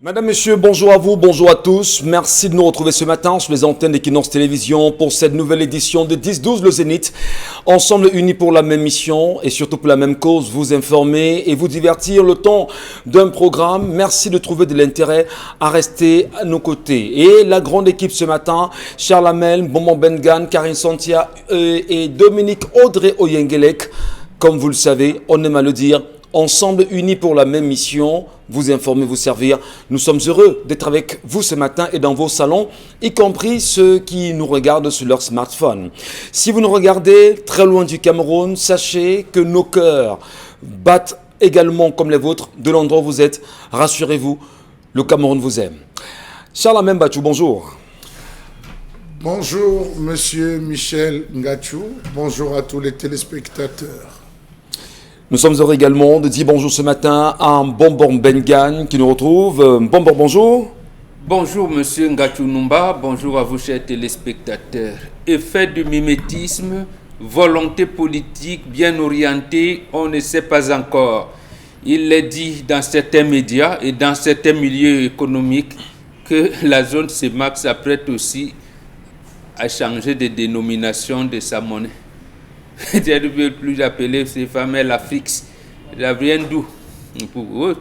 Madame, Messieurs, bonjour à vous, bonjour à tous. Merci de nous retrouver ce matin sur les antennes d'Equinox Télévision pour cette nouvelle édition de 10-12 le Zénith. Ensemble unis pour la même mission et surtout pour la même cause, vous informer et vous divertir le temps d'un programme. Merci de trouver de l'intérêt à rester à nos côtés. Et la grande équipe ce matin, Charles Hamel, Bonbon Bengan, Karine Santia et Dominique Audrey Oyengelek. Comme vous le savez, on aime à le dire, ensemble unis pour la même mission, vous informer, vous servir. Nous sommes heureux d'être avec vous ce matin et dans vos salons, y compris ceux qui nous regardent sur leur smartphone. Si vous nous regardez très loin du Cameroun, sachez que nos cœurs battent également comme les vôtres de l'endroit où vous êtes. Rassurez-vous, le Cameroun vous aime. Charles Amem Bachou, bonjour. Bonjour, monsieur Michel Ngachou. Bonjour à tous les téléspectateurs. Nous sommes heureux également de dire bonjour ce matin à Bonbon Bengan qui nous retrouve. Bonbon, bonjour. Bonjour monsieur Ngachou Numba, bonjour à vous chers téléspectateurs. Effet du mimétisme, volonté politique bien orientée, on ne sait pas encore. Il est dit dans certains médias et dans certains milieux économiques que la zone CEMAC s'apprête aussi à changer de dénomination de sa monnaie. Je ne veux plus appeler ces fameux l'Afrique. Ça vient d'où?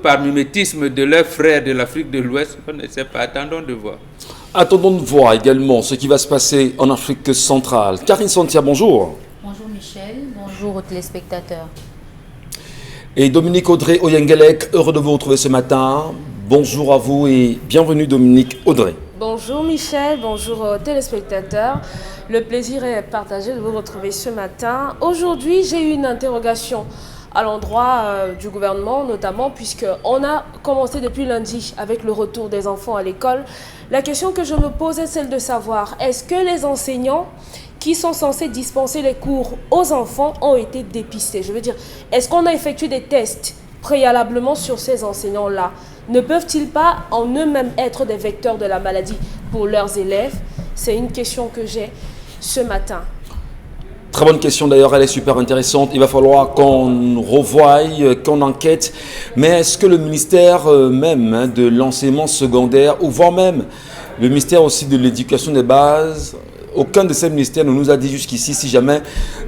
Par mimétisme de leurs frères de l'Afrique de l'Ouest, on ne sait pas. Attendons de voir. Attendons de voir également ce qui va se passer en Afrique centrale. Karine Santia, bonjour. Bonjour Michel, bonjour aux téléspectateurs. Et Dominique Audrey Oyengelek, heureux de vous retrouver ce matin. Bonjour à vous et bienvenue Dominique Audrey. Bonjour Michel, bonjour aux téléspectateurs. Le plaisir est partagé de vous retrouver ce matin. Aujourd'hui, j'ai eu une interrogation à l'endroit du gouvernement, notamment puisqu'on a commencé depuis lundi avec le retour des enfants à l'école. La question que je me pose est celle de savoir, est-ce que les enseignants qui sont censés dispenser les cours aux enfants ont été dépistés? Je veux dire, est-ce qu'on a effectué des tests préalablement sur ces enseignants-là? Ne peuvent-ils pas en eux-mêmes être des vecteurs de la maladie pour leurs élèves? C'est une question que j'ai ce matin. Très bonne question d'ailleurs, elle est super intéressante. Il va falloir qu'on revoie, qu'on enquête. Mais est-ce que le ministère même de l'enseignement secondaire, ou voire même le ministère aussi de l'éducation des bases, aucun de ces ministères ne nous a dit jusqu'ici si jamais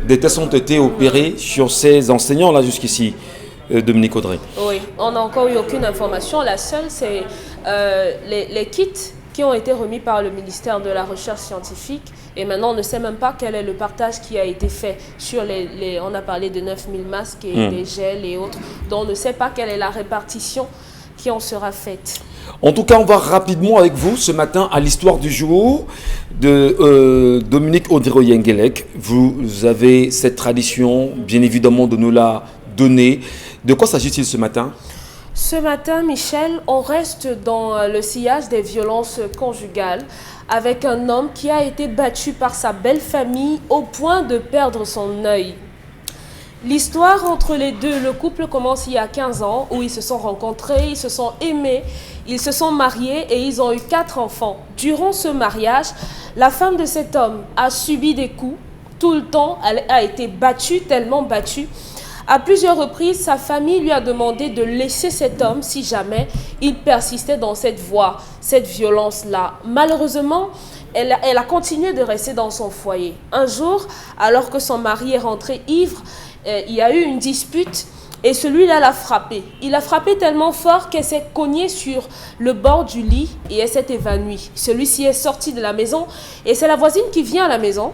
des tests ont été opérés sur ces enseignants-là jusqu'ici? Dominique Audrey. Oui, on n'a encore eu aucune information. La seule, c'est les kits qui ont été remis par le ministère de la Recherche scientifique. Et maintenant, on ne sait même pas quel est le partage qui a été fait sur on a parlé de 9000 masques et des gels et autres. Donc, on ne sait pas quelle est la répartition qui en sera faite. En tout cas, on va rapidement avec vous ce matin à l'histoire du jour de Dominique Audrey Oyengelek. Vous avez cette tradition, bien évidemment, de nous la donner. De quoi s'agit-il ce matin? Ce matin, Michel, on reste dans le sillage des violences conjugales avec un homme qui a été battu par sa belle famille au point de perdre son œil. L'histoire entre les deux, le couple commence il y a 15 ans où ils se sont rencontrés, ils se sont aimés, ils se sont mariés et ils ont eu 4 enfants. Durant ce mariage, la femme de cet homme a subi des coups. Tout le temps, elle a été battue, tellement battue. À plusieurs reprises, sa famille lui a demandé de laisser cet homme si jamais il persistait dans cette voie, cette violence-là. Malheureusement, elle a continué de rester dans son foyer. Un jour, alors que son mari est rentré ivre, il y a eu une dispute et celui-là l'a frappé. Il a frappé tellement fort qu'elle s'est cognée sur le bord du lit et elle s'est évanouie. Celui-ci est sorti de la maison et c'est la voisine qui vient à la maison,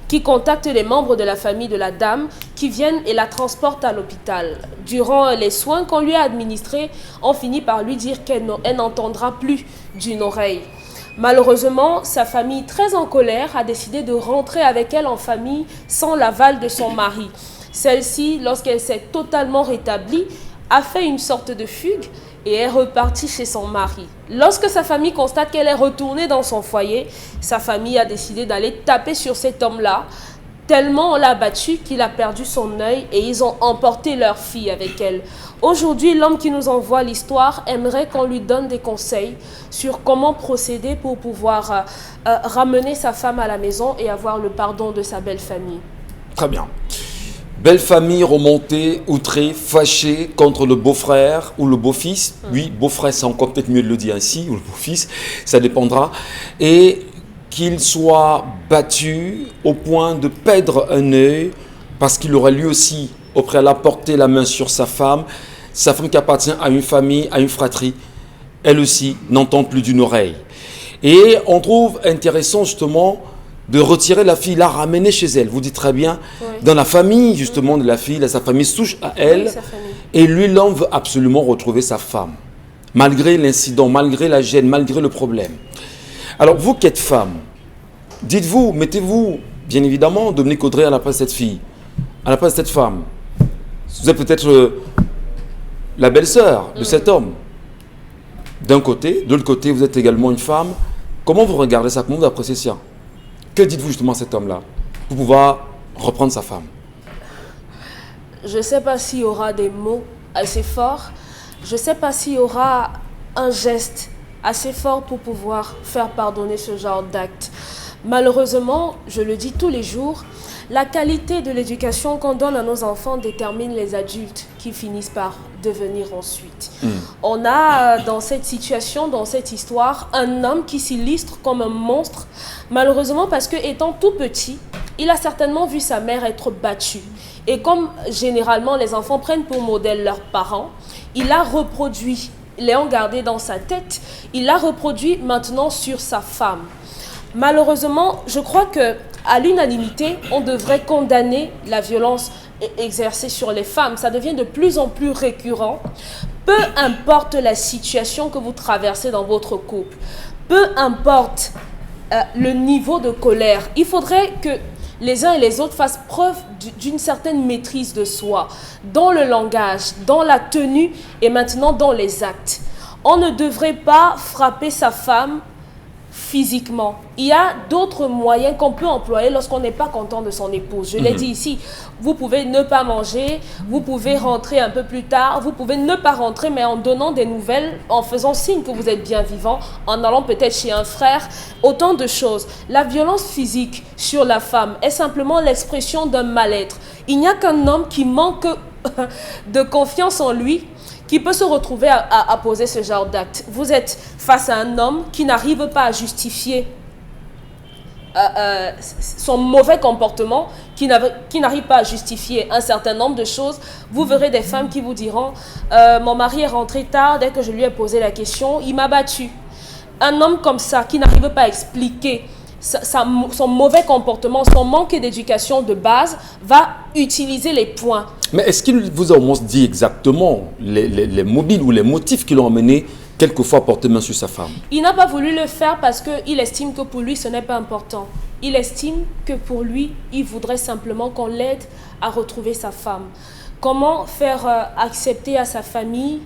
qui contacte les membres de la famille de la dame qui viennent et la transportent à l'hôpital. Durant les soins qu'on lui a administrés, on finit par lui dire qu'elle n'entendra plus d'une oreille. Malheureusement, sa famille, très en colère, a décidé de rentrer avec elle en famille sans l'aval de son mari. Celle-ci, lorsqu'elle s'est totalement rétablie, a fait une sorte de fugue et est repartie chez son mari. Lorsque sa famille constate qu'elle est retournée dans son foyer, sa famille a décidé d'aller taper sur cet homme-là. Tellement on l'a battu qu'il a perdu son œil et ils ont emporté leur fille avec elle. Aujourd'hui, l'homme qui nous envoie l'histoire aimerait qu'on lui donne des conseils sur comment procéder pour pouvoir ramener sa femme à la maison et avoir le pardon de sa belle famille. Très bien. Belle famille remontée, outrée, fâchée contre le beau-frère ou le beau-fils. Oui, beau-frère, c'est encore peut-être mieux de le dire ainsi, ou le beau-fils, ça dépendra. Et qu'il soit battu au point de perdre un œil parce qu'il aurait lui aussi, au préalable, porté la main sur sa femme qui appartient à une famille, à une fratrie. Elle aussi n'entend plus d'une oreille. Et on trouve intéressant justement de retirer la fille, la ramener chez elle. Vous dites très bien, dans la famille justement de la fille, sa famille souche à elle, et lui, l'homme veut absolument retrouver sa femme, malgré l'incident, malgré la gêne, malgré le problème. Alors vous qui êtes femme, dites-vous, mettez-vous, bien évidemment, Dominique Audrey à la place de cette fille, à la place de cette femme. Vous êtes peut-être la belle-sœur de cet homme. D'un côté, de l'autre côté, vous êtes également une femme. Comment vous regardez ça? Comment vous appréciez ça? Que dites-vous justement à cet homme-là pour pouvoir reprendre sa femme? Je ne sais pas s'il y aura des mots assez forts. Je ne sais pas s'il y aura un geste assez fort pour pouvoir faire pardonner ce genre d'acte. Malheureusement, je le dis tous les jours, la qualité de l'éducation qu'on donne à nos enfants détermine les adultes qui finissent par devenir ensuite. On a dans cette situation, dans cette histoire, un homme qui s'illustre comme un monstre, malheureusement parce que étant tout petit, il a certainement vu sa mère être battue. Et comme généralement les enfants prennent pour modèle leurs parents, il a reproduit, l'ayant gardé dans sa tête, il l'a reproduit maintenant sur sa femme. Malheureusement, je crois qu'à l'unanimité, on devrait condamner la violence exercée sur les femmes. Ça devient de plus en plus récurrent. Peu importe la situation que vous traversez dans votre couple, peu importe le niveau de colère, il faudrait que les uns et les autres fassent preuve d'une certaine maîtrise de soi, dans le langage, dans la tenue et maintenant dans les actes. On ne devrait pas frapper sa femme physiquement. Il y a d'autres moyens qu'on peut employer lorsqu'on n'est pas content de son épouse. Je l'ai dit ici, vous pouvez ne pas manger, vous pouvez rentrer un peu plus tard, vous pouvez ne pas rentrer mais en donnant des nouvelles, en faisant signe que vous êtes bien vivant, en allant peut-être chez un frère, autant de choses. La violence physique sur la femme est simplement l'expression d'un mal-être. Il n'y a qu'un homme qui manque de confiance en lui qui peut se retrouver à poser ce genre d'acte. Vous êtes face à un homme qui n'arrive pas à justifier son mauvais comportement, qui n'arrive pas à justifier un certain nombre de choses. Vous verrez des femmes qui vous diront mon mari est rentré tard, dès que je lui ai posé la question, il m'a battu. Un homme comme ça, qui n'arrive pas à expliquer son mauvais comportement, son manque d'éducation de base, va utiliser les points. Mais est-ce qu'il vous a au moins dit exactement les mobiles ou les motifs qui l'ont amené quelquefois à porter main sur sa femme? Il n'a pas voulu le faire parce qu'il estime que pour lui, ce n'est pas important. Il estime que pour lui, il voudrait simplement qu'on l'aide à retrouver sa femme. Comment faire accepter à sa famille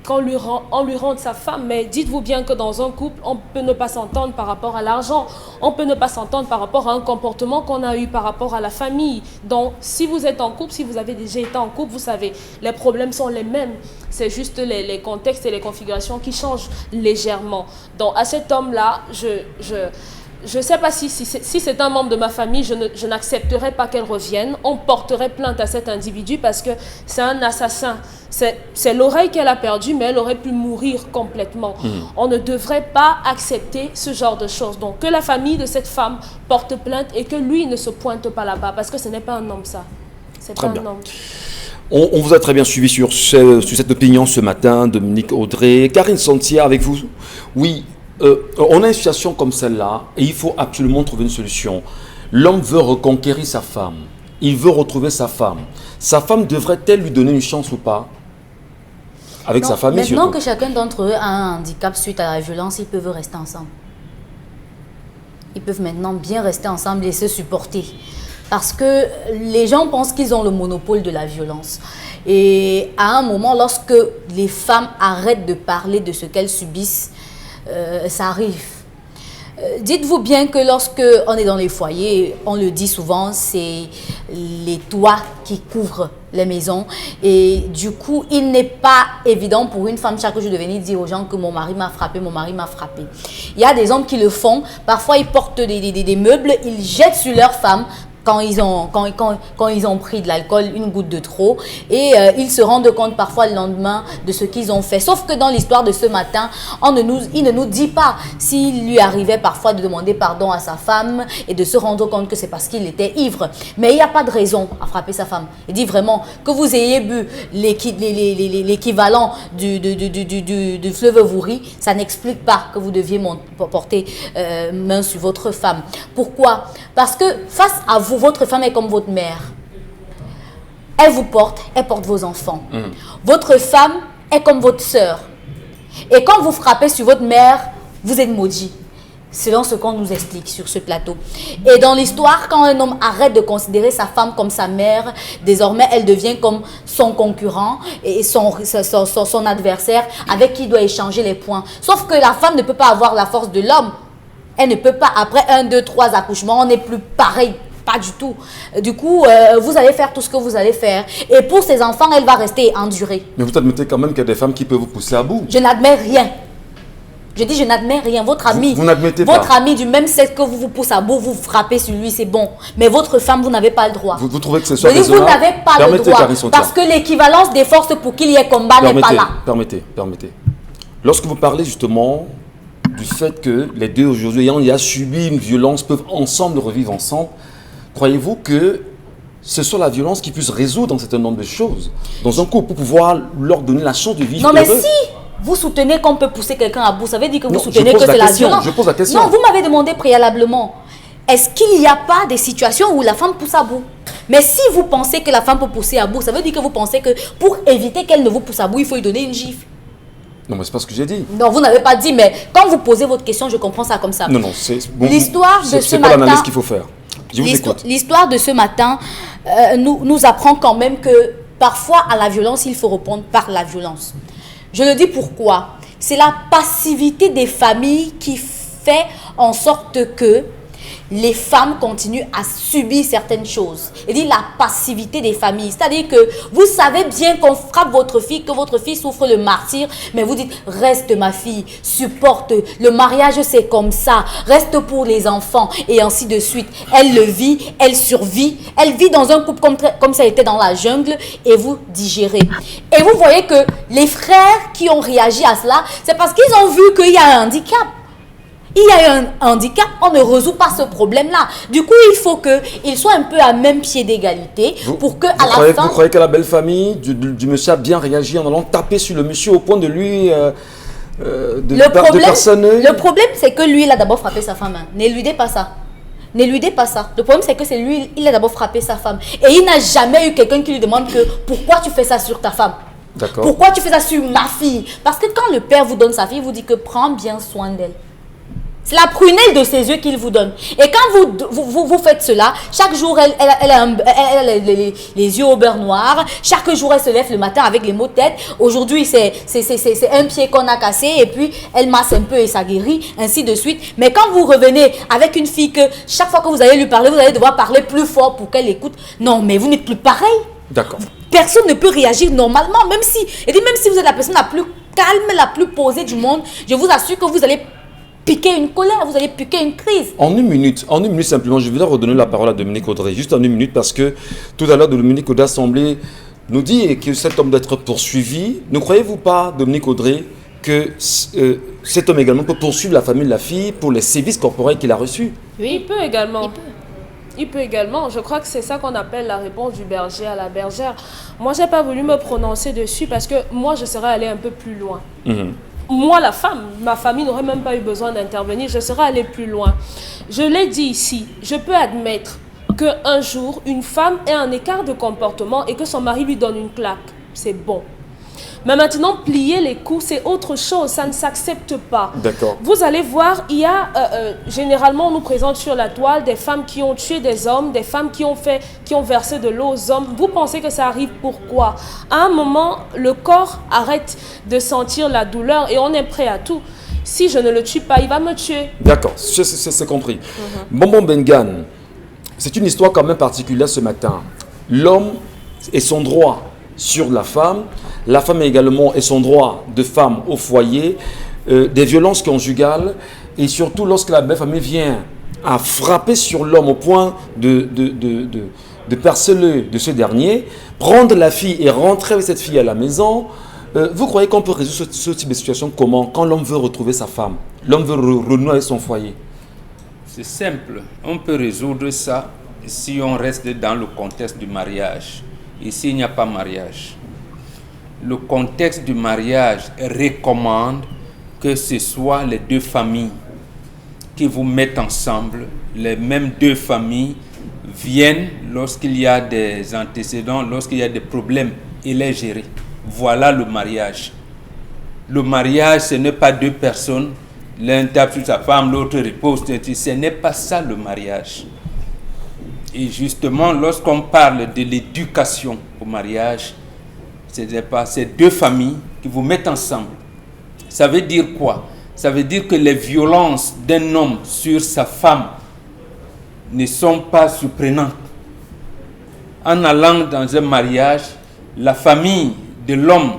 qu'on lui rende sa femme? Mais dites-vous bien que dans un couple, on peut ne pas s'entendre par rapport à l'argent. On peut ne pas s'entendre par rapport à un comportement qu'on a eu par rapport à la famille. Donc, si vous êtes en couple, si vous avez déjà été en couple, vous savez, les problèmes sont les mêmes. C'est juste les contextes et les configurations qui changent légèrement. Donc, à cet homme-là, je ne sais pas si c'est un membre de ma famille, je n'accepterai pas qu'elle revienne. On porterait plainte à cet individu parce que c'est un assassin. C'est l'oreille qu'elle a perdue, mais elle aurait pu mourir complètement. On ne devrait pas accepter ce genre de choses. Donc, que la famille de cette femme porte plainte et que lui ne se pointe pas là-bas, parce que ce n'est pas un homme, ça. C'est pas un homme. On vous a très bien suivi sur cette opinion ce matin, Dominique Audrey. Karine Santia, avec vous. Oui. On a une situation comme celle-là et il faut absolument trouver une solution. L'homme veut reconquérir sa femme. Il veut retrouver sa femme. Sa femme devrait-elle lui donner une chance ou pas? Avec sa famille maintenant surtout. Que chacun d'entre eux a un handicap suite à la violence, ils peuvent rester ensemble. Ils peuvent maintenant bien rester ensemble et se supporter. Parce que les gens pensent qu'ils ont le monopole de la violence. Et à un moment, lorsque les femmes arrêtent de parler de ce qu'elles subissent, ça arrive. Dites-vous bien que lorsque on est dans les foyers, on le dit souvent, c'est les toits qui couvrent les maisons. Et du coup, il n'est pas évident pour une femme chaque jour de venir dire aux gens que mon mari m'a frappé, mon mari m'a frappé. Il y a des hommes qui le font. Parfois, ils portent des meubles, ils jettent sur leur femme quand ils ont pris de l'alcool, une goutte de trop, et ils se rendent compte parfois le lendemain de ce qu'ils ont fait. Sauf que dans l'histoire de ce matin, il ne nous dit pas s'il lui arrivait parfois de demander pardon à sa femme et de se rendre compte que c'est parce qu'il était ivre. Mais il n'y a pas de raison à frapper sa femme. Il dit vraiment que vous ayez bu l'équivalent du fleuve Vouri, ça n'explique pas que vous deviez porter main sur votre femme. Pourquoi? Parce que face à vous, votre femme est comme votre mère. Elle vous porte, elle porte vos enfants. Votre femme est comme votre sœur. Et quand vous frappez sur votre mère, vous êtes maudit. Selon ce qu'on nous explique sur ce plateau. Et dans l'histoire, quand un homme arrête de considérer sa femme comme sa mère, désormais elle devient comme son concurrent et son adversaire avec qui il doit échanger les points. Sauf que la femme ne peut pas avoir la force de l'homme. Elle ne peut pas, après 1, 2, 3 accouchements, on n'est plus pareil. Pas du tout. Du coup, vous allez faire tout ce que vous allez faire. Et pour ses enfants, elle va rester endurée. Mais vous admettez quand même qu'il y a des femmes qui peuvent vous pousser à bout. Je n'admets rien. Je dis, je n'admets rien. Votre ami, vous n'admettez pas. Votre ami du même sexe que vous pousse à bout, vous frappez sur lui, c'est bon. Mais votre femme, vous n'avez pas le droit. Vous trouvez que ce soit raisonnable? Vous n'avez pas le droit. Karisontia. Parce que l'équivalence des forces pour qu'il y ait combat n'est pas là. Permettez. Lorsque vous parlez justement du fait que les deux aujourd'hui ayant déjà subi une violence peuvent ensemble revivre ensemble, croyez-vous que ce soit la violence qui puisse résoudre un certain nombre de choses dans un couple pour pouvoir leur donner la chance de vivre heureux? Non, mais si vous soutenez qu'on peut pousser quelqu'un à bout, ça veut dire que vous non, soutenez que c'est la violence. Je pose la question. Non, vous m'avez demandé préalablement, est-ce qu'il n'y a pas des situations où la femme pousse à bout? Mais si vous pensez que la femme peut pousser à bout, ça veut dire que vous pensez que pour éviter qu'elle ne vous pousse à bout, il faut lui donner une gifle. Non, mais c'est pas ce que j'ai dit. Non, vous n'avez pas dit, mais quand vous posez votre question, je comprends ça comme ça. Non, c'est bon, l'histoire de ce matin. C'est pas l'analyse qu'il faut faire. Je vous écoute. L'histoire de ce matin nous apprend quand même que parfois à la violence, il faut répondre par la violence. Je le dis pourquoi? C'est la passivité des familles qui fait en sorte que les femmes continuent à subir certaines choses. Il dit la passivité des familles. C'est-à-dire que vous savez bien qu'on frappe votre fille, que votre fille souffre le martyre, mais vous dites, reste ma fille, supporte, le mariage c'est comme ça, reste pour les enfants, et ainsi de suite. Elle le vit, elle survit, elle vit dans un couple comme ça était dans la jungle, et vous digérez. Et vous voyez que les frères qui ont réagi à cela, c'est parce qu'ils ont vu qu'il y a un handicap. Il y a un handicap, on ne résout pas ce problème-là. Du coup, il faut qu'ils soient un peu à même pied d'égalité pour que à la fin... Vous croyez que la belle famille du monsieur a bien réagi en allant taper sur le monsieur au point de lui... Le problème, c'est que lui, il a d'abord frappé sa femme. Hein. N'éludez pas ça. N'éludez pas ça. Le problème, c'est que c'est lui, il a d'abord frappé sa femme. Et il n'a jamais eu quelqu'un qui lui demande que pourquoi tu fais ça sur ta femme. D'accord. Pourquoi tu fais ça sur ma fille? Parce que quand le père vous donne sa fille, il vous dit que prends bien soin d'elle. C'est la prunelle de ses yeux qu'il vous donne. Et quand vous faites cela, chaque jour, elle a les yeux au beurre noir. Chaque jour, elle se lève le matin avec les maux de tête. Aujourd'hui, c'est un pied qu'on a cassé. Et puis, elle masse un peu et ça guérit, ainsi de suite. Mais quand vous revenez avec une fille que chaque fois que vous allez lui parler, vous allez devoir parler plus fort pour qu'elle écoute. Non, mais vous n'êtes plus pareil. D'accord. Personne ne peut réagir normalement. Même si vous êtes la personne la plus calme, la plus posée du monde, je vous assure que vous allez piquer une colère, vous allez piquer une crise. En une minute simplement, je voudrais redonner la parole à Dominique Audrey, juste en une minute, parce que tout à l'heure, Dominique Audrey a semblé nous dire que cet homme doit être poursuivi. Ne croyez-vous pas, Dominique Audrey, que cet homme également peut poursuivre la famille de la fille pour les sévices corporels qu'il a reçus? Oui, il peut également. Il peut également. Je crois que c'est ça qu'on appelle la réponse du berger à la bergère. Moi, je n'ai pas voulu me prononcer dessus parce que moi, je serais allée un peu plus loin. Moi, la femme, ma famille n'aurait même pas eu besoin d'intervenir. Je serais allée plus loin. Je l'ai dit ici, je peux admettre qu'un jour, une femme ait un écart de comportement et que son mari lui donne une claque. C'est bon. Mais maintenant, plier les coups, c'est autre chose. Ça ne s'accepte pas. D'accord. Vous allez voir, il y a généralement, on nous présente sur la toile des femmes qui ont tué des hommes, des femmes qui ont versé de l'eau aux hommes. Vous pensez que ça arrive pourquoi? À un moment, le corps arrête de sentir la douleur et on est prêt à tout. Si je ne le tue pas, il va me tuer. D'accord, c'est compris. Bonbon Bengan, c'est une histoire quand même particulière ce matin. L'homme et son droit sur la femme également et son droit de femme au foyer, des violences conjugales, et surtout lorsque la belle famille vient a frappé sur l'homme au point de percer l'œil de ce dernier, prendre la fille et rentrer avec cette fille à la maison, vous croyez qu'on peut résoudre ce type de situation comment? Quand l'homme veut retrouver sa femme, l'homme veut renouer avec son foyer. C'est simple. On peut résoudre ça si on reste dans le contexte du mariage. Ici, il n'y a pas mariage. Le contexte du mariage recommande que ce soit les deux familles qui vous mettent ensemble. Les mêmes deux familles viennent lorsqu'il y a des antécédents, lorsqu'il y a des problèmes, et les gérer. Voilà le mariage. Le mariage, ce n'est pas deux personnes. L'un tape sur sa femme, l'autre repose. Ce n'est pas ça le mariage. Et justement, lorsqu'on parle de l'éducation au mariage, ce n'est pas ces deux familles qui vous mettent ensemble. Ça veut dire quoi? Ça veut dire que les violences d'un homme sur sa femme ne sont pas surprenantes. En allant dans un mariage, la famille de l'homme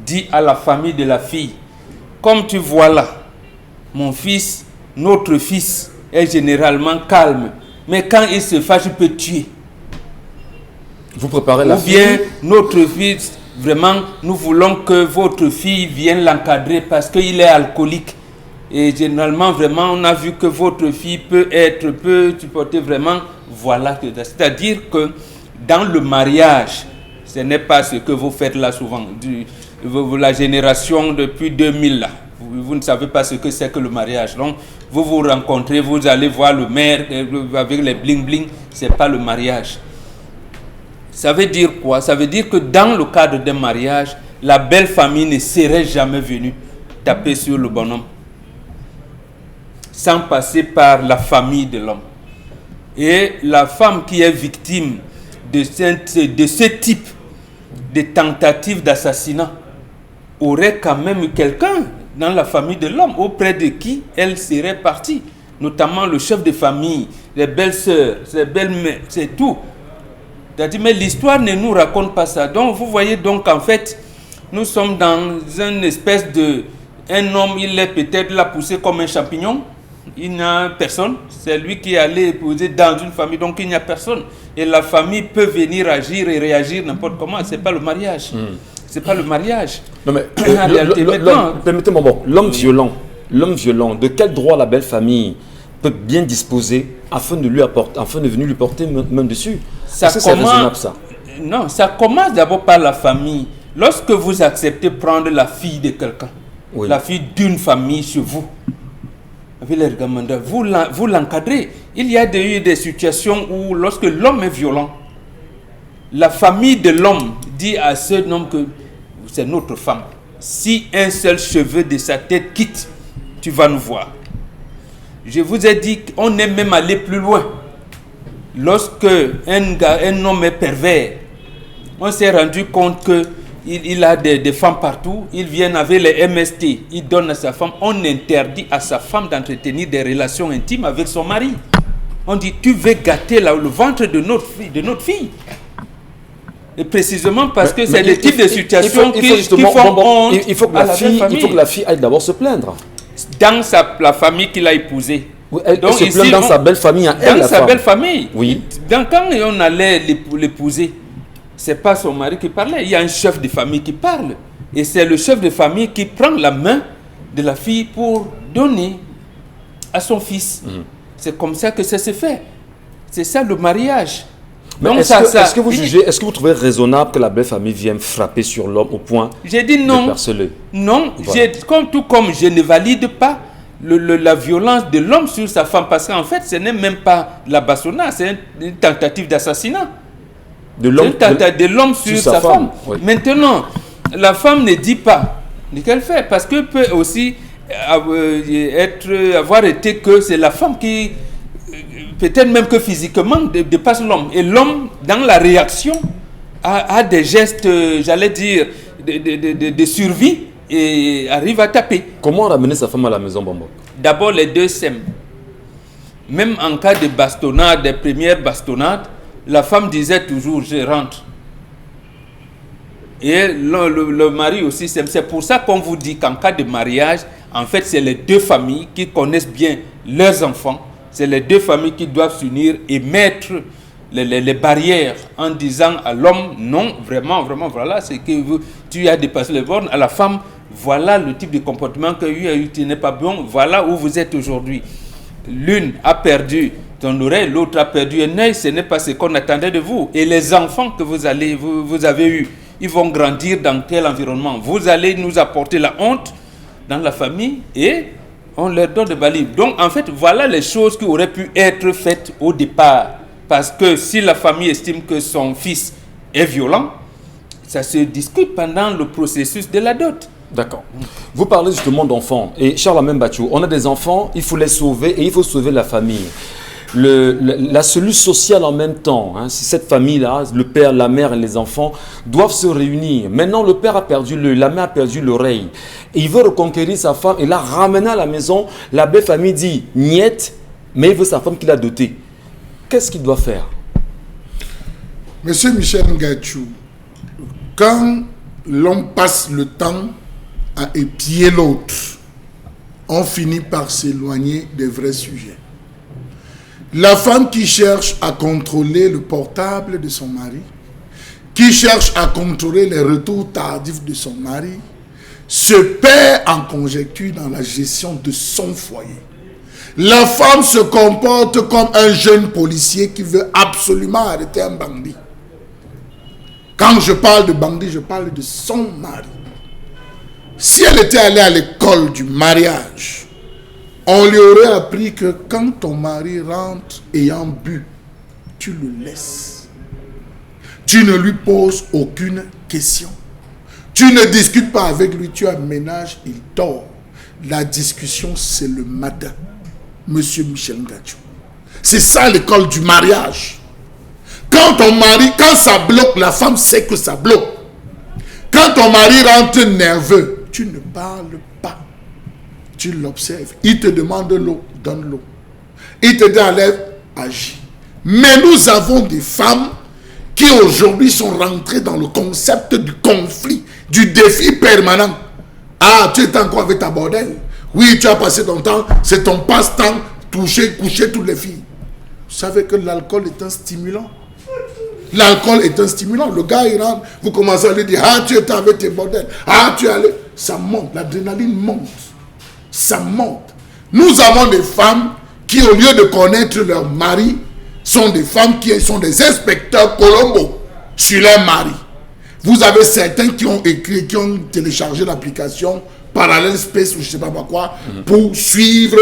dit à la famille de la fille, comme tu vois là, mon fils, notre fils est généralement calme, mais quand il se fâche, il peut tuer. Vous préparez la fille. Ou bien notre fils, vraiment, nous voulons que votre fille vienne l'encadrer parce qu'il est alcoolique. Et généralement, vraiment, on a vu que votre fille peut supporter vraiment, voilà. C'est-à-dire que dans le mariage, ce n'est pas ce que vous faites là souvent. La génération depuis 2000 là. Vous ne savez pas ce que c'est que le mariage. Donc, vous vous rencontrez, vous allez voir le maire avec les bling-bling. Ce n'est pas le mariage. Ça veut dire quoi? Ça veut dire que dans le cadre d'un mariage, la belle famille ne serait jamais venue taper sur le bonhomme sans passer par la famille de l'homme. Et la femme qui est victime de ce type de tentative d'assassinat aurait quand même quelqu'un dans la famille de l'homme auprès de qui elle serait partie, notamment le chef de famille, les belles-sœurs, les belles-mères, c'est tout. C'est-à-dire, mais l'histoire ne nous raconte pas ça. Donc vous voyez donc en fait, nous sommes dans une espèce de... Un homme, il est peut-être là poussé comme un champignon, il n'y a personne, c'est lui qui est allé épouser dans une famille, donc il n'y a personne. Et la famille peut venir agir et réagir n'importe comment, c'est pas le mariage. C'est pas le mariage. Non mais, permettez-moi, bon, l'homme violent, de quel droit la belle famille peut bien disposer afin de venir lui porter main dessus? Ça c'est raisonnable ça? Non, ça commence d'abord par la famille. Lorsque vous acceptez prendre la fille de quelqu'un, oui, la fille d'une famille chez vous, vous l'encadrez. Il y a eu des situations où lorsque l'homme est violent, la famille de l'homme dit à ce homme que c'est notre femme. Si un seul cheveu de sa tête quitte, tu vas nous voir. Je vous ai dit qu'on est même allé plus loin. Lorsque un homme est pervers, on s'est rendu compte qu'il a des femmes partout, ils viennent avec les MST, il donne à sa femme, on interdit à sa femme d'entretenir des relations intimes avec son mari. On dit, tu veux gâter le ventre de notre fille. Et précisément parce que c'est le type de situation qui font honte. Il faut que la fille aille d'abord se plaindre. Dans la famille qu'il a épousée. Oui, donc se plaint dans sa belle famille à elle, dans sa belle famille. Oui. Quand on allait l'épouser, c'est pas son mari qui parlait. Il y a un chef de famille qui parle. Et c'est le chef de famille qui prend la main de la fille pour donner à son fils. C'est comme ça que ça se fait. C'est ça le mariage. Donc est-ce que vous trouvez raisonnable que la belle famille vienne frapper sur l'homme au point de percer l'œil? Non, voilà. Tout comme je ne valide pas la violence de l'homme sur sa femme, parce qu'en fait, ce n'est même pas la bastonnade, c'est une tentative d'assassinat. De l'homme sur sa femme. Oui. Maintenant, la femme ne dit pas ce qu'elle fait, parce qu'elle peut aussi avoir été que c'est la femme qui... peut-être même que physiquement dépasse l'homme. Et l'homme, dans la réaction, a des gestes, j'allais dire, de survie et arrive à taper. Comment ramener sa femme à la maison, Bambo? D'abord, les deux s'aiment. Même en cas de bastonnade, des premières bastonnades, la femme disait toujours, je rentre. Et le mari aussi s'aime. C'est pour ça qu'on vous dit qu'en cas de mariage, en fait, c'est les deux familles qui connaissent bien leurs enfants. c'est les deux familles qui doivent s'unir et mettre les barrières en disant à l'homme, non, vraiment, voilà, c'est que tu as dépassé les bornes. À la femme, voilà le type de comportement que tu n'es pas bon, voilà où vous êtes aujourd'hui. L'une a perdu ton oreille, l'autre a perdu un œil, ce n'est pas ce qu'on attendait de vous. Et les enfants que vous avez eus, ils vont grandir dans quel environnement? Vous allez nous apporter la honte dans la famille et on leur donne de balises. Donc en fait, voilà les choses qui auraient pu être faites au départ. Parce que si la famille estime que son fils est violent, ça se discute pendant le processus de la dot. D'accord. Vous parlez justement d'enfants. Et Charles Bachou, on a des enfants, il faut les sauver et il faut sauver la famille. La cellule sociale en même temps, hein, si cette famille-là, le père, la mère et les enfants doivent se réunir. Maintenant, le père a perdu l'œil, la mère a perdu l'oreille. Et il veut reconquérir sa femme et la ramener à la maison. La belle famille dit « niet », mais il veut sa femme qu'il a dotée. Qu'est-ce qu'il doit faire? Monsieur Michel Ngachou, quand l'on passe le temps à épier l'autre, on finit par s'éloigner des vrais sujets. La femme qui cherche à contrôler le portable de son mari, qui cherche à contrôler les retours tardifs de son mari, se perd en conjecture dans la gestion de son foyer. La femme se comporte comme un jeune policier qui veut absolument arrêter un bandit. Quand je parle de bandit, je parle de son mari. Si elle était allée à l'école du mariage, on lui aurait appris que quand ton mari rentre ayant bu, tu le laisses. Tu ne lui poses aucune question. Tu ne discutes pas avec lui, tu aménages, il dort. La discussion, c'est le matin. Monsieur Michel Ngachou. C'est ça l'école du mariage. Quand ton mari, quand ça bloque, la femme sait que ça bloque. Quand ton mari rentre nerveux, tu ne parles pas. Tu l'observes. Il te demande l'eau, donne l'eau. Il te dit enlève, agis. Mais nous avons des femmes qui aujourd'hui sont rentrées dans le concept du conflit, du défi permanent. Ah, tu es encore avec ta bordel. Oui, tu as passé ton temps, c'est ton passe-temps, toucher, coucher toutes les filles. Vous savez que l'alcool est un stimulant. L'alcool est un stimulant. Le gars, il rentre, vous commencez à lui dire, ah, tu étais avec tes bordels. Ah, tu es allé. Ça monte, l'adrénaline monte. Ça monte. Nous avons des femmes qui, au lieu de connaître leur mari, sont des femmes qui sont des inspecteurs Colombo sur leur mari. Vous avez certains qui ont écrit, qui ont téléchargé l'application Parallèle Space ou je ne sais pas quoi, pour suivre,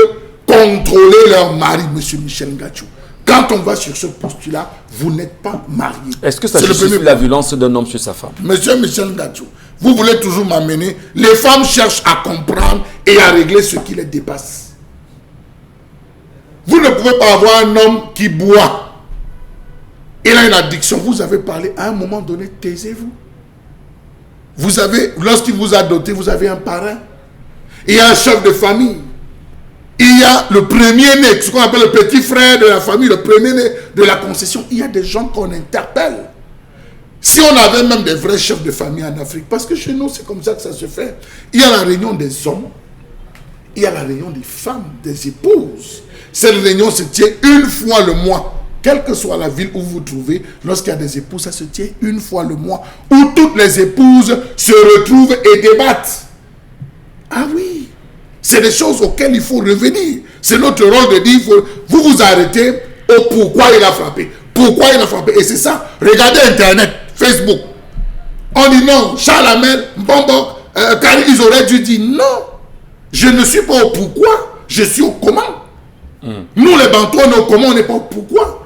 contrôler leur mari, monsieur Michel Ngachou. Quand on va sur ce postulat, vous n'êtes pas marié. Est-ce que ça justifie la violence d'un homme sur sa femme? Monsieur Michel Ngachou, vous voulez toujours m'amener. Les femmes cherchent à comprendre et à régler ce qui les dépasse. Vous ne pouvez pas avoir un homme qui boit. Il a une addiction. Vous avez parlé à un moment donné, taisez-vous. Vous avez, lorsqu'il vous a doté, vous avez un parrain. Il y a un chef de famille. Il y a le premier-né, ce qu'on appelle le petit frère de la famille, le premier-né de la concession. Il y a des gens qu'on interpelle. Si on avait même des vrais chefs de famille en Afrique, parce que chez nous, c'est comme ça que ça se fait. Il y a la réunion des hommes, il y a la réunion des femmes, des épouses. Cette réunion se tient une fois le mois. Quelle que soit la ville où vous vous trouvez, lorsqu'il y a des épouses, ça se tient une fois le mois, où toutes les épouses se retrouvent et débattent. Ah oui, c'est des choses auxquelles il faut revenir. C'est notre rôle de dire, vous vous arrêtez au pourquoi il a frappé. Pourquoi il a frappé. Et c'est ça, regardez Internet, Facebook. On dit non, Charles Hamel, Mbombo, car ils auraient dû dire non. Je ne suis pas au pourquoi, je suis au comment. Nous les Bantous, on est au comment, on n'est pas au pourquoi.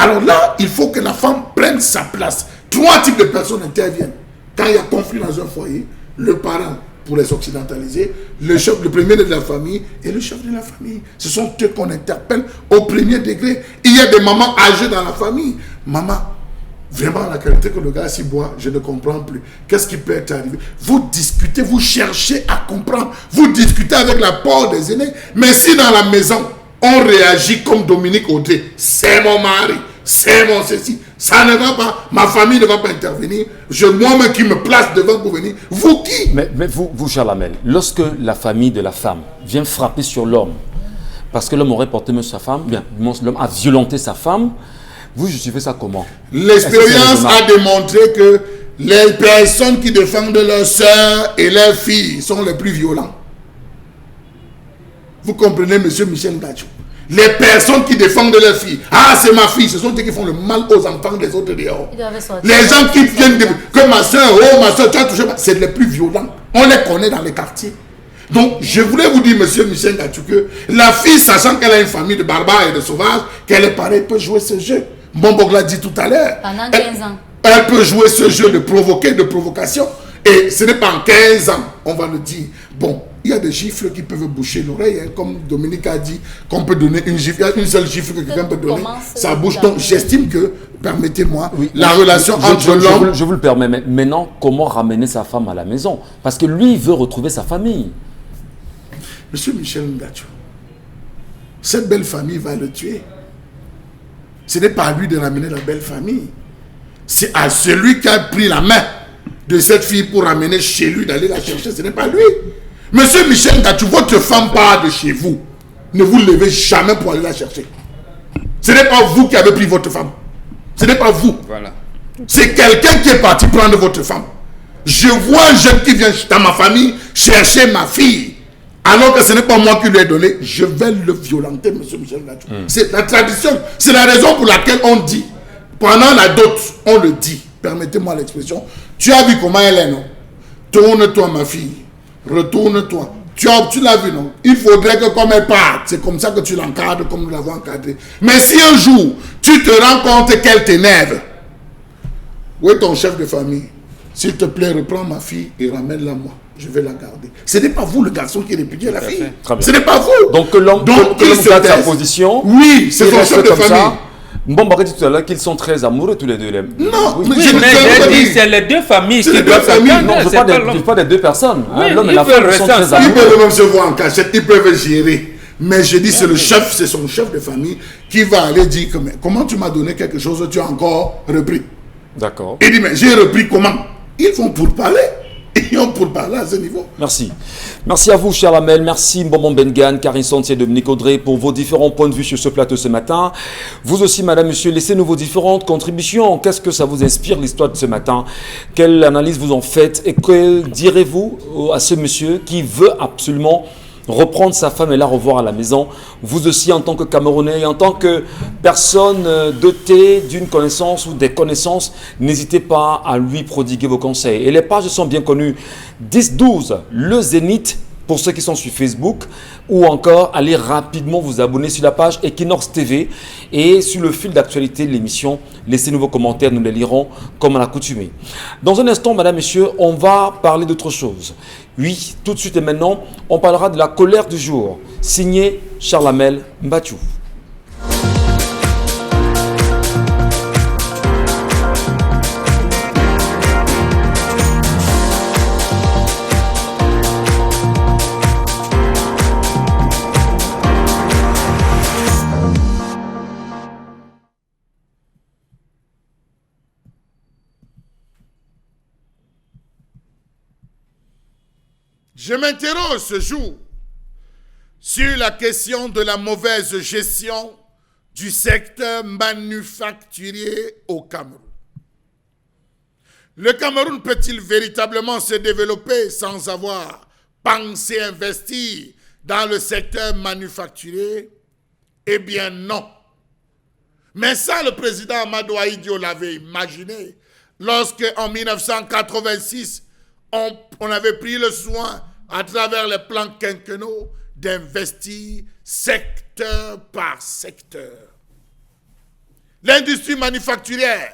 Alors là, il faut que la femme prenne sa place. 3 types de personnes interviennent. Quand il y a conflit dans un foyer, le parent pour les occidentaliser, le chef, le premier de la famille et le chef de la famille. Ce sont eux qu'on interpelle au premier degré. Il y a des mamans âgées dans la famille. Maman, vraiment la qualité que le gars s'y boit, je ne comprends plus. Qu'est-ce qui peut être arrivé? Vous discutez, vous cherchez à comprendre. Vous discutez avec l'apport des aînés. Mais si dans la maison, on réagit comme Dominique Audrey, c'est mon mari, c'est mon ceci, ça ne va pas, ma famille ne va pas intervenir, moi-même qui me place devant pour venir, vous qui? Mais vous Charles Hamel, lorsque la famille de la femme vient frapper sur l'homme, parce que l'homme aurait porté même sa femme, bien, l'homme a violenté sa femme. Vous justifiez ça comment? L'expérience a démontré que les personnes qui défendent leurs sœurs et leurs filles sont les plus violents. Vous comprenez, monsieur Michel Gadjou? Les personnes qui défendent leurs filles, ah c'est ma fille, ce sont eux qui font le mal aux enfants des autres dehors. Les gens qui viennent de, que ma soeur, oh ma soeur, tu as touché, c'est les plus violents. On les connaît dans les quartiers. Donc je voulais vous dire, monsieur Michel Gadjou, que la fille, sachant qu'elle a une famille de barbares et de sauvages, qu'elle est pareille, peut jouer ce jeu. Bombog l'a dit tout à l'heure. Pendant 15 ans. Elle peut jouer ce jeu de provoquer, de provocation. Et ce n'est pas en 15 ans, on va le dire. Bon, il y a des gifles qui peuvent boucher l'oreille, hein, comme Dominique a dit, qu'on peut donner une gifle. Il y a une seule gifle que quelqu'un peut donner, ça bouge. Donc j'estime que, permettez-moi, oui, la relation entre l'homme... Je vous le permets, mais maintenant, comment ramener sa femme à la maison? Parce que lui, il veut retrouver sa famille. Monsieur Michel Gadjou, cette belle famille va le tuer. Ce n'est pas à lui de ramener la belle famille. C'est à celui qui a pris la main de cette fille pour ramener chez lui, d'aller la chercher. Ce n'est pas lui. Monsieur Michel Gadjou, votre femme part de chez vous. Ne vous levez jamais pour aller la chercher. Ce n'est pas vous qui avez pris votre femme. Ce n'est pas vous. Voilà. C'est quelqu'un qui est parti prendre votre femme. Je vois un jeune qui vient dans ma famille chercher ma fille. Alors que ce n'est pas moi qui lui ai donné, je vais le violenter, monsieur Michel Gadjou. C'est la tradition. C'est la raison pour laquelle on dit, pendant la dot, on le dit. Permettez-moi l'expression. Tu as vu comment elle est, non? Tourne-toi, ma fille. Retourne-toi. Tu l'as vu, non? Il faudrait que comme elle parte, c'est comme ça que tu l'encadres, comme nous l'avons encadré. Mais si un jour, tu te rends compte qu'elle t'énerve, où est ton chef de famille? S'il te plaît, reprends ma fille et ramène-la moi. Je vais la garder. Ce n'est pas vous, le garçon, qui répudie la fille. Ce n'est pas vous. Donc, l'homme garde sa position. Oui, c'est son chef de famille. Bon, on dit tout à l'heure qu'ils sont très amoureux tous les deux. Non, oui, mais j'ai dit, c'est les deux familles qui doivent s'entendre. Non, je ne parle pas des deux personnes. Oui, l'homme et la femme sont très amoureux. Ils peuvent même se voir en cachette, ils peuvent gérer. Mais je dis, c'est le chef, c'est son chef de famille qui va aller dire que, mais comment tu m'as donné quelque chose, tu as encore repris. D'accord. Il dit, mais j'ai repris comment? Ils vont pour parler. Ils vont pour parler à ce niveau. Merci. Merci à vous, cher Lamel. Merci, Mbombo Bengan, Karine Santier, Dominique Audrey, pour vos différents points de vue sur ce plateau ce matin. Vous aussi, madame, monsieur, laissez-nous vos différentes contributions. Qu'est-ce que ça vous inspire, l'histoire de ce matin? Quelle analyse vous en faites? Et que direz-vous à ce monsieur qui veut absolument reprendre sa femme et la revoir à la maison? Vous aussi, en tant que Camerounais et en tant que personne dotée d'une connaissance ou des connaissances, n'hésitez pas à lui prodiguer vos conseils. Et les pages sont bien connues. 10-12, le Zénith, pour ceux qui sont sur Facebook, ou encore allez rapidement vous abonner sur la page Equinox TV et sur le fil d'actualité de l'émission. Laissez-nous vos commentaires, nous les lirons comme à l'accoutumée. Dans un instant, madame, messieurs, on va parler d'autre chose. Oui, tout de suite et maintenant, on parlera de la colère du jour, signé Charlamel Mbatchou. Je m'interroge ce jour sur la question de la mauvaise gestion du secteur manufacturier au Cameroun. Le Cameroun peut-il véritablement se développer sans avoir pensé investir dans le secteur manufacturier? Eh bien non. Mais ça, le président Amadou Ahidjo l'avait imaginé lorsque, en 1986, on avait pris le soin, à travers les plans quinquennaux, d'investir secteur par secteur. L'industrie manufacturière,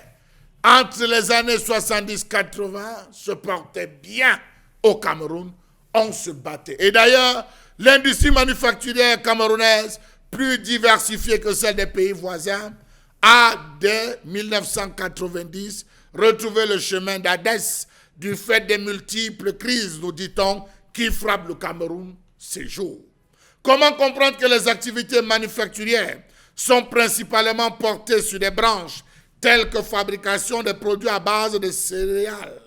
entre les années 70-80, se portait bien au Cameroun. On se battait. Et d'ailleurs, l'industrie manufacturière camerounaise, plus diversifiée que celle des pays voisins, a, dès 1990, retrouvé le chemin d'Adès du fait des multiples crises, nous dit-on, qui frappent le Cameroun ces jours. Comment comprendre que les activités manufacturières sont principalement portées sur des branches telles que fabrication de produits à base de céréales,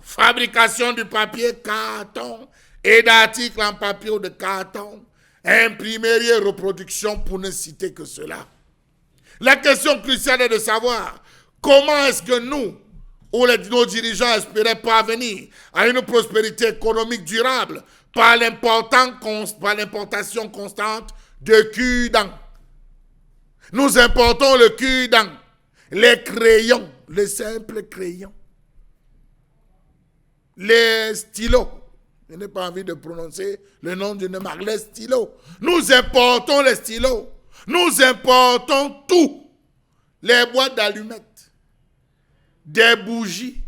fabrication du papier carton et d'articles en papier ou de carton, imprimerie et reproduction pour ne citer que cela. La question cruciale est de savoir comment est-ce que nous, ou nos dirigeants espéraient parvenir à une prospérité économique durable par l'importation constante de cul-dents. Nous importons le cul-dents, les crayons, les simples crayons, les stylos. Je n'ai pas envie de prononcer le nom d'une marque, les stylos. Nous importons les stylos. Nous importons tout. Les boîtes d'allumettes, des bougies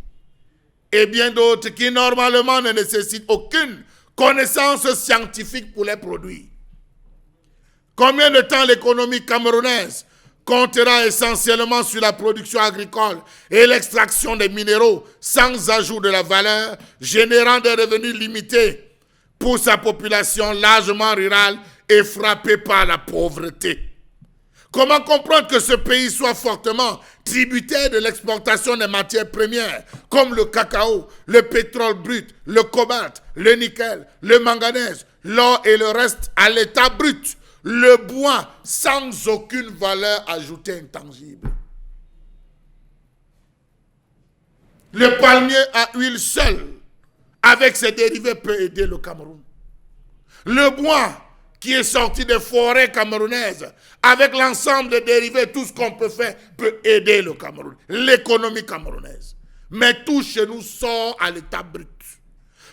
et bien d'autres qui normalement ne nécessitent aucune connaissance scientifique pour les produire. Combien de temps l'économie camerounaise comptera essentiellement sur la production agricole et l'extraction des minéraux sans ajout de la valeur, générant des revenus limités pour sa population largement rurale et frappée par la pauvreté? Comment comprendre que ce pays soit fortement tributaire de l'exportation des matières premières comme le cacao, le pétrole brut, le cobalt, le nickel, le manganèse, l'or et le reste à l'état brut, le bois sans aucune valeur ajoutée intangible? Le palmier à huile seul, avec ses dérivés, peut aider le Cameroun. Le bois qui est sorti des forêts camerounaises, avec l'ensemble des dérivés, tout ce qu'on peut faire, peut aider le Cameroun, l'économie camerounaise. Mais tout chez nous sort à l'état brut.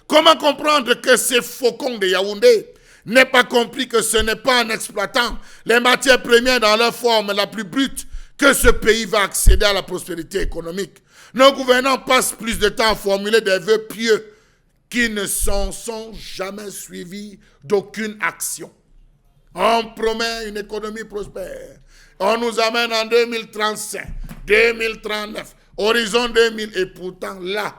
Comment comprendre que ces faucons de Yaoundé n'aient pas compris que ce n'est pas en exploitant les matières premières dans leur forme la plus brute que ce pays va accéder à la prospérité économique? Nos gouvernants passent plus de temps à formuler des vœux pieux qui ne sont jamais suivis d'aucune action. On promet une économie prospère. On nous amène en 2035, 2039, horizon 2000, et pourtant là,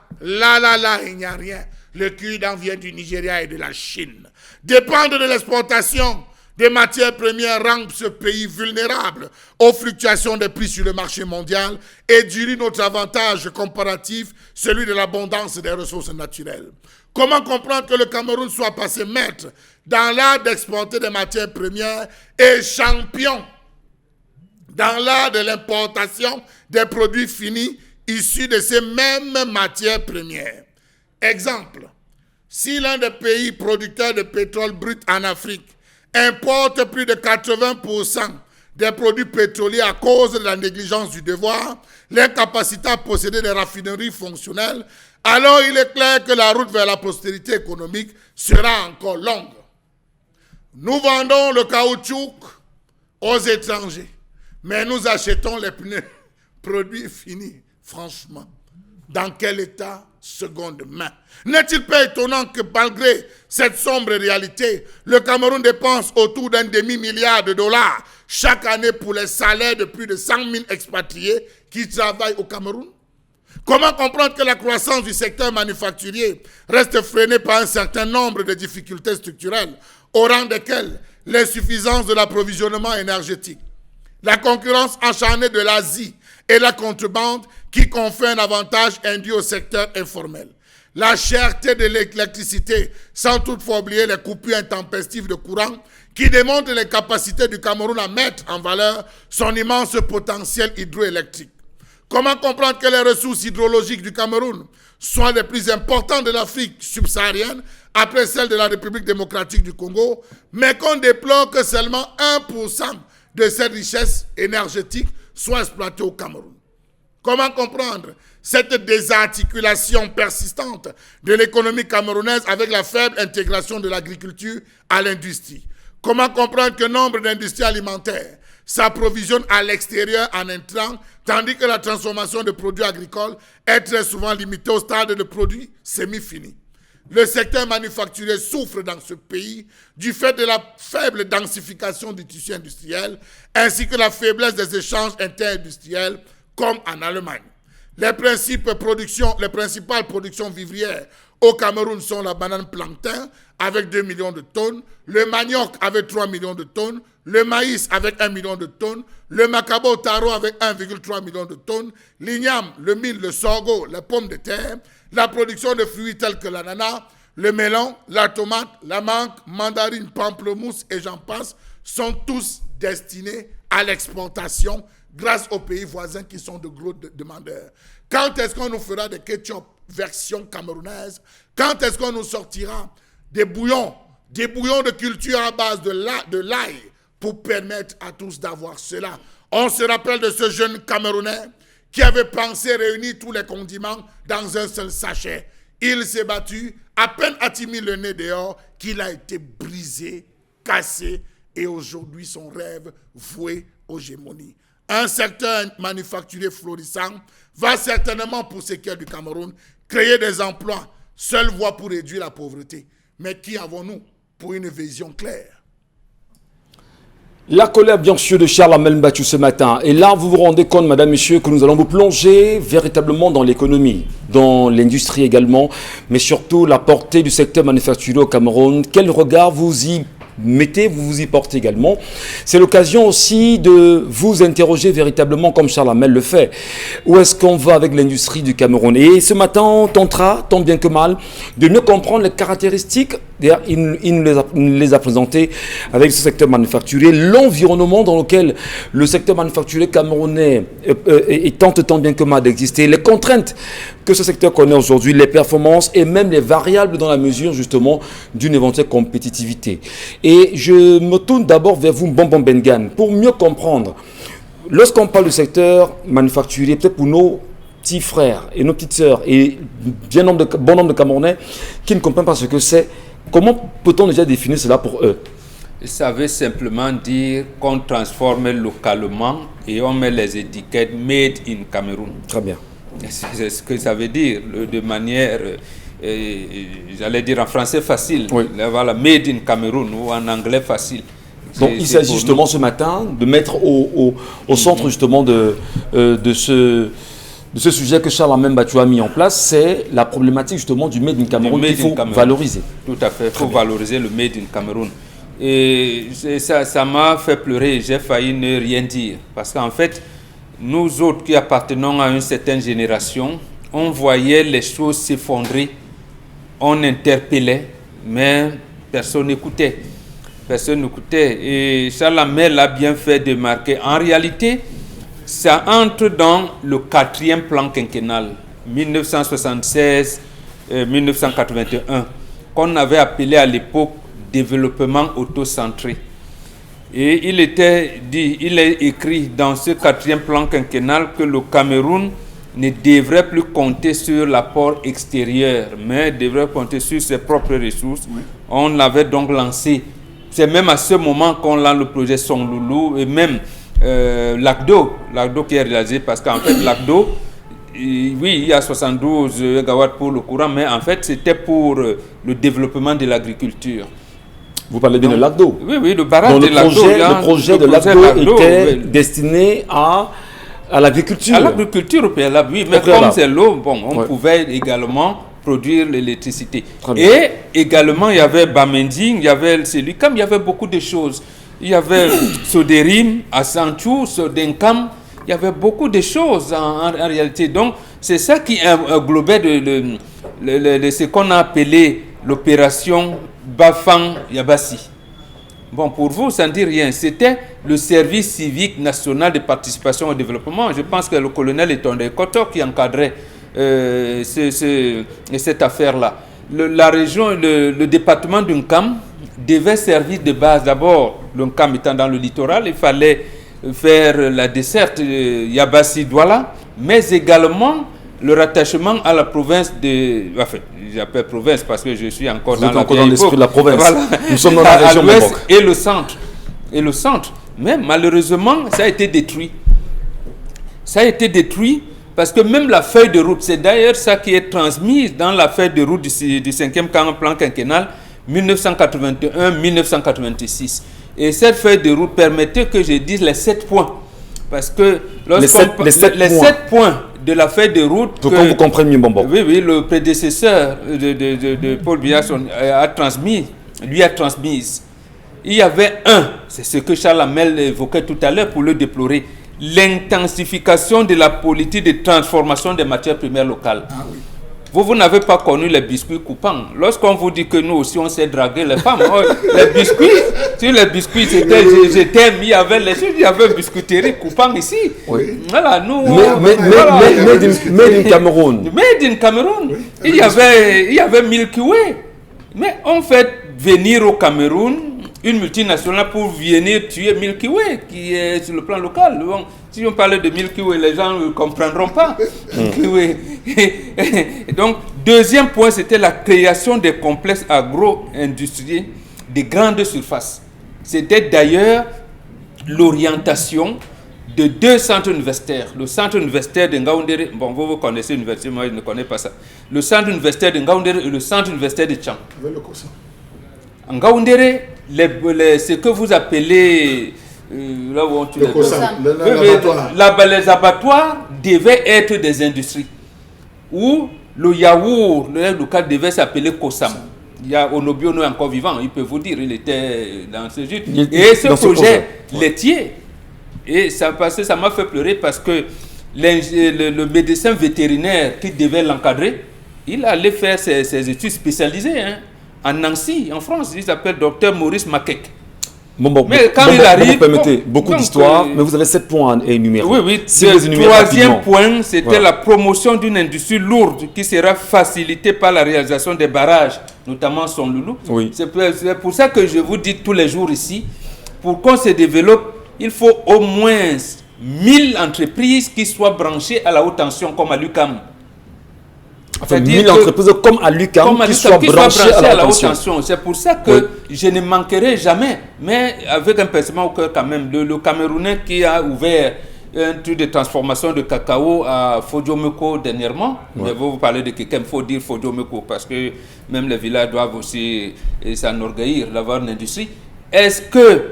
il n'y a rien. Le cul-dent vient du Nigeria et de la Chine. Dépendre de l'exportation des matières premières rend ce pays vulnérable aux fluctuations des prix sur le marché mondial et diluent notre avantage comparatif, celui de l'abondance des ressources naturelles. Comment comprendre que le Cameroun soit passé maître dans l'art d'exporter des matières premières et champion dans l'art de l'importation des produits finis issus de ces mêmes matières premières? Exemple, si l'un des pays producteurs de pétrole brut en Afrique importe plus de 80% des produits pétroliers à cause de la négligence du devoir, l'incapacité à posséder des raffineries fonctionnelles, alors il est clair que la route vers la prospérité économique sera encore longue. Nous vendons le caoutchouc aux étrangers, mais nous achetons les pneus, produits finis, franchement. Dans quel état? Seconde main. N'est-il pas étonnant que malgré cette sombre réalité, le Cameroun dépense autour d'un demi-milliard de dollars chaque année pour les salaires de plus de 100 000 expatriés qui travaillent au Cameroun? Comment comprendre que la croissance du secteur manufacturier reste freinée par un certain nombre de difficultés structurelles, au rang desquelles l'insuffisance de l'approvisionnement énergétique, la concurrence acharnée de l'Asie et la contrebande qui confère un avantage induit au secteur informel, la cherté de l'électricité, sans toutefois oublier les coupures intempestives de courant qui démontrent les capacités du Cameroun à mettre en valeur son immense potentiel hydroélectrique. Comment comprendre que les ressources hydrologiques du Cameroun soient les plus importantes de l'Afrique subsaharienne après celles de la République démocratique du Congo, mais qu'on déplore que seulement 1% de cette richesse énergétique soit exploitée au Cameroun? Comment comprendre cette désarticulation persistante de l'économie camerounaise avec la faible intégration de l'agriculture à l'industrie? Comment comprendre que nombre d'industries alimentaires s'approvisionnent à l'extérieur en intrants, tandis que la transformation de produits agricoles est très souvent limitée au stade de produits semi-finis? Le secteur manufacturier souffre dans ce pays du fait de la faible densification du tissu industriel ainsi que la faiblesse des échanges interindustriels comme en Allemagne. Les principales productions vivrières au Cameroun sont la banane plantain avec 2 millions de tonnes, le manioc avec 3 millions de tonnes, le maïs avec 1 million de tonnes, le macabo taro avec 1,3 million de tonnes, l'igname, le mil, le sorgho, les pommes de terre, la production de fruits tels que l'ananas, le melon, la tomate, la mangue, mandarine, pamplemousse et j'en passe sont tous destinés à l'exportation grâce aux pays voisins qui sont de gros demandeurs. Quand est-ce qu'on nous fera des ketchup version camerounaise? Quand est-ce qu'on nous sortira des bouillons de culture à base de l'ail pour permettre à tous d'avoir cela? On se rappelle de ce jeune Camerounais qui avait pensé réunir tous les condiments dans un seul sachet. Il s'est battu, à peine a-t-il mis le nez dehors, qu'il a été brisé, cassé, et aujourd'hui son rêve voué aux gémonies. Un secteur manufacturier florissant va certainement, pour ce qui est du Cameroun, créer des emplois, seule voie pour réduire la pauvreté. Mais qui avons-nous pour une vision claire? La colère, bien sûr, de Charles Amel Mbatchou ce matin. Et là, vous vous rendez compte, madame, messieurs, que nous allons vous plonger véritablement dans l'économie, dans l'industrie également, mais surtout la portée du secteur manufacturier au Cameroun. Quel regard vous y mettez, vous y portez également. C'est l'occasion aussi de vous interroger véritablement comme Charles Amel le fait. Où est-ce qu'on va avec l'industrie du Cameroun? Et ce matin, on tentera, tant bien que mal, de mieux comprendre les caractéristiques. D'ailleurs, il nous les a présentées avec ce secteur manufacturier, l'environnement dans lequel le secteur manufacturier camerounais tente tant bien que mal d'exister, les contraintes que ce secteur connaît aujourd'hui, les performances et même les variables dans la mesure justement d'une éventuelle compétitivité. Et je me tourne d'abord vers vous, Bonbon Bengan, pour mieux comprendre. Lorsqu'on parle du secteur manufacturier, peut-être pour nos petits frères et nos petites sœurs et bon nombre de Camerounais qui ne comprennent pas ce que c'est, comment peut-on déjà définir cela pour eux? Ça veut simplement dire qu'on transforme localement et on met les étiquettes Made in Cameroun. Très bien. C'est ce que ça veut dire, de manière, j'allais dire en français facile. Oui. Voilà, Made in Cameroun ou en anglais facile. Donc il s'agit justement ce matin de mettre au centre justement de ce sujet que Charles Amel Mbatchou a mis en place, c'est la problématique justement du Made in Cameroun qu'il faut valoriser. Tout à fait, il faut valoriser le Made in Cameroun. Et ça m'a fait pleurer, j'ai failli ne rien dire. Parce qu'en fait, nous autres qui appartenons à une certaine génération, on voyait les choses s'effondrer, on interpellait, mais personne n'écoutait. Personne n'écoutait. Et Charles Amel a bien fait de marquer. En réalité, ça entre dans le 4e plan quinquennal, 1976-1981, qu'on avait appelé à l'époque développement autocentré. Et il est écrit dans ce 4e plan quinquennal que le Cameroun ne devrait plus compter sur l'apport extérieur, mais devrait compter sur ses propres ressources. Oui. On l'avait donc lancé. C'est même à ce moment qu'on lance le projet Songloulou et même l'ACDO qui est réalisé parce qu'en fait l'ACDO, oui, il y a 72 mégawatts pour le courant, mais en fait c'était pour le développement de l'agriculture. Vous parlez bien de l'ACDO? Oui, oui, le barrage de l'ACDO. Le projet de l'ACDO était destiné à l'agriculture. À l'agriculture au préalable, oui, mais comme c'est l'eau, bon, on pouvait également produire l'électricité. Et également, il y avait Bamending, il y avait Selucam, il y avait beaucoup de choses. Il y avait Soderim, Assanchou, Sodenkam, il y avait beaucoup de choses en réalité. Donc, c'est ça qui englobait ce qu'on a appelé l'opération Bafang Yabassi. Bon, pour vous, ça ne dit rien. C'était le service civique national de participation au développement. Je pense que le colonel Etonde Koto qui encadrait cette affaire-là. La région, le département d'Unkam devait servir de base. D'abord, l'Unkam étant dans le littoral, il fallait faire la desserte Yabassi-Douala, mais également le rattachement à la province de... Enfin, j'appelle province parce que je suis encore dans l'esprit de la province. Voilà. Nous sommes dans la région de l'ouest et le centre. Et le centre. Mais malheureusement, ça a été détruit. Ça a été détruit parce que même la feuille de route, c'est d'ailleurs ça qui est transmise dans la feuille de route du 5e plan quinquennal 1981-1986. Et cette feuille de route permettait que je dise les 7 points. Parce que les 7 points de la feuille de route. Pour qu'on vous comprenne mieux, Bonbon. Oui, oui, le prédécesseur de Paul Biya lui a transmis. Il y avait c'est ce que Charles Amel évoquait tout à l'heure pour le déplorer, l'intensification de la politique de transformation des matières premières locales. Ah oui. Vous n'avez pas connu les biscuits coupants. Lorsqu'on vous dit que nous aussi on sait draguer les femmes, les biscuits, sur les biscuits, j'étais mis avec les choses, il y avait une biscuiterie coupant ici. Oui. Voilà, nous. Made in Cameroun. Made in Cameroun. Oui. Il y avait Milky Way. Mais on fait venir au Cameroun une multinationale pour venir tuer Milky Way, qui est sur le plan local. Bon, si on parlait de Milky Way, les gens ne comprendront pas. Milky Way. Donc, deuxième point, c'était la création des complexes agro-industriels de grandes surfaces. C'était d'ailleurs l'orientation de 2 centres universitaires. Le centre universitaire de Ngaoundéré, bon, vous connaissez l'université, moi je ne connais pas ça. Le centre universitaire de Ngaoundéré et le centre universitaire de Tchang. En Ngaoundéré, ce que vous appelez là où on tue les abattoirs devaient être des industries où le yaourt, le local devait s'appeler Kosam. Il y a Onobiono encore vivant, il peut vous dire, il était dans ce jus. Et ce projet laitier, et ça m'a fait pleurer parce que le médecin vétérinaire qui devait l'encadrer, il allait faire ses études spécialisées en Nancy, en France. Il s'appelle Dr Maurice Makek. Mais quand il arrive, vous permettez beaucoup d'histoires, mais vous avez 7 points à énumérer. Oui. Le troisième point, c'était la promotion d'une industrie lourde qui sera facilitée par la réalisation des barrages, notamment son loulou. Oui. C'est pour ça que je vous dis tous les jours ici, pour qu'on se développe, il faut au moins 1000 entreprises qui soient branchées à la haute tension comme à l'UQAM. Enfin, 1000 entreprises comme à l'UQAM qui soient branchées à la haute tension. C'est pour ça que je ne manquerai jamais, mais avec un pincement au cœur quand même. Le Camerounais qui a ouvert un truc de transformation de cacao à Fodjomeko dernièrement, mais vous parlez de quelqu'un, il faut dire Fodjomeko parce que même les villages doivent aussi s'enorgueillir d'avoir une industrie. Est-ce que,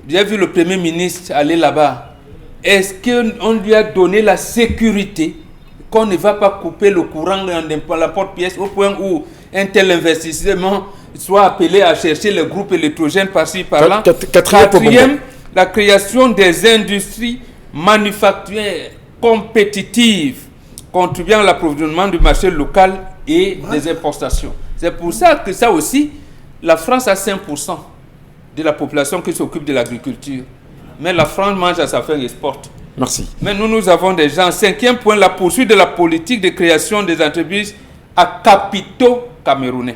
j'ai vu le Premier ministre aller là-bas, est-ce qu'on lui a donné la sécurité qu'on ne va pas couper le courant dans la porte-pièce au point où un tel investissement soit appelé à chercher les groupes électrogènes par-ci, par-là. Quatrième, la création des industries manufacturières compétitives contribuant à l'approvisionnement du marché local et des importations. C'est pour ça que ça aussi, la France a 5% de la population qui s'occupe de l'agriculture. Mais la France mange à sa faim et exporte. Merci. Mais nous avons des gens. 5e point, la poursuite de la politique de création des entreprises à capitaux camerounais.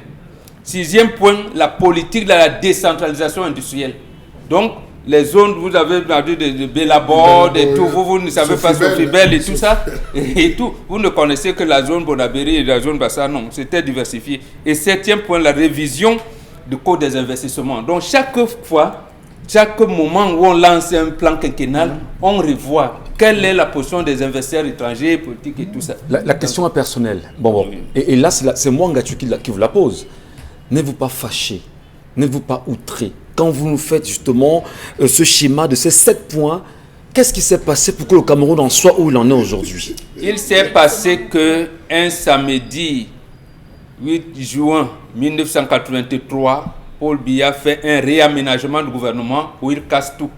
6e point, la politique de la décentralisation industrielle. Donc, les zones, vous avez parlé de Bélabord et tout, vous ne savez pas Sofibel et tout ça, et tout. Vous ne connaissez que la zone Bonabéry et la zone Bassa, non, c'était diversifié. Et 7e point, la révision du code des investissements. Donc, chaque fois, chaque moment où on lance un plan quinquennal, on revoit quelle est la position des investisseurs étrangers, politiques et tout ça. La question est personnelle. Et là, c'est moi, Ngachu, qui vous la pose. N'êtes-vous pas fâché? N'êtes-vous pas outré? Quand vous nous faites justement ce schéma de ces 7 points, qu'est-ce qui s'est passé pour que le Cameroun en soit où il en est aujourd'hui? Il s'est passé qu'un samedi 8 juin 1983, Paul Biya fait un réaménagement du gouvernement où il casse tout.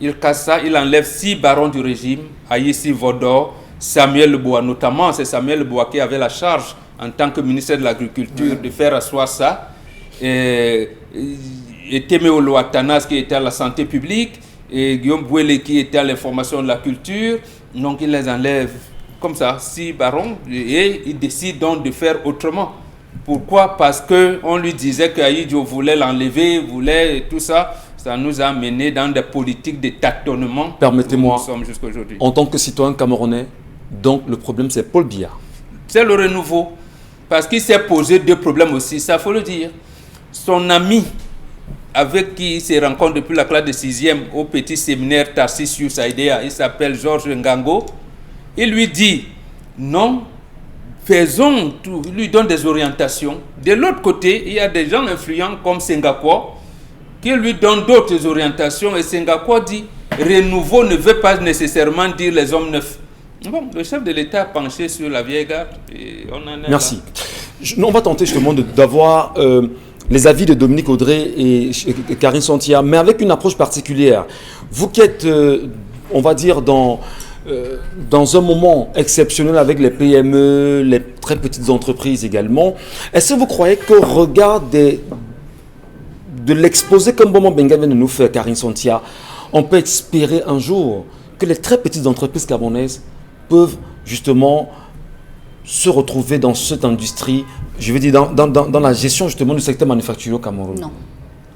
Il casse ça, il enlève 6 barons du régime, Aïssi Vodor, Samuel Leboa, notamment c'est Samuel Leboa qui avait la charge en tant que ministre de l'Agriculture de faire asseoir ça. Et Téméo Loatanas qui était à la santé publique, et Guillaume Bouélé qui était à l'information de la culture. Donc il les enlève comme ça, 6 barons, et il décide donc de faire autrement. Pourquoi? Parce qu'on lui disait qu'Aïdjo voulait l'enlever, voulait et tout ça. Ça nous a mené dans des politiques de tâtonnement. Permettez-moi, nous sommes jusqu'aujourd'hui. En tant que citoyen camerounais, donc le problème c'est Paul Biya. C'est le renouveau. Parce qu'il s'est posé 2 problèmes aussi, ça faut le dire. Son ami, avec qui il se rencontre depuis la classe de 6e au petit séminaire Tarcisius Aïdéa, il s'appelle Georges Ngango, il lui dit non, faisons tout, il lui donne des orientations. De l'autre côté, il y a des gens influents comme Sengakwa qui lui donnent d'autres orientations, et Sengakwa dit renouveau ne veut pas nécessairement dire les hommes neufs. Bon, le chef de l'État a penché sur la vieille garde et on en est Merci. Là. On va tenter justement d'avoir les avis de Dominique Audrey et Karine Santia, mais avec une approche particulière. Vous qui êtes, on va dire, dans dans un moment exceptionnel avec les PME, les très petites entreprises également, est-ce que vous croyez qu'au regard de l'exposé comme Boman Benga vient de nous faire, Karine Sontia, on peut espérer un jour que les très petites entreprises camerounaises peuvent justement se retrouver dans cette industrie, je veux dire dans la gestion justement du secteur manufacturier au Cameroun? Non.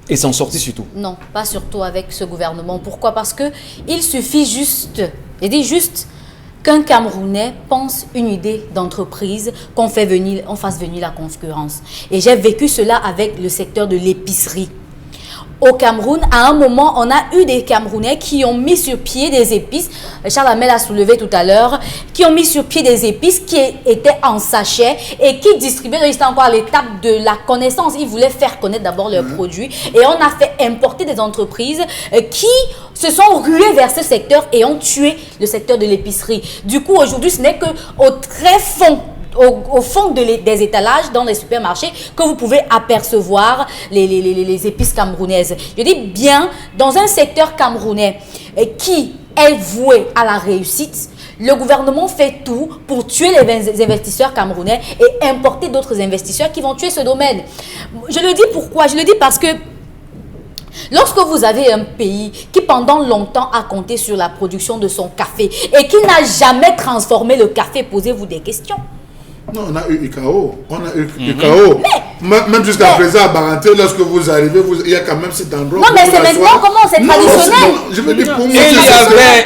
Et s'en sortir surtout? Non, pas surtout avec ce gouvernement. Pourquoi? Parce que il suffit juste, je dis juste, qu'un Camerounais pense une idée d'entreprise, on fasse venir la concurrence. Et j'ai vécu cela avec le secteur de l'épicerie. Au Cameroun, à un moment, on a eu des Camerounais qui ont mis sur pied des épices, Charles Hamel a soulevé tout à l'heure, qui ont mis sur pied des épices qui étaient en sachet et qui distribuaient, c'était encore à l'étape de la connaissance. Ils voulaient faire connaître d'abord leurs produits et on a fait importer des entreprises qui se sont ruées vers ce secteur et ont tué le secteur de l'épicerie. Du coup, aujourd'hui, ce n'est qu'au très fond, au fond des étalages dans les supermarchés que vous pouvez apercevoir les épices camerounaises. Je dis bien, dans un secteur camerounais qui est voué à la réussite, le gouvernement fait tout pour tuer les investisseurs camerounais et importer d'autres investisseurs qui vont tuer ce domaine. Je le dis pourquoi? Je le dis parce que lorsque vous avez un pays qui pendant longtemps a compté sur la production de son café et qui n'a jamais transformé le café, posez-vous des questions. Non, on a eu ICAO. On a eu ICAO. Même jusqu'à présent, à Baranté, lorsque vous arrivez, il y a quand même cet endroit. Non, mais c'est maintenant comment? C'est traditionnel. Je veux dire, pour moi,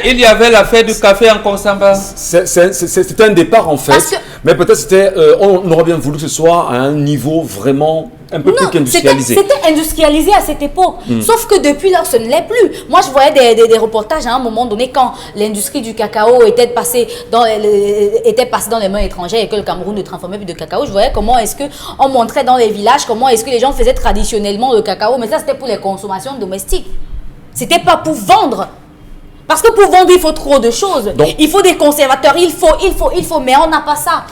il y avait l'affaire du café en Konsamba. C'était un départ en fait. Mais peut-être c'était, on aurait bien voulu que ce soit à un niveau vraiment un peu plus qu'industrialisé. C'était industrialisé à cette époque. Sauf que depuis lors, ce ne l'est plus. Moi, je voyais des reportages à un moment donné quand l'industrie du cacao était passée dans les mains étrangères et que le Cameroun ne transformait plus de cacao. Je voyais comment est-ce qu'on montrait dans les villages, comment est-ce que les gens faisaient traditionnellement le cacao. Mais ça, c'était pour les consommations domestiques. C'était pas pour vendre. Parce que pour vendre, il faut trop de choses. Donc, il faut des conservateurs, il faut, mais on n'a pas ça.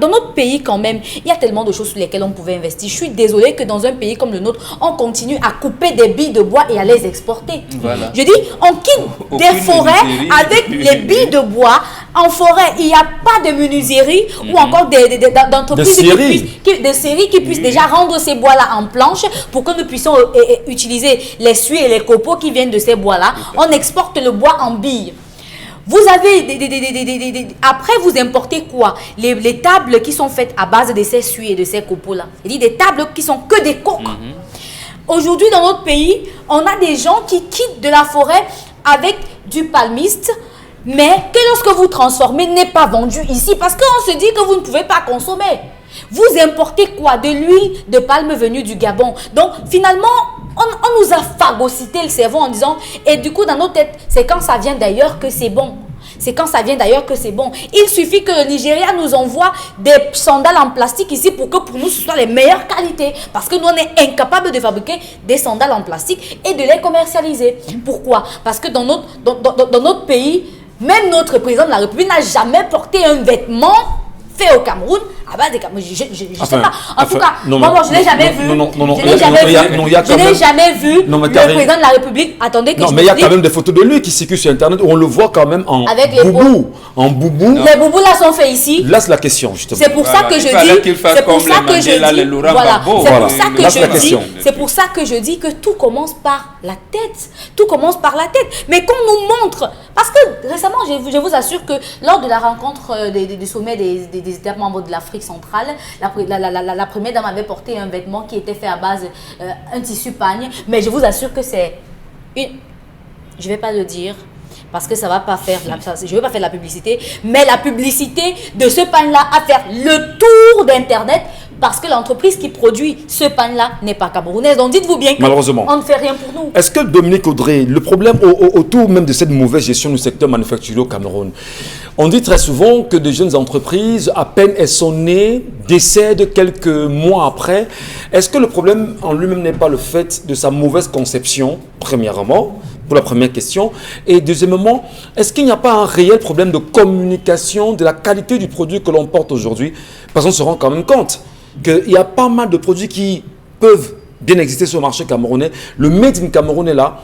Dans notre pays, quand même, il y a tellement de choses sur lesquelles on pouvait investir. Je suis désolée que dans un pays comme le nôtre, on continue à couper des billes de bois et à les exporter. Voilà. Je dis, on quitte des forêts avec les billes de bois. En forêt, il n'y a pas de menuiserie ou encore d'entreprises de série qui puissent déjà rendre ces bois-là en planches pour que nous puissions utiliser les suies et les copeaux qui viennent de ces bois-là. On exporte le bois en billes. Vous avez après vous importez quoi? Les tables qui sont faites à base de ces suies et de ces copeaux-là. Il dit des tables qui sont que des coques. Aujourd'hui, dans notre pays, on a des gens qui quittent de la forêt avec du palmiste, mais que lorsque vous transformez, n'est pas vendu ici parce qu'on se dit que vous ne pouvez pas consommer. Vous importez quoi? De l'huile de palme venue du Gabon. Donc, finalement, on nous a phagocyté le cerveau en disant, et du coup, dans nos têtes, c'est quand ça vient d'ailleurs que c'est bon. C'est quand ça vient d'ailleurs que c'est bon. Il suffit que le Nigeria nous envoie des sandales en plastique ici pour que pour nous, ce soit les meilleures qualités. Parce que nous, on est incapables de fabriquer des sandales en plastique et de les commercialiser. Pourquoi? Parce que dans notre pays, même notre président de la République n'a jamais porté un vêtement fait au Cameroun. Ah bah, je sais pas. En tout cas, moi, je ne l'ai jamais vu. Je n'ai jamais vu le président de la République. Attendez que non, mais il y a quand même des photos de lui qui circulent sur Internet où on le voit quand même en boubou. En boubou. Les boubous là sont faits ici. Là, c'est la question, justement. C'est pour ça que je dis. C'est pour ça que je dis. Voilà. C'est pour ça que je dis que tout commence par la tête. Tout commence par la tête. Mais qu'on nous montre. Parce que récemment, je vous assure que lors de la rencontre des sommets des États membres de l'Afrique centrale, la première dame avait porté un vêtement qui était fait à base un tissu pagne, mais je vous assure que c'est une... Je ne vais pas le dire parce que ça va pas faire je ne vais pas faire la publicité, mais la publicité de ce pagne-là à faire le tour d'Internet parce que l'entreprise qui produit ce pagne-là n'est pas camerounaise. Donc dites-vous bien qu'on ne fait rien pour nous. Est-ce que Dominique Audrey, le problème autour même de cette mauvaise gestion du secteur manufacturier au Cameroun, on dit très souvent que de jeunes entreprises, à peine elles sont nées, décèdent quelques mois après. Est-ce que le problème en lui-même n'est pas le fait de sa mauvaise conception, premièrement, pour la première question, et deuxièmement, est-ce qu'il n'y a pas un réel problème de communication de la qualité du produit que l'on porte aujourd'hui? Parce qu'on se rend quand même compte qu'il y a pas mal de produits qui peuvent bien exister sur le marché camerounais. Le made in Cameroun est là.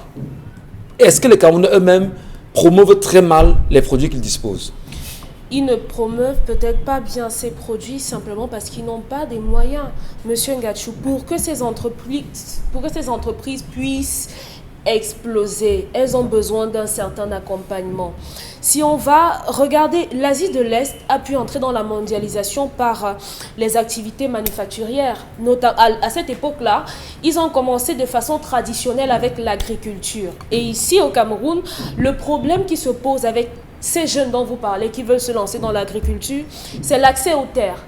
Est-ce que les Camerounais eux-mêmes promeuvent très mal les produits qu'ils disposent. Ils ne promeuvent peut-être pas bien ces produits simplement parce qu'ils n'ont pas des moyens. Monsieur Ngachou, pour que ces entreprises puissent exploser, elles ont besoin d'un certain accompagnement. Si on va regarder, l'Asie de l'Est a pu entrer dans la mondialisation par les activités manufacturières. À cette époque-là, ils ont commencé de façon traditionnelle avec l'agriculture. Et ici, au Cameroun, le problème qui se pose avec ces jeunes dont vous parlez, qui veulent se lancer dans l'agriculture, c'est l'accès aux terres.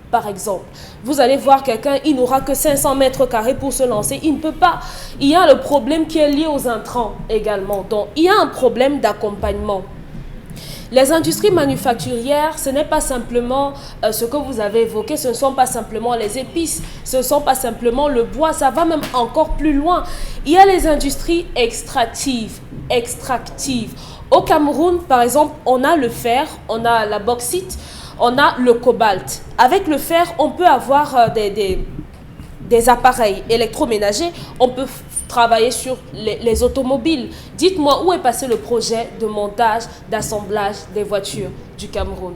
Par exemple, vous allez voir quelqu'un, il n'aura que 500 mètres carrés pour se lancer, il ne peut pas. Il y a le problème qui est lié aux intrants également. Donc, il y a un problème d'accompagnement. Les industries manufacturières, ce n'est pas simplement ce que vous avez évoqué, ce ne sont pas simplement les épices, ce ne sont pas simplement le bois, ça va même encore plus loin. Il y a les industries extractives. Au Cameroun, par exemple, on a le fer, on a la bauxite, on a le cobalt. Avec le fer, on peut avoir des appareils électroménagers, on peut travailler sur les automobiles. Dites-moi où est passé le projet de montage, d'assemblage des voitures du Cameroun.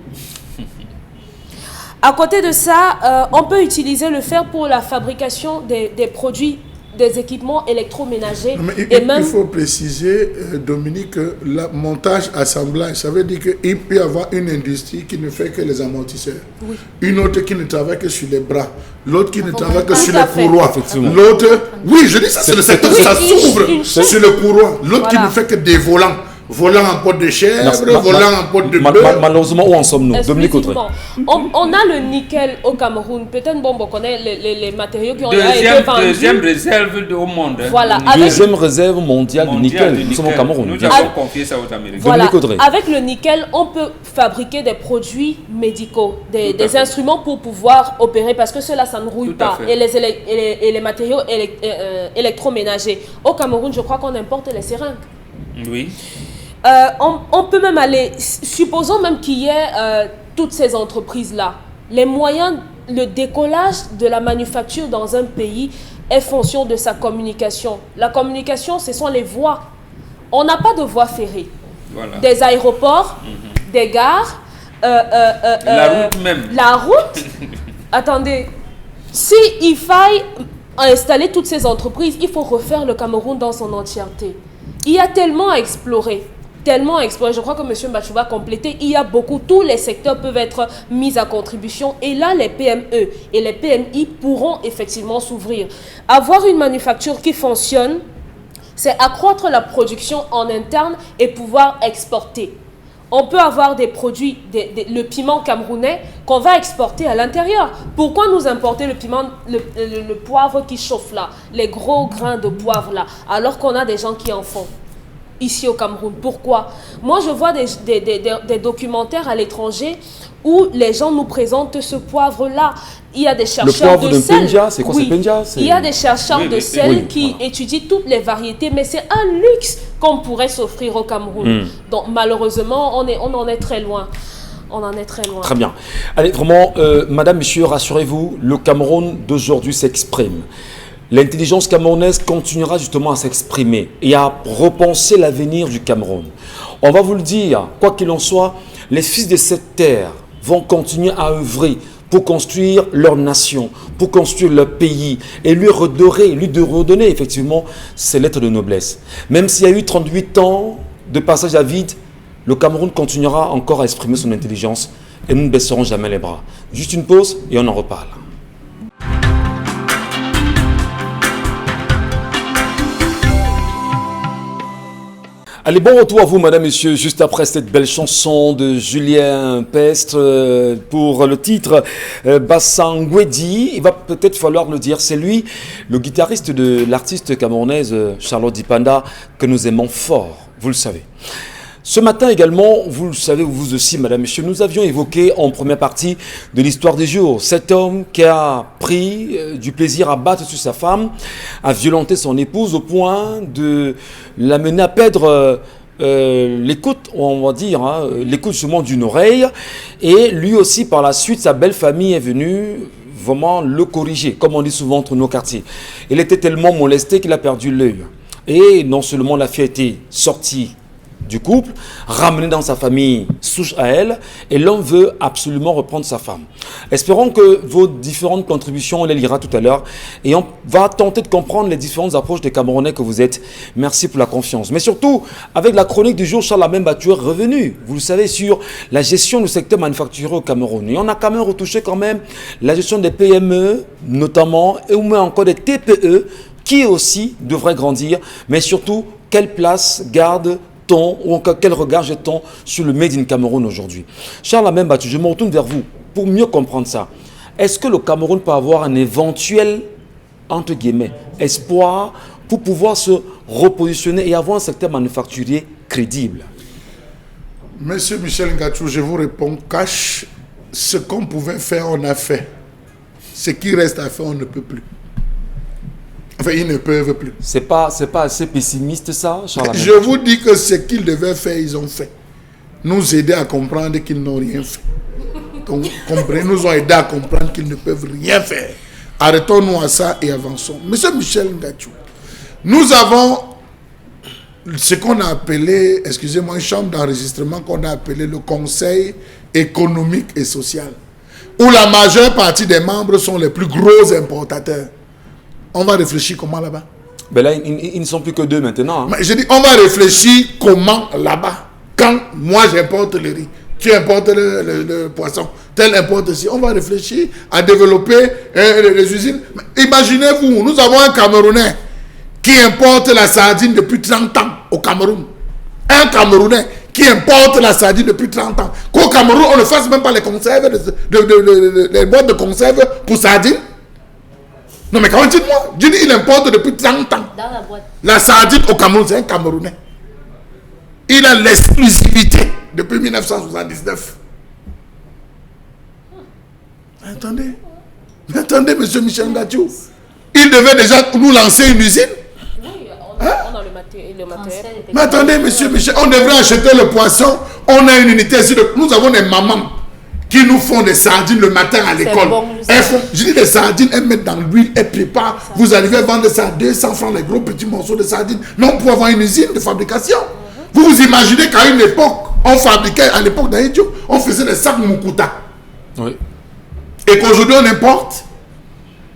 À côté de ça, on peut utiliser le fer pour la fabrication des produits, des équipements électroménagers. Il faut préciser, Dominique, que le montage, assemblage, ça veut dire qu'il peut y avoir une industrie qui ne fait que les amortisseurs. Oui. Une autre qui ne travaille que sur les bras. L'autre qui ne travaille que sur les courroies. L'autre, oui, je dis ça, c'est le secteur, ça s'ouvre sur le courroie. L'autre qui ne fait que des volants. Volant en pot de chèvre, volant en pot de bœuf. Malheureusement, où en sommes-nous? Dominique Audrey. On a le nickel au Cameroun. Peut-être on connaît les matériaux qui ont été vendus. Deuxième réserve au monde. Voilà. Deuxième réserve mondiale du nickel. Nous sommes au Cameroun. Nous avons confié ça aux Américains. Voilà. Avec le nickel, on peut fabriquer des produits médicaux, des instruments pour pouvoir opérer, parce que cela, ça ne rouille pas. Et les matériaux électroménagers. Au Cameroun, je crois qu'on importe les seringues. Oui. On peut même aller, supposons même qu'il y ait toutes ces entreprises-là, les moyens, le décollage de la manufacture dans un pays est fonction de sa communication. La communication, ce sont les voies. On n'a pas de voies ferrées. Voilà. Des aéroports, des gares, la route même. La route, attendez, s'il faille installer toutes ces entreprises, il faut refaire le Cameroun dans son entièreté. Il y a tellement à explorer. Je crois que M. Mbachou va compléter. Il y a beaucoup, tous les secteurs peuvent être mis à contribution. Et là, les PME et les PMI pourront effectivement s'ouvrir. Avoir une manufacture qui fonctionne, c'est accroître la production en interne et pouvoir exporter. On peut avoir des produits, le piment camerounais qu'on va exporter à l'intérieur. Pourquoi nous importer le piment, le poivre qui chauffe là, les gros grains de poivre là, alors qu'on a des gens qui en font ici au Cameroun? Pourquoi? Moi, je vois des documentaires à l'étranger où les gens nous présentent ce poivre-là. Il y a des chercheurs de sel. Le poivre c'est quoi? C'est Penja? Il y a des chercheurs de sel qui étudient toutes les variétés, mais c'est un luxe qu'on pourrait s'offrir au Cameroun. Donc, malheureusement, on en est très loin. On en est très loin. Très bien. Allez, vraiment, madame, monsieur, rassurez-vous, le Cameroun d'aujourd'hui s'exprime. L'intelligence camerounaise continuera justement à s'exprimer et à repenser l'avenir du Cameroun. On va vous le dire, quoi qu'il en soit, les fils de cette terre vont continuer à œuvrer pour construire leur nation, pour construire leur pays et lui redonner effectivement ses lettres de noblesse. Même s'il y a eu 38 ans de passage à vide, le Cameroun continuera encore à exprimer son intelligence et nous ne baisserons jamais les bras. Juste une pause et on en reparle. Allez, bon retour à vous, madame, monsieur, juste après cette belle chanson de Julien Pestre pour le titre Bassangwedi. Il va peut-être falloir le dire, c'est lui, le guitariste de l'artiste camerounaise Charlotte Dipanda, que nous aimons fort, vous le savez. Ce matin également, vous le savez, vous aussi, madame, monsieur, nous avions évoqué en première partie de l'histoire des jours cet homme qui a pris du plaisir à battre sur sa femme, à violenter son épouse au point de l'amener à perdre l'écoute, on va dire, l'écoute seulement d'une oreille. Et lui aussi, par la suite, sa belle famille est venue vraiment le corriger, comme on dit souvent entre nos quartiers. Il était tellement molesté qu'il a perdu l'œil. Et non seulement la fille a été sortie du couple, ramener dans sa famille souche à elle, et l'homme veut absolument reprendre sa femme. Espérons que vos différentes contributions, on les lira tout à l'heure, et on va tenter de comprendre les différentes approches des Camerounais que vous êtes. Merci pour la confiance. Mais surtout, avec la chronique du jour, Charles Lamemba est revenu, vous le savez, sur la gestion du secteur manufacturier au Cameroun. Et on a quand même retouché la gestion des PME, notamment, et ou même encore des TPE, qui aussi devraient grandir, mais surtout, quelle place garde-t-on, ou encore quel regard jette-t-on sur le Made in Cameroun aujourd'hui? Charles Lamemba, je me retourne vers vous pour mieux comprendre ça. Est-ce que le Cameroun peut avoir un éventuel, entre guillemets, espoir pour pouvoir se repositionner et avoir un secteur manufacturier crédible? Monsieur Michel Ngachou, je vous réponds cash. Ce qu'on pouvait faire, on a fait. Ce qui reste à faire, on ne peut plus. Enfin, ils ne peuvent plus. C'est pas assez pessimiste ça, Charles Lamemba? Je vous dis que ce qu'ils devaient faire, ils ont fait. Nous aider à comprendre qu'ils n'ont rien fait. Donc, comprenez, nous ont aidé à comprendre qu'ils ne peuvent rien faire. Arrêtons-nous à ça et avançons. Monsieur Michel Ngachou, nous avons ce qu'on a appelé, excusez-moi, une chambre d'enregistrement qu'on a appelé le Conseil économique et social, où la majeure partie des membres sont les plus gros importateurs. On va réfléchir comment là-bas? Ben là, ils ne sont plus que deux maintenant. Hein. Mais je dis, on va réfléchir comment là-bas. Quand moi j'importe le riz, tu importes le poisson, tel importe aussi. On va réfléchir à développer les usines. Imaginez-vous, nous avons un Camerounais qui importe la sardine depuis 30 ans au Cameroun. Un Camerounais qui importe la sardine depuis 30 ans. Qu'au Cameroun, on ne fasse même pas les conserves, les boîtes de conserve pour sardines. Non mais comment dites-moi? Je dis, il importe depuis 30 ans. Dans la boîte. La sardine au Cameroun, c'est un Camerounais. Il a l'exclusivité depuis 1979. Attendez, monsieur Michel Ngachou. Il devait déjà nous lancer une usine. Oui, on a le matériel. Mais attendez, monsieur Michel, on devrait acheter le poisson. On a une unité ici. Nous avons des mamans qui nous font des sardines le matin à l'école. Bon, je dis des sardines, elles mettent dans l'huile, elles préparent. Vous arrivez à vendre ça à 200 francs, les gros petits morceaux de sardines. Non, pour avoir une usine de fabrication. Vous vous imaginez qu'à une époque, on fabriquait, à l'époque d'Aïdjo, on faisait des sacs Mukuta. Oui. Et qu'aujourd'hui, on importe.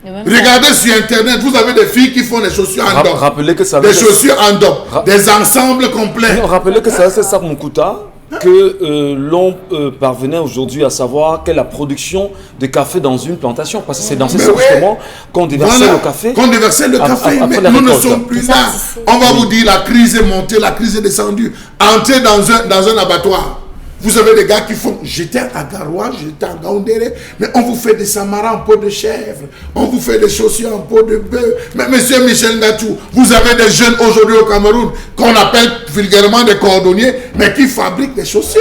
Regardez sur Internet, vous avez des filles qui font des chaussures en dop. Rappelez que ça des chaussures en dop. Des ensembles complets. Non, rappelez que c'est ça, Mukuta, que l'on parvenait aujourd'hui à savoir quelle est la production de café dans une plantation. Parce que c'est dans ce sens justement qu'on déversait le café. Qu'on déversait le café. Mais nous ne sommes plus là. On va vous dire la crise est montée, la crise est descendue. Entrez dans un abattoir. Vous avez des gars qui font, j'étais à Garoua, j'étais à Gaoundéré, mais on vous fait des samaras en peau de chèvre, on vous fait des chaussures en peau de bœuf. Mais monsieur Michel Ngachou, vous avez des jeunes aujourd'hui au Cameroun qu'on appelle vulgairement des cordonniers, mais qui fabriquent des chaussures.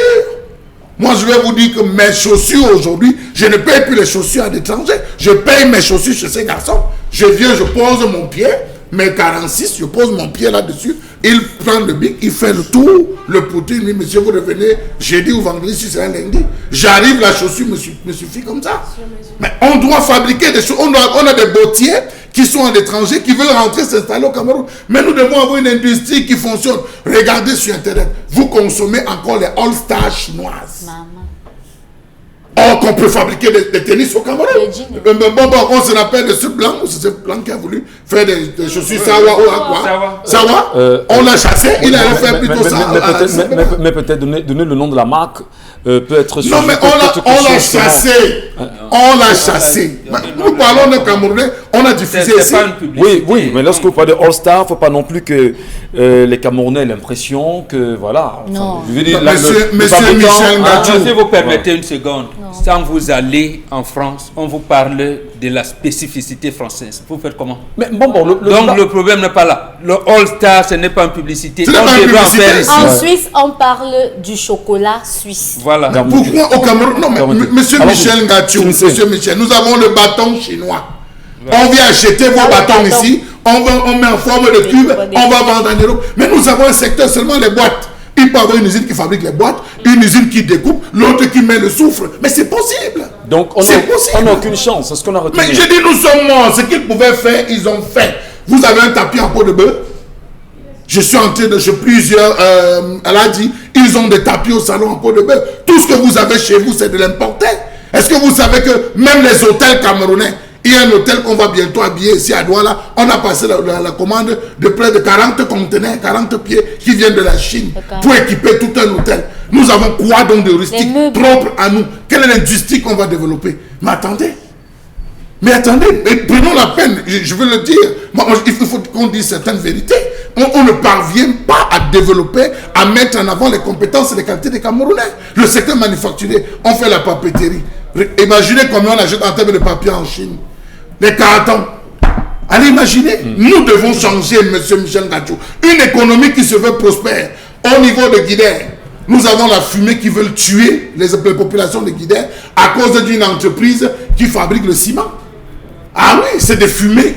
Moi, je vais vous dire que mes chaussures aujourd'hui, je ne paye plus les chaussures à l'étranger. Je paye mes chaussures chez ces garçons. Je viens, je pose mon pied, mes 46, je pose mon pied là-dessus. Il prend le bic, il fait le tour, le poteau, il dit, monsieur, vous revenez jeudi ou vendredi, si c'est un lundi. J'arrive, la chaussure me suffit comme ça. Mais on doit fabriquer des choses. On a des bottiers qui sont à l'étranger, qui veulent rentrer s'installer au Cameroun. Mais nous devons avoir une industrie qui fonctionne. Regardez sur Internet, vous consommez encore les All-Star chinoises. Maman. Or qu'on peut fabriquer des tennis au Cameroun. Bon, on se rappelle de ce blanc, ou c'est ce blanc qui a voulu faire des chaussures Sawa ou quoi. Sawa. On l'a chassé, il a fait plutôt ça. Mais peut-être donner le nom de la marque peut être... Non, mais on l'a chassé. On l'a chassé. Nous parlons d'un Camerounais, on a diffusé ici. Oui, mais lorsque vous parlez de All-Star, il ne faut pas non plus que les Camerounais aient l'impression que, voilà... Non. Je veux dire, Monsieur Michel Ngachou. Si vous permettez une seconde, sans vous aller en France, on vous parle de la spécificité française. Vous faites comment? Mais bon, donc le problème n'est pas là. Le All-Star, ce n'est pas une publicité. Ce n'est pas une publicité. En Suisse, on parle du chocolat suisse. Voilà. Pourquoi au Cameroun? Non, mais monsieur Michel Ngachou, monsieur Michel, nous avons le bâton chinois. On vient acheter vos bâtons ici, on met en forme de cube, on va vendre en Europe. Mais nous avons un secteur seulement les boîtes. Il peut y avoir une usine qui fabrique les boîtes, une usine qui découpe, l'autre qui met le soufre. Mais c'est possible. Donc on n'a aucune chance, c'est ce qu'on a retenu. Mais je dis, nous sommes morts. Ce qu'ils pouvaient faire, ils ont fait. Vous avez un tapis en peau de bœuf. Je suis en train de chez plusieurs, elle a dit, ils ont des tapis au salon en pot de bœuf. Tout ce que vous avez chez vous, c'est de l'importer. Est-ce que vous savez que même les hôtels camerounais, il y a un hôtel qu'on va bientôt habiller ici à Douala, on a passé la commande de près de 40 conteneurs, 40 pieds qui viennent de la Chine pour équiper tout un hôtel. Nous avons quoi donc de rustique propre à nous? Quelle est l'industrie qu'on va développer? Mais attendez, prenons la peine, je veux le dire. Il faut qu'on dise certaines vérités. On ne parvient pas à développer, à mettre en avant les compétences et les qualités des Camerounais. Le secteur manufacturier, on fait la papeterie. Imaginez combien on achète en termes de papier en Chine. Les cartons. Allez imaginer. Nous devons changer, monsieur Michel Ngadjou. Une économie qui se veut prospère. Au niveau de Guinée, nous avons la fumée qui veut tuer les populations de Guinée à cause d'une entreprise qui fabrique le ciment. Ah oui, c'est des fumées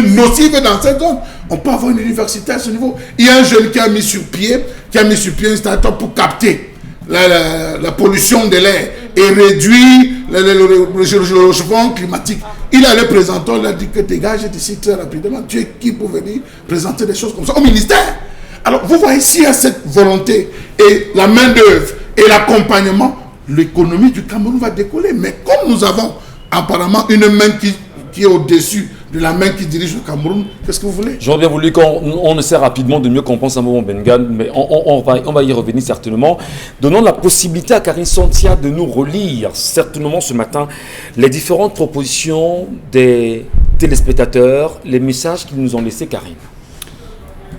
nocives dans cette zone. On peut avoir une université à ce niveau. Il y a un jeune qui a mis sur pied un start-up pour capter la pollution de l'air et réduire le réchauffement climatique. Il allait présenter, il a dit que dégage d'ici très rapidement. Tu es qui pour venir présenter des choses comme ça au ministère? Alors vous voyez, s'il y a cette volonté et la main d'œuvre et l'accompagnement, l'économie du Cameroun va décoller. Mais comme nous avons apparemment une main qui est au-dessus de la main qui dirige le Cameroun, qu'est-ce que vous voulez? J'aurais bien voulu qu'on essaie rapidement de mieux comprendre Sambon Bengan, mais on va y revenir certainement. Donnons la possibilité à Karine Santia de nous relire certainement ce matin les différentes propositions des téléspectateurs, les messages qu'ils nous ont laissés, Karine.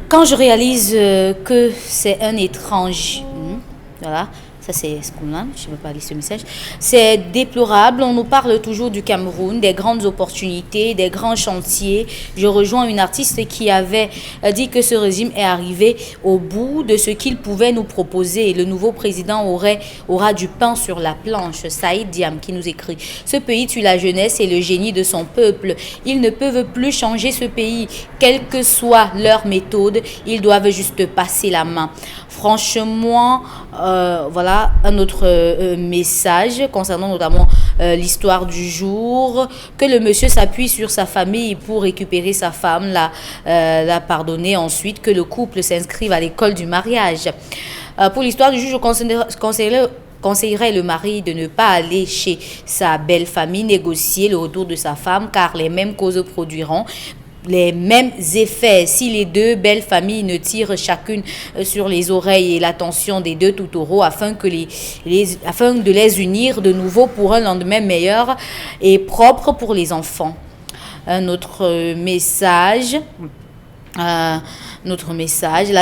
Quand je réalise que c'est un étranger, voilà, ça c'est ce qu'on a, je ne vais pas lire ce message, c'est déplorable, on nous parle toujours du Cameroun, des grandes opportunités, des grands chantiers. Je rejoins une artiste qui avait dit que ce régime est arrivé au bout de ce qu'il pouvait nous proposer. Le nouveau président aura du pain sur la planche. Saïd Diam qui nous écrit: ce pays tue la jeunesse et le génie de son peuple. Ils ne peuvent plus changer ce pays, quelle que soit leur méthode, ils doivent juste passer la main. Franchement, voilà un autre message concernant notamment l'histoire du jour, que le monsieur s'appuie sur sa famille pour récupérer sa femme, la pardonner ensuite, que le couple s'inscrive à l'école du mariage. Pour l'histoire du jour, je conseillerais le mari de ne pas aller chez sa belle famille négocier le retour de sa femme, car les mêmes causes produiront les mêmes effets si les deux belles familles ne tirent chacune sur les oreilles et l'attention des deux toutoureaux afin de les unir de nouveau pour un lendemain meilleur et propre pour les enfants. Un autre message. La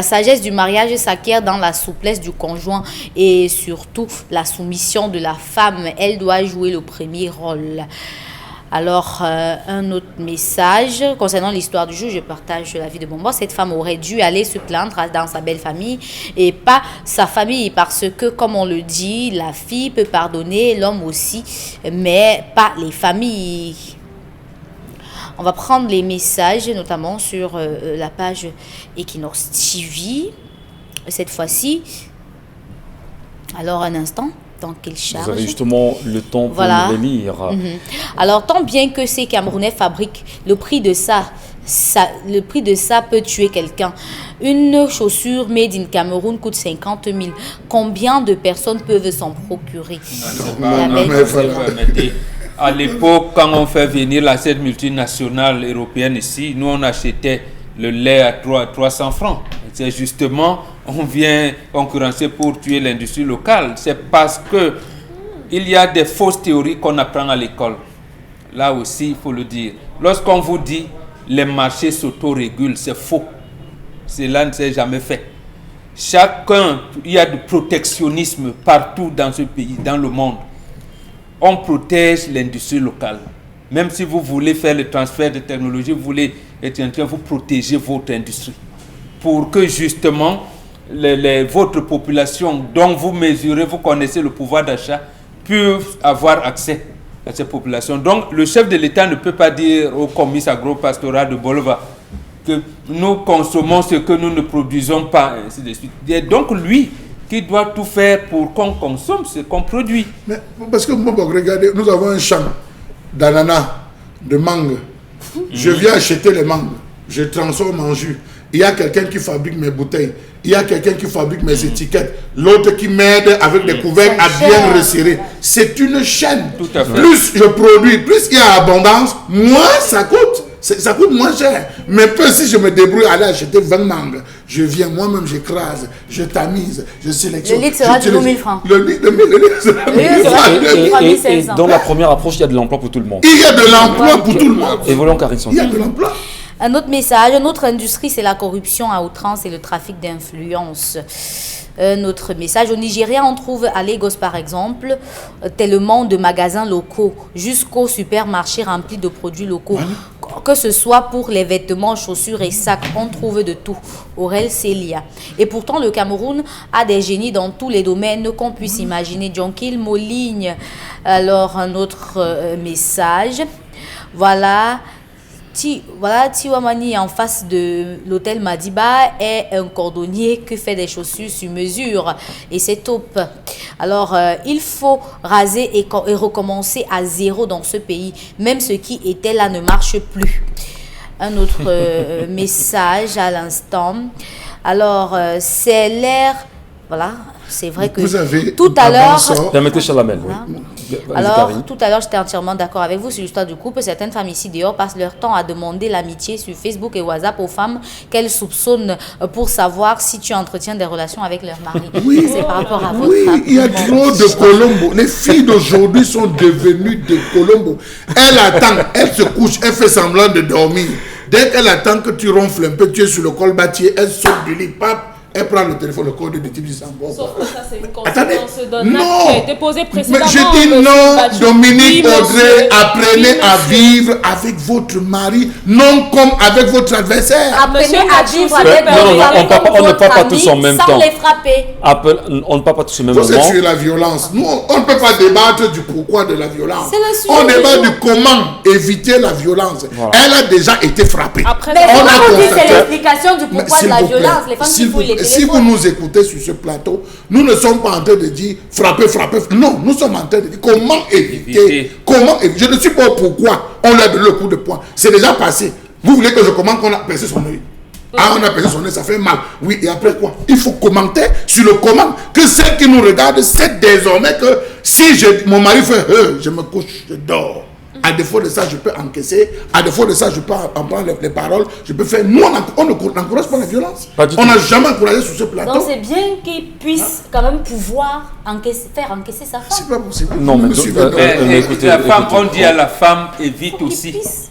sagesse du mariage s'acquiert dans la souplesse du conjoint et surtout la soumission de la femme. Elle doit jouer le premier rôle. Alors, un autre message concernant l'histoire du jour, je partage l'avis de Bombo. Cette femme aurait dû aller se plaindre dans sa belle famille et pas sa famille, parce que, comme on le dit, la fille peut pardonner, l'homme aussi, mais pas les familles. On va prendre les messages, notamment sur la page Equinox TV, cette fois-ci. Alors, un instant. Qu'il charge. Vous avez justement le temps pour nous lire. Alors, tant bien que ces Camerounais fabriquent, le prix de ça peut tuer quelqu'un. Une chaussure made in Cameroun coûte 50 000. Combien de personnes peuvent s'en procurer? À l'époque, quand on fait venir cette multinationale européenne ici, nous on achetait le lait à 300 francs. C'est justement, on vient concurrencer pour tuer l'industrie locale. C'est parce que il y a des fausses théories qu'on apprend à l'école. Là aussi, il faut le dire. Lorsqu'on vous dit les marchés s'autorégulent, c'est faux. Cela ne s'est jamais fait. Il y a du protectionnisme partout dans ce pays, dans le monde. On protège l'industrie locale. Même si vous voulez faire le transfert de technologie, vous voulez être en train de vous protéger votre industrie. Pour que justement, votre population dont vous mesurez, vous connaissez le pouvoir d'achat, puisse avoir accès à cette population. Donc, le chef de l'État ne peut pas dire au comice agro-pastoral de Bolova que nous consommons ce que nous ne produisons pas, ainsi de suite. Et donc, lui, qui doit tout faire pour qu'on consomme ce qu'on produit. Mais parce que, regardez, nous avons un champ d'ananas, de mangue. Je viens acheter les mangues, je transforme en jus. Il y a quelqu'un qui fabrique mes bouteilles. Il y a quelqu'un qui fabrique mes étiquettes. L'autre qui m'aide avec des couvercles à bien resserrer. C'est une chaîne. Tout à fait. Plus je produis, plus il y a abondance, moins ça coûte. Ça coûte moins cher. Mais peu si je me débrouille à aller acheter 20 mangues, je viens moi-même, j'écrase, je tamise, je sélectionne. Le litre sera de 1000 francs. Le litre sera de 1000 francs. Et dans la première approche, il y a de l'emploi pour tout le monde. Il y a de l'emploi pour tout le monde. Et voyons Karine Il y a de l'emploi. Un autre message, une autre industrie, c'est la corruption à outrance et le trafic d'influence. Un autre message, au Nigeria, on trouve à Lagos par exemple, tellement de magasins locaux, jusqu'aux supermarchés remplis de produits locaux. Que ce soit pour les vêtements, chaussures et sacs, on trouve de tout. Aurel Célia. Et pourtant, le Cameroun a des génies dans tous les domaines qu'on puisse imaginer. Jonkil Moligne. Alors, un autre message. Voilà, Tiwamani en face de l'hôtel Madiba est un cordonnier qui fait des chaussures sur mesure et c'est top. Alors, il faut raser et recommencer à zéro dans ce pays. Même ce qui était là ne marche plus. Un autre message à l'instant. Alors, c'est l'air... Voilà, c'est vrai que vous avez tout à l'heure... Permettez Chalamel. Voilà. Vas-y, Alors, Karine. tout à l'heure, j'étais entièrement d'accord avec vous sur l'histoire du couple. Certaines femmes ici dehors passent leur temps à demander l'amitié sur Facebook et WhatsApp aux femmes qu'elles soupçonnent pour savoir si tu entretiens des relations avec leur mari. Oui. C'est par rapport à votre Oui, il y a trop de Colombo. Les filles d'aujourd'hui sont devenues des Colombo. Elle attend, elle se couche, elle fait semblant de dormir. Dès qu'elle attend que tu ronfles un peu, tu es sur le col bâtier, elle saute du lit, pap, elle prend le téléphone, le code de type du Sambo. Sauf que ça, c'est une Attendez, conséquence d'un acte non. qui a été posé précédemment. Mais je dis non, Dominique Oui, Audrey, monsieur. apprenez Oui, à monsieur. vivre avec votre mari, non comme avec votre adversaire. Apprenez à vivre Non, avec non, votre non, mari on comme ne votre parle pas ami, tous en même sans temps. les frapper. On ne parle pas tous au même Vous êtes moment. sur la violence. Nous, on ne peut pas débattre du pourquoi de la violence. C'est le sujet On du débat jour. du comment éviter la violence. Voilà. Elle a déjà été frappée. Après, Mais On c'est a pas vous dire, c'est constaté- l'explication du Mais pourquoi de s'il la vous plaît, violence. Les femmes s'il qui vous fouillent les plaît, si vous téléphones. nous écoutez sur ce plateau, nous ne sommes pas en train de dire frapper, frapper. Non, nous sommes en train de dire comment éviter. Éviter. Comment éviter. Je ne suis pas au pourquoi on a donné le coup de poing. C'est déjà passé. Vous voulez que je commente qu'on a percé son œil? Ah, on a percé son œil, ça fait mal. Oui, et après quoi? Il faut commenter sur le comment. Que celles qui nous regardent sait désormais que si mon mari fait je me couche, je dors. À défaut de ça, je peux encaisser. À défaut de ça, je peux en prendre les paroles. Je peux faire. Nous, on n'encourage pas la violence. Pas du On tout. n'a jamais encouragé sur ce plateau. Donc c'est bien qu'il puisse quand même pouvoir faire encaisser sa C'est femme. pas possible. Non, Vous mais me donc, suivez, donc. Mais, écoutez, la femme, écoutez. on dit à la femme, évite Qu'il aussi. puisse.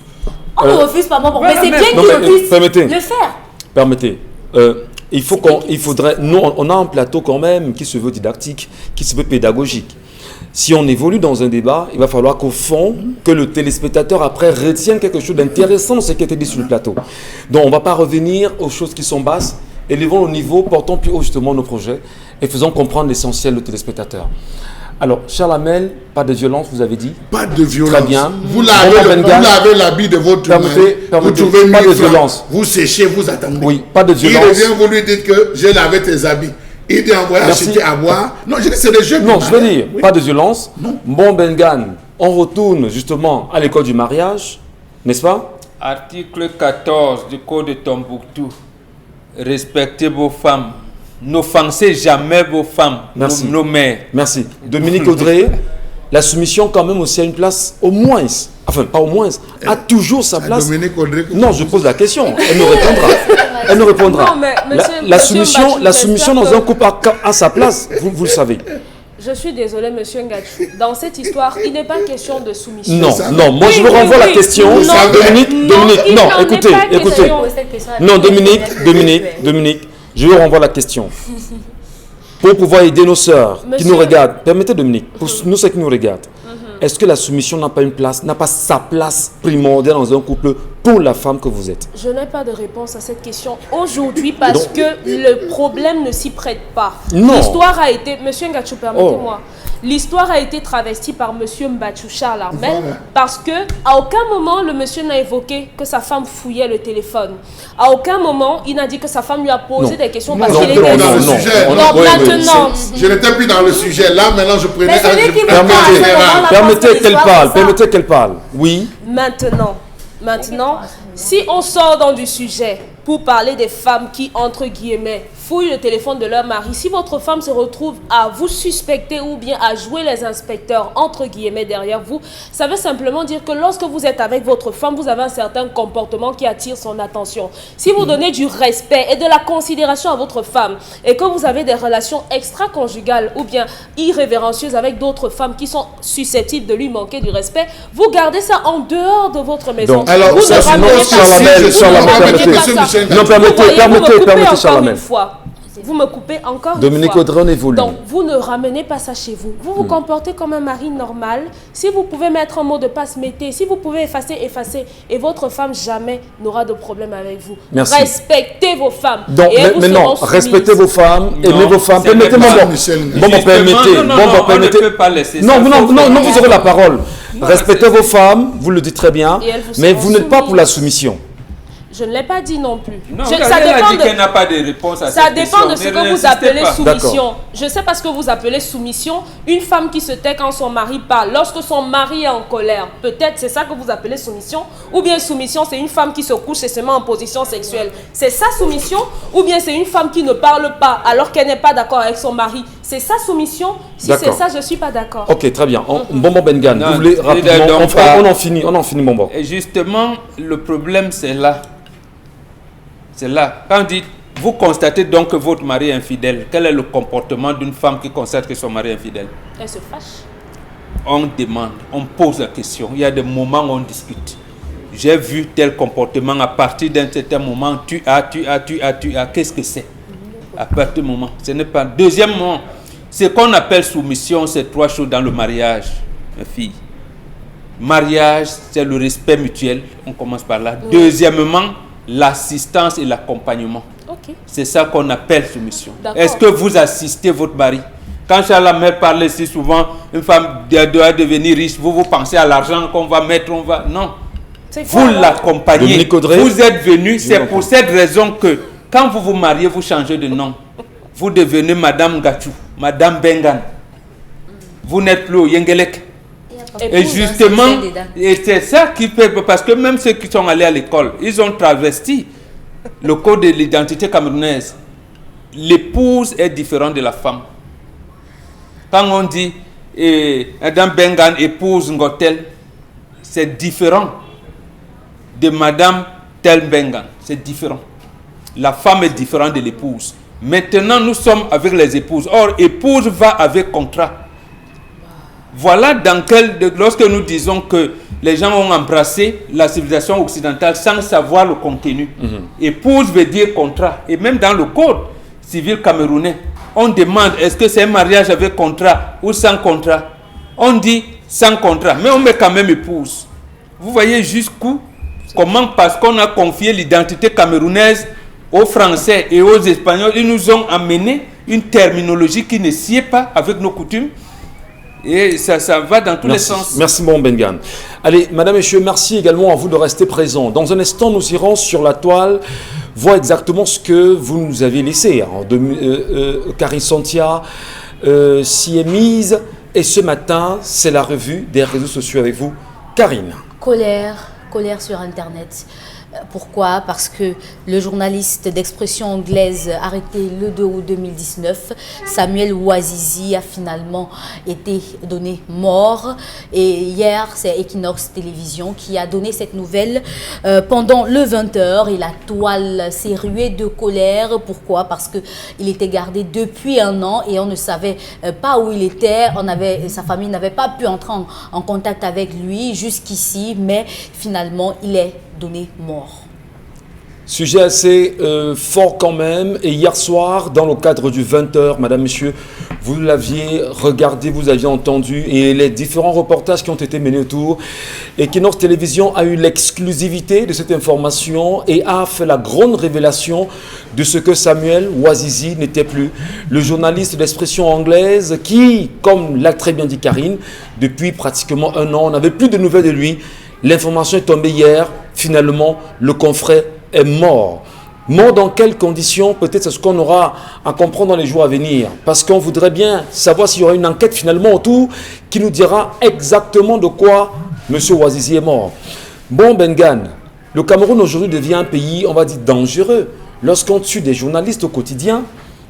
On ne refuse pas, moi, Voilà, mais c'est mais- bien Non, qu'il mais, puisse permettez. le faire. Permettez. Il faudrait. Nous, on a un plateau quand même qui se veut didactique, qui se veut pédagogique. Si on évolue dans un débat, il va falloir qu'au fond, que le téléspectateur après retienne quelque chose d'intéressant dans ce qui a été dit sur le plateau. Donc on ne va pas revenir aux choses qui sont basses, élevons le niveau, portons plus haut justement nos projets et faisons comprendre l'essentiel au téléspectateur. Alors, Charles Hamel, pas de violence, vous avez dit. Pas de violence. Très bien. Vous lavez l'habit de votre mari. Vous Permettez, trouvez pas de 1000 francs. violence. Vous séchez, vous attendez. Oui, pas de Il violence. revient, vous lui dites que j'ai lavé tes habits. Il dit envoyer Merci. acheter à boire. Non, je dis c'est des jeux. Non, du je veux mariage. dire, Oui. pas de violence. Non. Bon Bengan, on retourne justement à l'école du mariage, n'est-ce pas? Article 14 du Code de Tombouctou. Respectez vos femmes. N'offensez jamais vos femmes, Merci. nos mères. Merci. Dominique Audrey, la soumission quand même aussi a une place au moins, enfin pas au moins, a toujours sa À place. Dominique Audrey. Non, je pose la question, elle nous répondra. Elle nous répondra. Non, mais monsieur- la monsieur soumission, Mbachou, la soumission dans j'espère un couple a sa place, vous le savez. Je suis désolé, monsieur Ngachou. Dans cette histoire, il n'est pas question de soumission. Non, ça. non, moi je Oui, vous oui, renvoie la oui. question. Non, Dominique, non, Dominique, il non, n'en est écoutez, pas écoutez. question. Non, Dominique, je vous renvoie la question. Pour pouvoir aider nos sœurs qui Monsieur- nous regardent, permettez Dominique, pour nous ceux qui nous regardent, est-ce que la soumission n'a pas une place, n'a pas sa place primordiale dans un couple pour la femme que vous êtes? Je n'ai pas de réponse à cette question aujourd'hui parce Donc- que le problème ne s'y prête pas. Non. L'histoire a été, monsieur Ngachou, permettez-moi, l'histoire a été travestie par monsieur Mbachou Charles Armel Voilà. parce que à aucun moment le monsieur n'a évoqué que sa femme fouillait le téléphone. À aucun moment il n'a dit que sa femme lui a posé Non. des questions Non, parce non, qu'il non, était non, fou. non, sujet. Donc oui, oui. maintenant, Je n'étais plus dans le sujet. Là, maintenant, je prenais Mais c'est lui qui je veut prenais pas, un c'est général. vraiment la- Permettez pense que qu'elle l'histoire, parle, c'est ça. permettez qu'elle parle. Oui, Maintenant, si on sort dans du sujet, pour parler des femmes qui, entre guillemets, fouillent le téléphone de leur mari. Si votre femme se retrouve à vous suspecter ou bien à jouer les inspecteurs, entre guillemets, derrière vous, ça veut simplement dire que lorsque vous êtes avec votre femme, vous avez un certain comportement qui attire son attention. Si vous donnez du respect et de la considération à votre femme et que vous avez des relations extra-conjugales ou bien irrévérencieuses avec d'autres femmes qui sont susceptibles de lui manquer du respect, vous gardez ça en dehors de votre maison. Donc, alors, vous ça, ne c'est ramenez non, pas Charlamel, ça. Vous ne ramenez pas Monsieur ça. Michel Non, Vous voyez, permettez, Charlamel. une fois. Vous me coupez encore Dominique une fois. Audrey, on évolue. Donc, vous ne ramenez pas ça chez vous. Vous vous comportez comme un mari normal. Si vous pouvez mettre un mot de passe, mettez. Si vous pouvez effacer, effacez. Et votre femme jamais n'aura de problème avec vous. Merci. Respectez vos femmes. Donc, et elles vous maintenant, seront respectez soumises. vos femmes, aimez vos femmes. c'est Permettez-moi, même pas Michel. bon, permettez. Non, on ne peut pas laisser ça. Non, vous aurez la parole. Non, Respectez c'est- vos femmes, vous le dites très bien, Et elles vous mais seront vous n'êtes pas pour soumises. la soumission. Je ne l'ai pas dit non plus. Non, Ça elle a dépend dit de... qu'elle n'a pas de réponse à Ça cette dépend de question. ce Ne que vous insistez appelez pas. soumission. Je sais pas ce que vous appelez soumission. Une femme qui se tait quand son mari parle, lorsque son mari est en colère, peut-être c'est ça que vous appelez soumission. Ou bien soumission, c'est une femme qui se couche et se met en position sexuelle. C'est ça soumission. Ou bien c'est une femme qui ne parle pas alors qu'elle n'est pas d'accord avec son mari. C'est ça soumission. Si c'est D'accord. ça, je suis pas d'accord. Ok, très bien. Bonbon Bengan, Non, vous voulez c'est rapidement, donc on pas- en finit, Bonbon. Et justement, le problème, c'est là. C'est là. Quand on dit, vous constatez donc que votre mari est infidèle, quel est le comportement d'une femme qui constate que son mari est infidèle? Elle se fâche. On demande, on pose la question. Il y a des moments où on discute. J'ai vu tel comportement à partir d'un certain moment. Tu as. Qu'est-ce que c'est? À partir du moment. Ce n'est pas. Deuxièmement, ce qu'on appelle soumission, c'est trois choses dans le mariage, ma fille. Mariage, c'est le respect mutuel. On commence par là. Deuxièmement, l'assistance et l'accompagnement. Ok. C'est ça qu'on appelle soumission. D'accord. Est-ce que vous assistez votre mari? Quand Charles parle si souvent, une femme doit devenir riche, vous pensez à l'argent qu'on va mettre, non. C'est Vous quoi, alors? l'accompagnez. Dominique Audrey. Vous êtes venu, c'est l'entends. pour cette raison que quand vous vous mariez, vous changez de nom. Vous devenez Madame Gachou, Madame Bengan. Vous n'êtes plus au Yengelek. Et justement, et c'est ça qui fait, parce que même ceux qui sont allés à l'école, ils ont travesti le code de l'identité camerounaise. L'épouse est différente de la femme. Quand on dit Madame Bengan épouse Ngotel, c'est différent de Madame Tel Bengan. C'est différent. La femme est différente de l'épouse. Maintenant, nous sommes avec les épouses. Or, épouse va avec contrat. Voilà dans lorsque nous disons que les gens ont embrassé la civilisation occidentale sans savoir le contenu. Épouse veut dire contrat. Et même dans le code civil camerounais, on demande est-ce que c'est un mariage avec contrat ou sans contrat. On dit sans contrat, mais on met quand même épouse. Vous voyez jusqu'où? Comment? Parce qu'on a confié l'identité camerounaise aux Français et aux Espagnols, ils nous ont amené une terminologie qui ne sied pas avec nos coutumes. Et ça va dans tous les sens. Merci, Bonbon Bengan. Allez, madame, messieurs, merci également à vous de rester présents. Dans un instant, nous irons sur la toile voir exactement ce que vous nous avez laissé. Karine Santia s'y est mise. Et ce matin, c'est la revue des réseaux sociaux avec vous. Karine. Colère sur Internet. Pourquoi? Parce que le journaliste d'expression anglaise arrêté le 2 août 2019, Samuel Ouazizi, a finalement été donné mort. Et hier, c'est Equinox Télévision qui a donné cette nouvelle pendant le 20h. Et la toile s'est ruée de colère. Pourquoi? Parce qu'il était gardé depuis 1 an et on ne savait pas où il était. Sa famille n'avait pas pu entrer en contact avec lui jusqu'ici, mais finalement, il est donné mort. Sujet assez fort quand même. Et hier soir, dans le cadre du 20h, madame, monsieur, vous l'aviez regardé, vous aviez entendu, et les différents reportages qui ont été menés autour. Et Equinox Télévision a eu l'exclusivité de cette information et a fait la grande révélation de ce que Samuel Ouazizi n'était plus. Le journaliste d'expression anglaise qui, comme l'a très bien dit Karine, depuis pratiquement 1 an, on n'avait plus de nouvelles de lui. L'information est tombée hier. Finalement, le confrère est mort. Mort dans quelles conditions? Peut-être c'est ce qu'on aura à comprendre dans les jours à venir. Parce qu'on voudrait bien savoir s'il y aura une enquête finalement autour qui nous dira exactement de quoi M. Ouazizi est mort. Bon, Bengan, Le Cameroun aujourd'hui devient un pays, on va dire, dangereux. Lorsqu'on tue des journalistes au quotidien,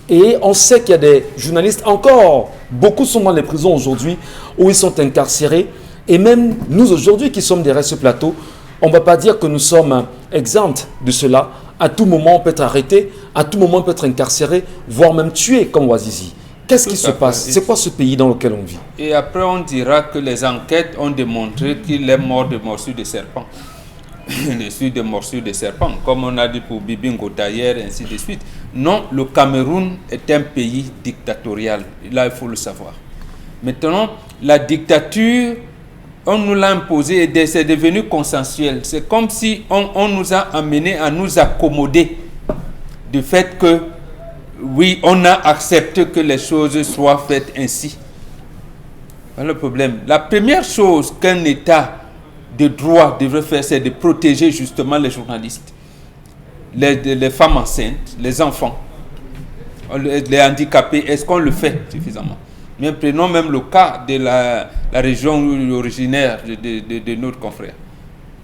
et on sait qu'il y a des journalistes encore, beaucoup sont dans les prisons aujourd'hui, où ils sont incarcérés. Et même nous aujourd'hui qui sommes derrière ce plateau, on ne va pas dire que nous sommes exempts de cela. À tout moment, on peut être arrêté, à tout moment, on peut être incarcéré, voire même tué comme Ouazizi. Qu'est-ce qui se passe? C'est quoi ce pays dans lequel on vit? Et après, on dira que les enquêtes ont démontré qu'il est mort de morsures de serpent. De morsures de serpent, comme on a dit pour Bibi Ngota hier, et ainsi de suite. Non, le Cameroun est un pays dictatorial. Là, il faut le savoir. Maintenant, la dictature, on nous l'a imposée et c'est devenu consensuel. C'est comme si on nous a amenés à nous accommoder du fait que, oui, on a accepté que les choses soient faites ainsi. Voilà le problème. La première chose qu'un État de droit devrait faire, c'est de protéger justement les journalistes, les femmes enceintes, les enfants, les handicapés. Est-ce qu'on le fait suffisamment? Mais prenons même le cas de la région originaire de notre confrère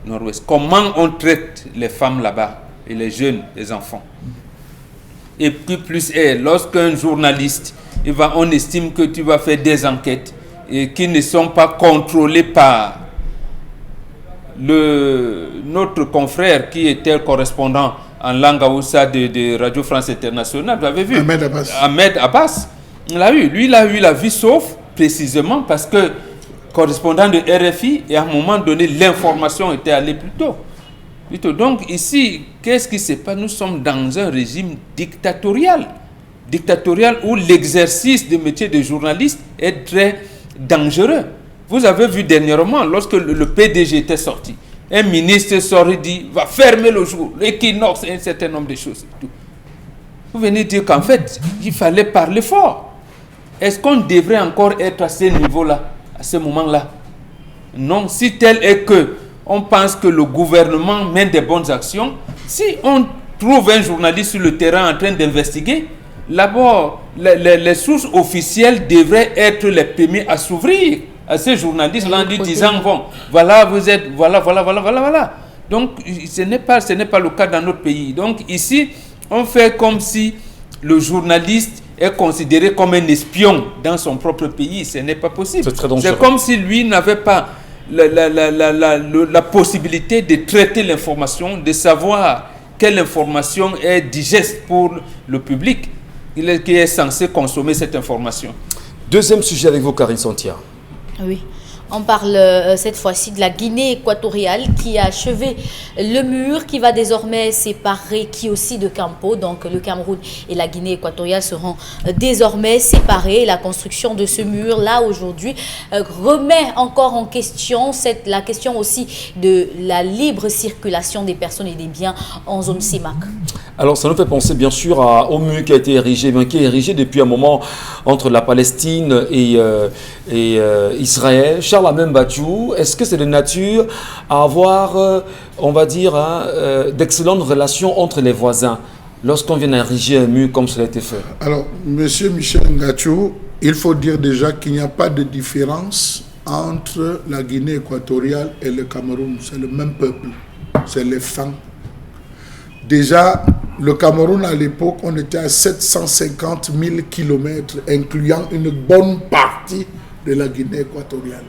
Nord-Ouest. Comment on traite les femmes là-bas et les jeunes, les enfants? Et puis plus est, lorsqu'un journaliste, on estime que tu vas faire des enquêtes et qui ne sont pas contrôlées par notre confrère qui était correspondant en langue haoussa de Radio France Internationale, vous avez vu? Ahmed Abbas. Il a eu la vie sauf précisément parce que correspondant de RFI et à un moment donné l'information était allée plus tôt. Donc ici, qu'est-ce qui se passe? Nous sommes dans un régime dictatorial où l'exercice du métier de journaliste est très dangereux. Vous avez vu dernièrement, lorsque le PDG était sorti, un ministre sort et dit, va fermer le jour, l'équinoxe et un certain nombre de choses. Vous venez dire qu'en fait, il fallait parler fort. Est-ce qu'on devrait encore être à ce niveau-là, à ce moment-là? Non, si tel est que on pense que le gouvernement mène des bonnes actions, si on trouve un journaliste sur le terrain en train d'investiguer, d'abord, les sources officielles devraient être les premiers à s'ouvrir à ces journalistes-là en disant, bon, voilà, vous êtes, voilà. Donc, ce n'est pas le cas dans notre pays. Donc, ici, on fait comme si le journaliste est considéré comme un espion dans son propre pays. Ce n'est pas possible. C'est très dangereux. C'est comme si lui n'avait pas la possibilité de traiter l'information, de savoir quelle information est digeste pour le public qui est censé consommer cette information. Deuxième sujet avec vous, Karine Santia. Oui, on parle cette fois-ci de la Guinée équatoriale qui a achevé le mur qui va désormais séparer Kiossi de Campo. Donc le Cameroun et la Guinée équatoriale seront désormais séparés. La construction de ce mur-là aujourd'hui remet encore en question la question aussi de la libre circulation des personnes et des biens en zone CIMAC. Alors ça nous fait penser bien sûr au mur qui a été érigé, qui est érigé depuis un moment entre la Palestine et Israël. Charles a même battu. Est-ce que c'est de nature à avoir, on va dire, d'excellentes relations entre les voisins lorsqu'on vient d'ériger un mur comme cela a été fait? Alors, Monsieur Michel Ngachou, il faut dire déjà qu'il n'y a pas de différence entre la Guinée équatoriale et le Cameroun. C'est le même peuple, c'est les femmes. Déjà, le Cameroun, à l'époque, on était à 750 000 kilomètres, incluant une bonne partie de la Guinée équatoriale.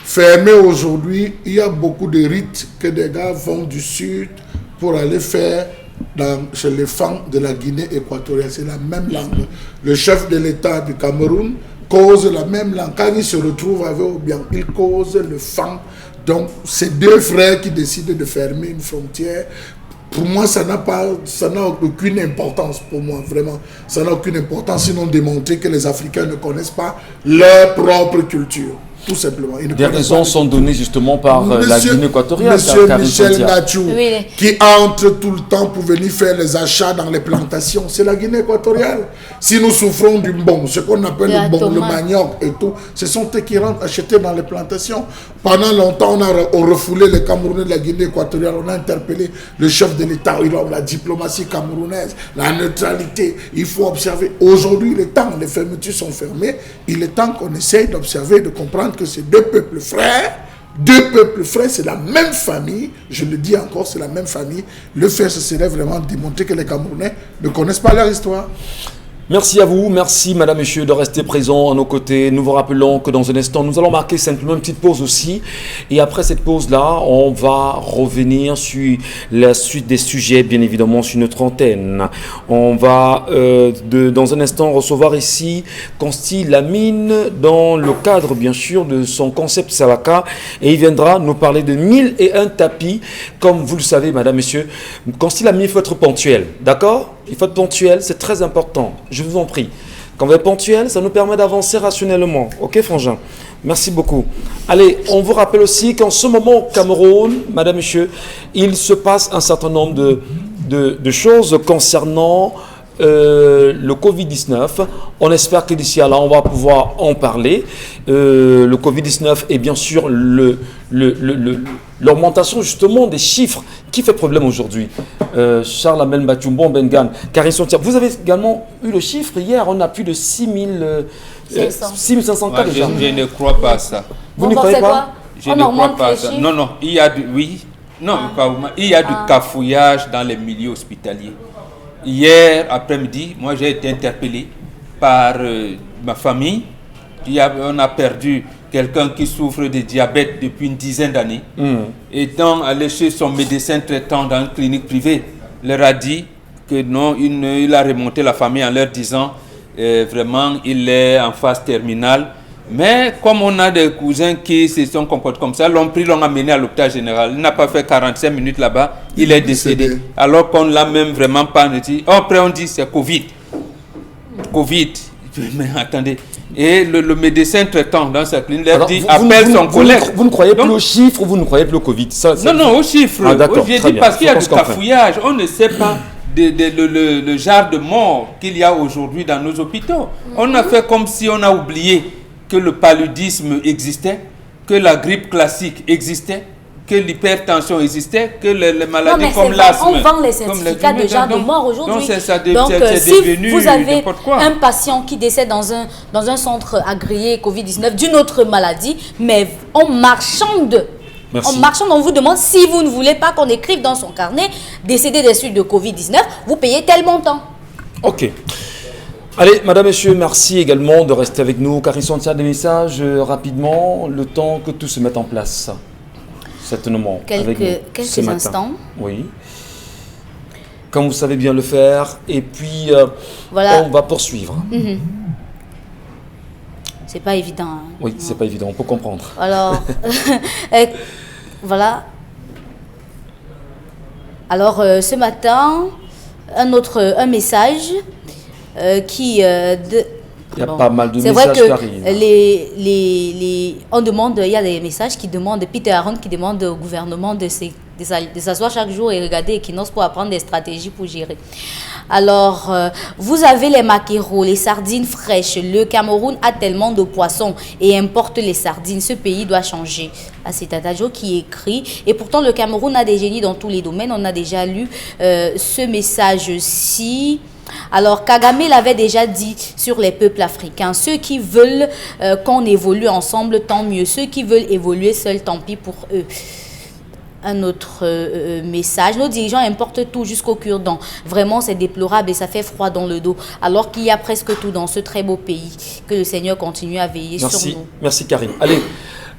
Fermé aujourd'hui, il y a beaucoup de rites que des gars vont du sud pour aller faire chez les femmes de la Guinée équatoriale. C'est la même langue. Le chef de l'État du Cameroun cause la même langue. Quand il se retrouve avec Obiang, il cause le fang. Donc, c'est deux frères qui décident de fermer une frontière. Pour moi, ça n'a aucune importance pour moi, vraiment. Ça n'a aucune importance, sinon démontrer que les Africains ne connaissent pas leur propre culture. Tout simplement. Des raisons sont données justement par la Guinée équatoriale. Monsieur Michel Ngachou, qui entre tout le temps pour venir faire les achats dans les plantations, c'est la Guinée équatoriale. Si nous souffrons du bon, ce qu'on appelle le bon, le manioc et tout, ce sont eux qui rentrent acheter dans les plantations. Pendant longtemps, on a refoulé les Camerounais de la Guinée équatoriale, on a interpellé le chef de l'État, la diplomatie camerounaise, la neutralité. Il faut observer. Aujourd'hui, il est temps, les fermetures sont fermées, il est temps qu'on essaye d'observer, de comprendre que ces deux peuples frères Deux peuples frères, c'est la même famille. Je le dis encore, c'est la même famille. Le fait, ce serait vraiment démontrer que les Camerounais ne connaissent pas leur histoire. Merci à vous, merci madame, monsieur de rester présents à nos côtés. Nous vous rappelons que dans un instant, nous allons marquer simplement une petite pause aussi. Et après cette pause-là, on va revenir sur la suite des sujets, bien évidemment, sur notre antenne. On va, dans un instant, recevoir ici Consti Lamine dans le cadre, bien sûr, de son concept Salaka. Et il viendra nous parler de 1001 tapis. Comme vous le savez, madame, monsieur, Consti Lamine, il faut être ponctuel, d'accord ? Il faut être ponctuel, c'est très important. Je vous en prie. Quand vous êtes ponctuel, ça nous permet d'avancer rationnellement. Ok, frangin? Merci beaucoup. Allez, on vous rappelle aussi qu'en ce moment au Cameroun, madame, monsieur, il se passe un certain nombre de choses concernant le Covid-19. On espère que d'ici à là, on va pouvoir en parler. Le Covid-19 est bien sûr l'augmentation justement des chiffres qui fait problème aujourd'hui. Charles Amel Mbachumbo Bengan, Karine Sontia, vous avez également eu le chiffre hier, on a plus de 6500 cas déjà. Je ne crois pas à ça. Vous ne croyez pas? Je ne crois pas à ça. Non, non, il y a il y a du cafouillage dans les milieux hospitaliers. Hier après-midi, moi j'ai été interpellé par ma famille. On a perdu quelqu'un qui souffre de diabète depuis une dizaine d'années. Étant allé chez son médecin traitant dans une clinique privée, leur a dit que non, il a remonté la famille en leur disant vraiment il est en phase terminale. Mais comme on a des cousins qui se sont comportés comme ça, l'ont pris, l'ont amené à l'hôpital général. Il n'a pas fait 45 minutes là-bas, il est décédé. Alors qu'on ne l'a même vraiment pas dit. Après on dit c'est Covid. Covid. Mais attendez. Et le médecin traitant dans sa clinique leur dit appelle son collègue. Vous ne croyez plus au chiffre ou vous ne croyez plus au Covid? Non, au chiffre. Ah, d'accord, j'ai très dit bien. parce qu'il y a du cafouillage. On ne sait pas le genre de mort qu'il y a aujourd'hui dans nos hôpitaux. On a fait comme si on a oublié que le paludisme existait, que la grippe classique existait, que l'hypertension existait, que les maladies comme l'asthme. On vend les certificats de genre de mort aujourd'hui. Donc, si vous avez un patient qui décède dans un centre agréé Covid-19 d'une autre maladie, mais on marchande. Merci. En marchand, on vous demande si vous ne voulez pas qu'on écrive dans son carnet décédé des suites de Covid-19, vous payez tel montant. Ok. Allez, madame, monsieur, merci également de rester avec nous. Karine Sontia, des messages rapidement, le temps que tout se mette en place. Certainement. Quelques instants. Oui. Quand vous savez bien le faire. Et puis, voilà. On va poursuivre. C'est pas évident. Hein. Oui, c'est pas évident, on peut comprendre. Alors, voilà. Alors, ce matin, un message qui... Il y a pas mal de messages qui arrivent. On demande, il y a des messages qui demandent, Peter Aaron qui demande au gouvernement de s'asseoir chaque jour et regarder Equinox pour apprendre des stratégies pour gérer. Alors, vous avez les maquereaux, les sardines fraîches. Le Cameroun a tellement de poissons et importe les sardines. Ce pays doit changer. Ah, c'est Tatajo qui écrit. Et pourtant, le Cameroun a des génies dans tous les domaines. On a déjà lu ce message-ci. Alors, Kagame l'avait déjà dit sur les peuples africains. Ceux qui veulent qu'on évolue ensemble, tant mieux. Ceux qui veulent évoluer seuls, tant pis pour eux. Un autre message. Nos dirigeants importent tout jusqu'au cure-dent. Vraiment, c'est déplorable et ça fait froid dans le dos. Alors qu'il y a presque tout dans ce très beau pays. Que le Seigneur continue à veiller sur nous. Merci, Karine. Allez,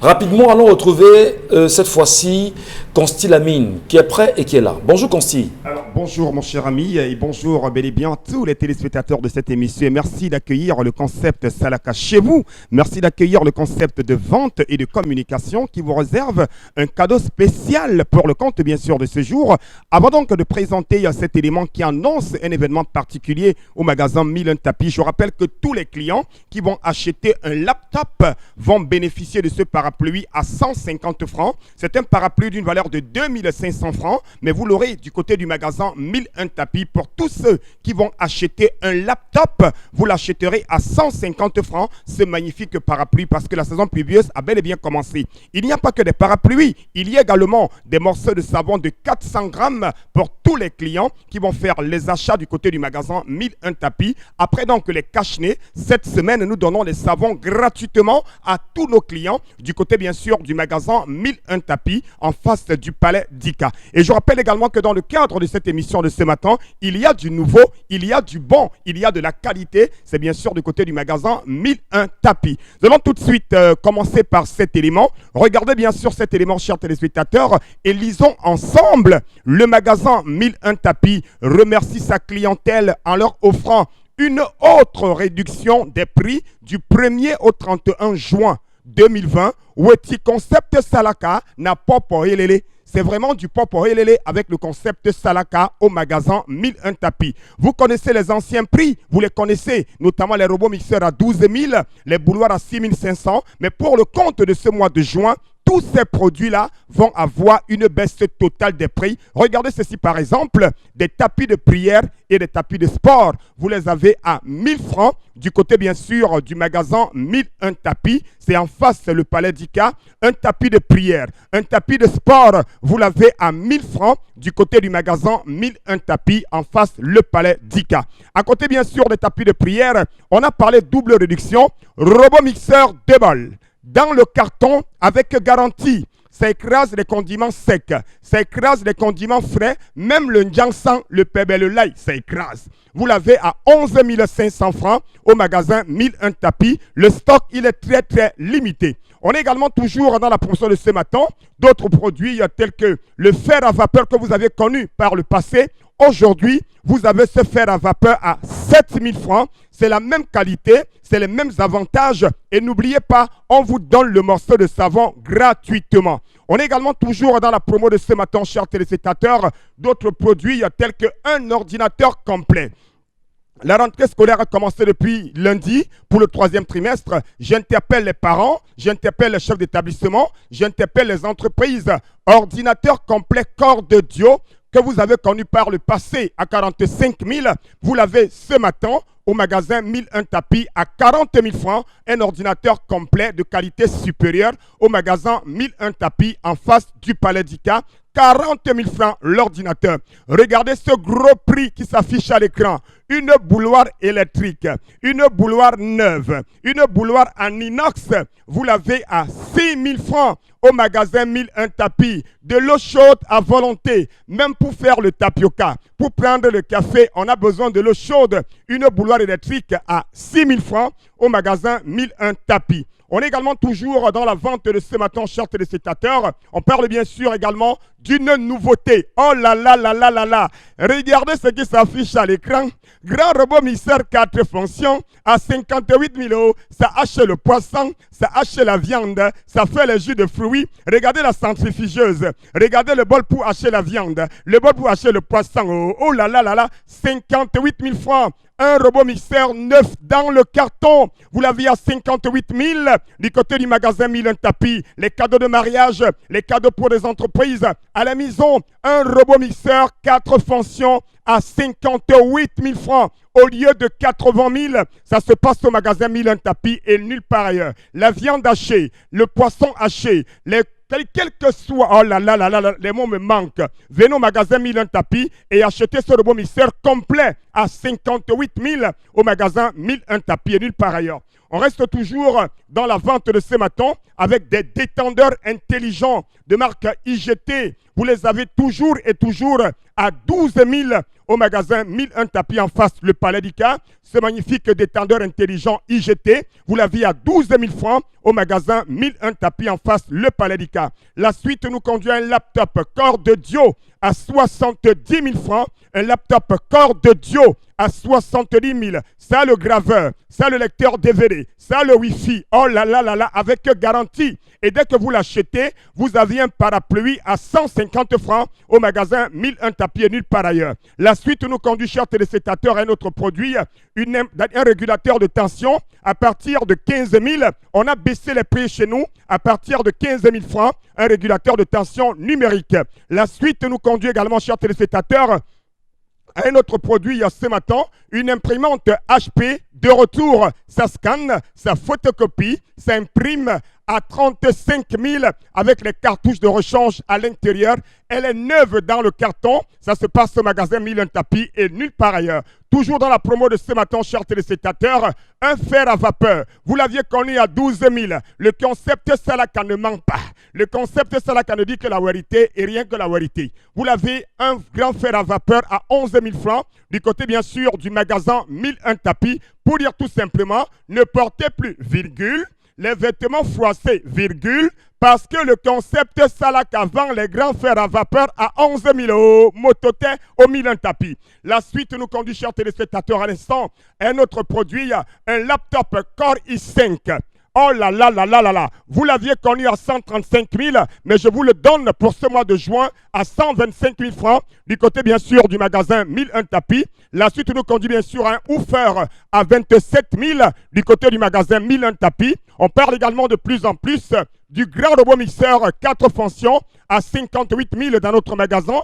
rapidement, allons retrouver cette fois-ci Consti Lamine, qui est prêt et qui est là. Bonjour, Consti. Alors, bonjour, mon cher ami, et bonjour, bel et bien, tous les téléspectateurs de cette émission. Et merci d'accueillir le concept Salaka chez vous. Merci d'accueillir le concept de vente et de communication qui vous réserve un cadeau spécial pour le compte, bien sûr, de ce jour. Avant donc de présenter cet élément qui annonce un événement particulier au magasin 1001 tapis, je rappelle que tous les clients qui vont acheter un laptop vont bénéficier de ce parapluie à 150 francs. C'est un parapluie d'une valeur de 2500 francs, mais vous l'aurez du côté du magasin magasin 1001 tapis. Pour tous ceux qui vont acheter un laptop, vous l'achèterez à 150 francs, ce magnifique parapluie, parce que la saison pluvieuse a bel et bien commencé. Il n'y a pas que des parapluies, il y a également des morceaux de savon de 400 grammes pour tous les clients qui vont faire les achats du côté du magasin 1001 tapis. Après donc les cache-nez, cette semaine, nous donnons les savons gratuitement à tous nos clients du côté bien sûr du magasin 1001 tapis en face du palais d'Ika. Et je rappelle également que dans le cadre de cette émission de ce matin, il y a du nouveau, il y a du bon, il y a de la qualité. C'est bien sûr du côté du magasin 1001 tapis. Nous allons tout de suite commencer par cet élément. Regardez bien sûr cet élément, chers téléspectateurs, et lisons ensemble. Le magasin 1001 tapis remercie sa clientèle en leur offrant une autre réduction des prix du 1er au 31 juin 2020. Weti concept Salaka n'a pas pour élélé. C'est vraiment du poporélélé avec le concept Salaka au magasin 1001 tapis. Vous connaissez les anciens prix, vous les connaissez, notamment les robots mixeurs à 12 000, les bouloirs à 6 500. Mais pour le compte de ce mois de juin, tous ces produits-là vont avoir une baisse totale des prix. Regardez ceci par exemple, des tapis de prière et des tapis de sport. Vous les avez à 1000 francs du côté bien sûr du magasin 1001 tapis. C'est en face le palais d'Ika. Un tapis de prière, un tapis de sport, vous l'avez à 1000 francs du côté du magasin 1001 tapis en face le palais d'Ika. À côté bien sûr des tapis de prière, on a parlé double réduction, robot mixeur Debol. Dans le carton avec garantie, ça écrase les condiments secs, ça écrase les condiments frais, même le njangsan, le pebe et le l'ail, ça écrase. Vous l'avez à 11 500 francs au magasin 1001 tapis. Le stock, il est très limité. On est également toujours dans la promotion de ce matin d'autres produits tels que le fer à vapeur que vous avez connu par le passé. Aujourd'hui, vous avez ce fer à vapeur à 7000 francs. C'est la même qualité, c'est les mêmes avantages. Et n'oubliez pas, on vous donne le morceau de savon gratuitement. On est également toujours dans la promo de ce matin, chers téléspectateurs, d'autres produits tels qu'un ordinateur complet. La rentrée scolaire a commencé depuis lundi pour le 3e trimestre. J'interpelle les parents, j'interpelle les chefs d'établissement, j'interpelle les entreprises. Ordinateur complet corps de Dio que vous avez connu par le passé à 45 000, vous l'avez ce matin au magasin 1001 tapis à 40 000 francs, un ordinateur complet de qualité supérieure au magasin 1001 tapis en face du palais d'Ika. 40 000 francs l'ordinateur. Regardez ce gros prix qui s'affiche à l'écran. Une bouilloire électrique, une bouilloire neuve, une bouilloire en inox. Vous l'avez à 6 000 francs au magasin 1001 tapis. De l'eau chaude à volonté, même pour faire le tapioca. Pour prendre le café, on a besoin de l'eau chaude. Une bouilloire électrique à 6 000 francs au magasin 1001 tapis. On est également toujours dans la vente de ce matin, chers téléspectateurs. On parle bien sûr également d'une nouveauté. Oh là là là là là là. Regardez ce qui s'affiche à l'écran. Grand robot mixeur 4 fonctions à 58 000 euros. Ça hache le poisson, ça hache la viande, ça fait les jus de fruits. Regardez la centrifugeuse. Regardez le bol pour hacher la viande, le bol pour hacher le poisson. Oh là là là là. 58 000 francs. Un robot mixeur neuf dans le carton. Vous l'aviez à 58 000 du côté du magasin 1001 tapis. Les cadeaux de mariage, les cadeaux pour les entreprises. À la maison, un robot mixeur 4 fonctions à 58 000 francs. Au lieu de 80 000, ça se passe au magasin 1001 tapis et nulle part ailleurs. La viande hachée, le poisson haché, quel que soit, oh là là là là, les mots me manquent. Venez au magasin 1001 tapis et achetez ce robot mixeur complet à 58 000 au magasin 1001 tapis et nulle part ailleurs. On reste toujours dans la vente de ce matin avec des détendeurs intelligents de marque IGT. Vous les avez toujours et toujours à 12 000 au magasin 1001 tapis en face le palais d'Ika. Ce magnifique détendeur intelligent IGT, vous l'avez à 12 000 francs au magasin 1001 tapis en face le palais d'Ika. La suite nous conduit à un laptop corps de Dio à 70 000 francs. Un laptop corps de Dio à 70 000. Ça le graveur, ça le lecteur DVD, ça le Wi-Fi. Oh là là là là, avec garantie. Et dès que vous l'achetez, vous avez un parapluie à 150 francs au magasin 1001 tapis et nulle part ailleurs. La suite nous conduit, chers téléspectateurs, à un autre produit, un régulateur de tension à partir de 15 000. On a baissé les prix chez nous à partir de 15 000 francs, un régulateur de tension numérique. La suite nous conduit également, chers téléspectateurs, Un autre produit, il y a ce matin, une imprimante HP de retour. Ça scanne, ça photocopie, ça imprime à 35 000 avec les cartouches de rechange à l'intérieur. Elle est neuve dans le carton. Ça se passe au magasin 1001 Tapis et nulle part ailleurs. Toujours dans la promo de ce matin, chers téléspectateurs, un fer à vapeur. Vous l'aviez connu à 12 000. Le concept Salaka ne manque pas. Le concept Salaka ne dit que la vérité et rien que la vérité. Vous l'avez, un grand fer à vapeur à 11 000 francs. Du côté, bien sûr, du magasin 1001 Tapis. Pour dire tout simplement, ne portez plus, virgule, les vêtements froissés, virgule, parce que le concept Salaka vend les grands fers à vapeur à 11 000 euros, mototin au 1001 Tapis. La suite nous conduit, chers téléspectateurs, à l'instant, un autre produit, un laptop Core i5. Oh là là là là là là. Vous l'aviez connu à 135 000, mais je vous le donne pour ce mois de juin à 125 000 francs. Du côté, bien sûr, du magasin 1001 Tapis. La suite nous conduit, bien sûr, à un woofer à 27 000 du côté du magasin 1001 Tapis. On parle également de plus en plus du grand robot mixeur 4 fonctions à 58 000 dans notre magasin.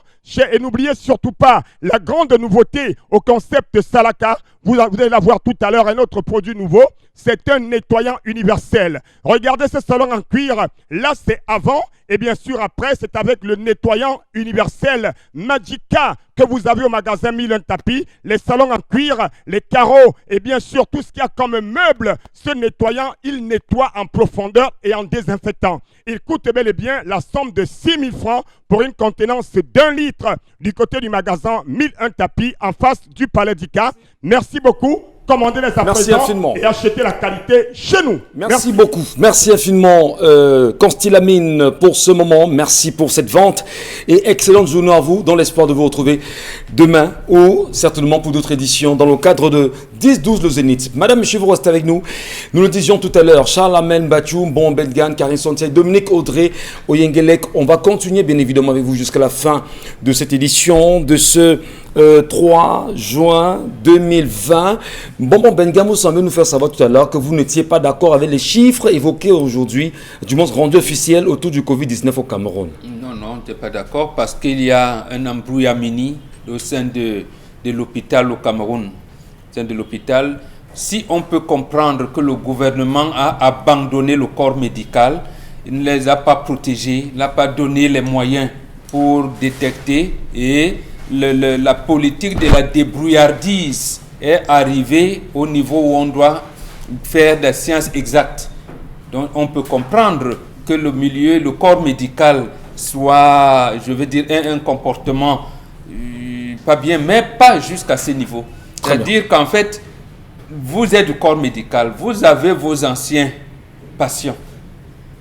Et n'oubliez surtout pas la grande nouveauté au concept Salaka. Vous allez la voir tout à l'heure, un autre produit nouveau. C'est un nettoyant universel. Regardez ce salon en cuir. Là, c'est avant. Et bien sûr, après, c'est avec le nettoyant universel Magica que vous avez au magasin 1001 Tapis. Les salons en cuir, les carreaux et bien sûr, tout ce qu'il y a comme meuble. Ce nettoyant, il nettoie en profondeur et en désinfectant. Il coûte bel et bien la somme de 6 000 francs pour une contenance d'1 litre du côté du magasin 1001 Tapis en face du Palais d'Ica. Merci beaucoup. Commandez les à présent et achetez la qualité chez nous. Merci beaucoup. Merci infiniment, Constilamine, pour ce moment. Merci pour cette vente. Et excellente journée à vous, dans l'espoir de vous retrouver demain ou certainement pour d'autres éditions dans le cadre de 10-12 le Zénith. Madame, monsieur, vous restez avec nous. Nous le disions tout à l'heure, Charles Amel Bachou, Bon Belgan, Karine Sontiaï, Dominique Audrey, Oyengelek. On va continuer bien évidemment avec vous jusqu'à la fin de cette édition, de ce 3 juin 2020. Bon Bengam, vous semblez nous faire savoir tout à l'heure que vous n'étiez pas d'accord avec les chiffres évoqués aujourd'hui, du moins rendu officiel autour du Covid-19 au Cameroun. Non, on n'était pas d'accord parce qu'il y a un embrouillamini au sein de l'hôpital au Cameroun. Au sein de l'hôpital, si on peut comprendre que le gouvernement a abandonné le corps médical, il ne les a pas protégés, il n'a pas donné les moyens pour détecter et la politique de la débrouillardise est arrivée au niveau où on doit faire des sciences exactes. Donc on peut comprendre que le corps médical soit, je veux dire, un comportement pas bien, mais pas jusqu'à ce niveau. C'est-à-dire qu'en fait, vous êtes du corps médical, vous avez vos anciens patients.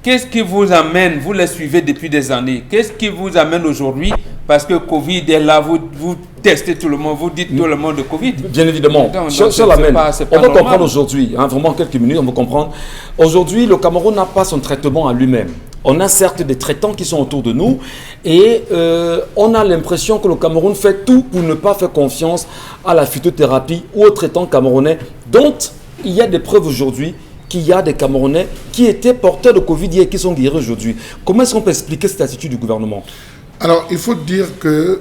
Qu'est-ce qui vous amène, vous les suivez depuis des années, qu'est-ce qui vous amène aujourd'hui? Parce que Covid est là, vous testez tout le monde, vous dites tout le monde de Covid. Bien évidemment. Sur la même, on va comprendre aujourd'hui, vraiment quelques minutes, on va comprendre. Aujourd'hui, le Cameroun n'a pas son traitement à lui-même. On a certes des traitants qui sont autour de nous et on a l'impression que le Cameroun fait tout pour ne pas faire confiance à la phytothérapie ou aux traitants camerounais, dont il y a des preuves aujourd'hui qu'il y a des Camerounais qui étaient porteurs de Covid hier et qui sont guéris aujourd'hui. Comment est-ce qu'on peut expliquer cette attitude du gouvernement? Alors, il faut dire que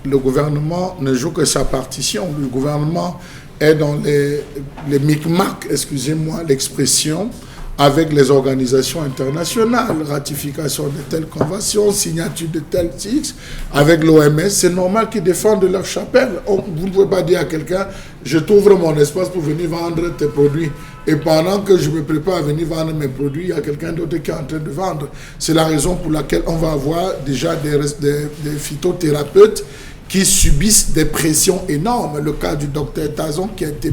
le gouvernement ne joue que sa partition. Le gouvernement est dans les micmacs, excusez-moi l'expression, avec les organisations internationales, ratification de telles conventions, signature de tels textes, avec l'OMS, c'est normal qu'ils défendent leur chapelle. Vous ne pouvez pas dire à quelqu'un, je t'ouvre mon espace pour venir vendre tes produits. Et pendant que je me prépare à venir vendre mes produits, il y a quelqu'un d'autre qui est en train de vendre. C'est la raison pour laquelle on va avoir déjà des phytothérapeutes qui subissent des pressions énormes. Le cas du docteur Tazon qui a été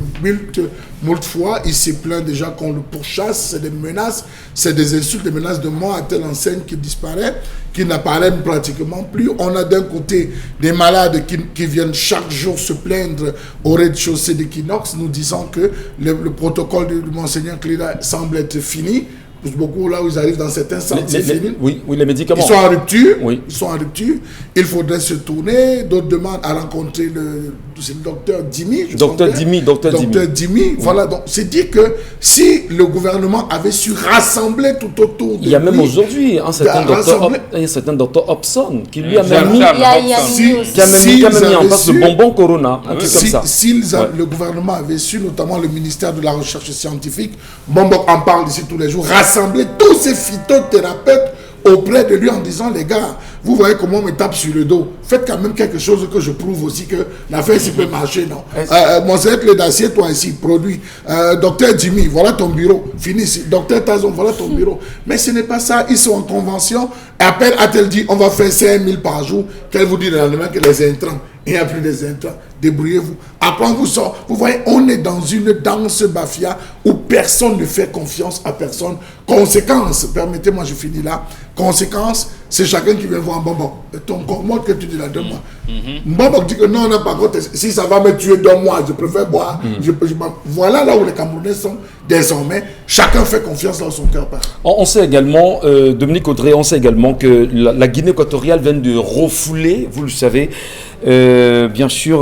moult fois, il s'est plaint déjà qu'on le pourchasse, c'est des menaces, c'est des insultes, des menaces de mort à telle enseigne qu'il disparaît, qu'il n'apparaît pratiquement plus. On a d'un côté des malades qui viennent chaque jour se plaindre au rez-de-chaussée d'Equinox, nous disant que le protocole de Monseigneur Cléda semble être fini. beaucoup là où ils arrivent dans certains centres, c'est fini. Oui, les médicaments. Ils sont en rupture. Oui. Ils sont en rupture. Il faudrait se tourner. D'autres demandent à rencontrer le docteur Dimi. Docteur Dimi. Voilà, donc c'est dit que si le gouvernement avait su rassembler tout autour de il y a même aujourd'hui un certain docteur Hobson qui lui a même mis, en place le bonbon Corona, un truc comme ça. Si le gouvernement avait su, notamment le ministère de la Recherche scientifique, Bombok en parle ici tous les jours, rassembler tous ces phytothérapeutes auprès de lui en disant, les gars, vous voyez comment on me tape sur le dos. Faites quand même quelque chose que je prouve aussi que l'affaire ici peut marcher, non. Monseigneur Clédacier, toi ici, produit. Docteur Jimmy, voilà ton bureau. Fini ici. Docteur Tazon, voilà ton bureau. Mais ce n'est pas ça. Ils sont en convention. Appelle a-t-elle dit, on va faire 5 000 par jour. Qu'elle vous dit le lendemain que les intrants. Il n'y a plus des intrants. Débrouillez-vous. Après, on vous sort. Vous voyez, on est dans une danse bafia où personne ne fait confiance à personne. Conséquence, permettez-moi, je finis là. Conséquence, c'est chacun qui vient voir Mbobok. Ton commode que tu dis là, donne-moi. Mbobok dit que non, on n'a pas compte. Si ça va me tuer, donne-moi. Je préfère boire. Voilà là où les Camerounais sont désormais. Chacun fait confiance dans son cœur. On sait également, Dominique Audrey, on sait également que la Guinée équatoriale vient de refouler, vous le savez, bien sûr,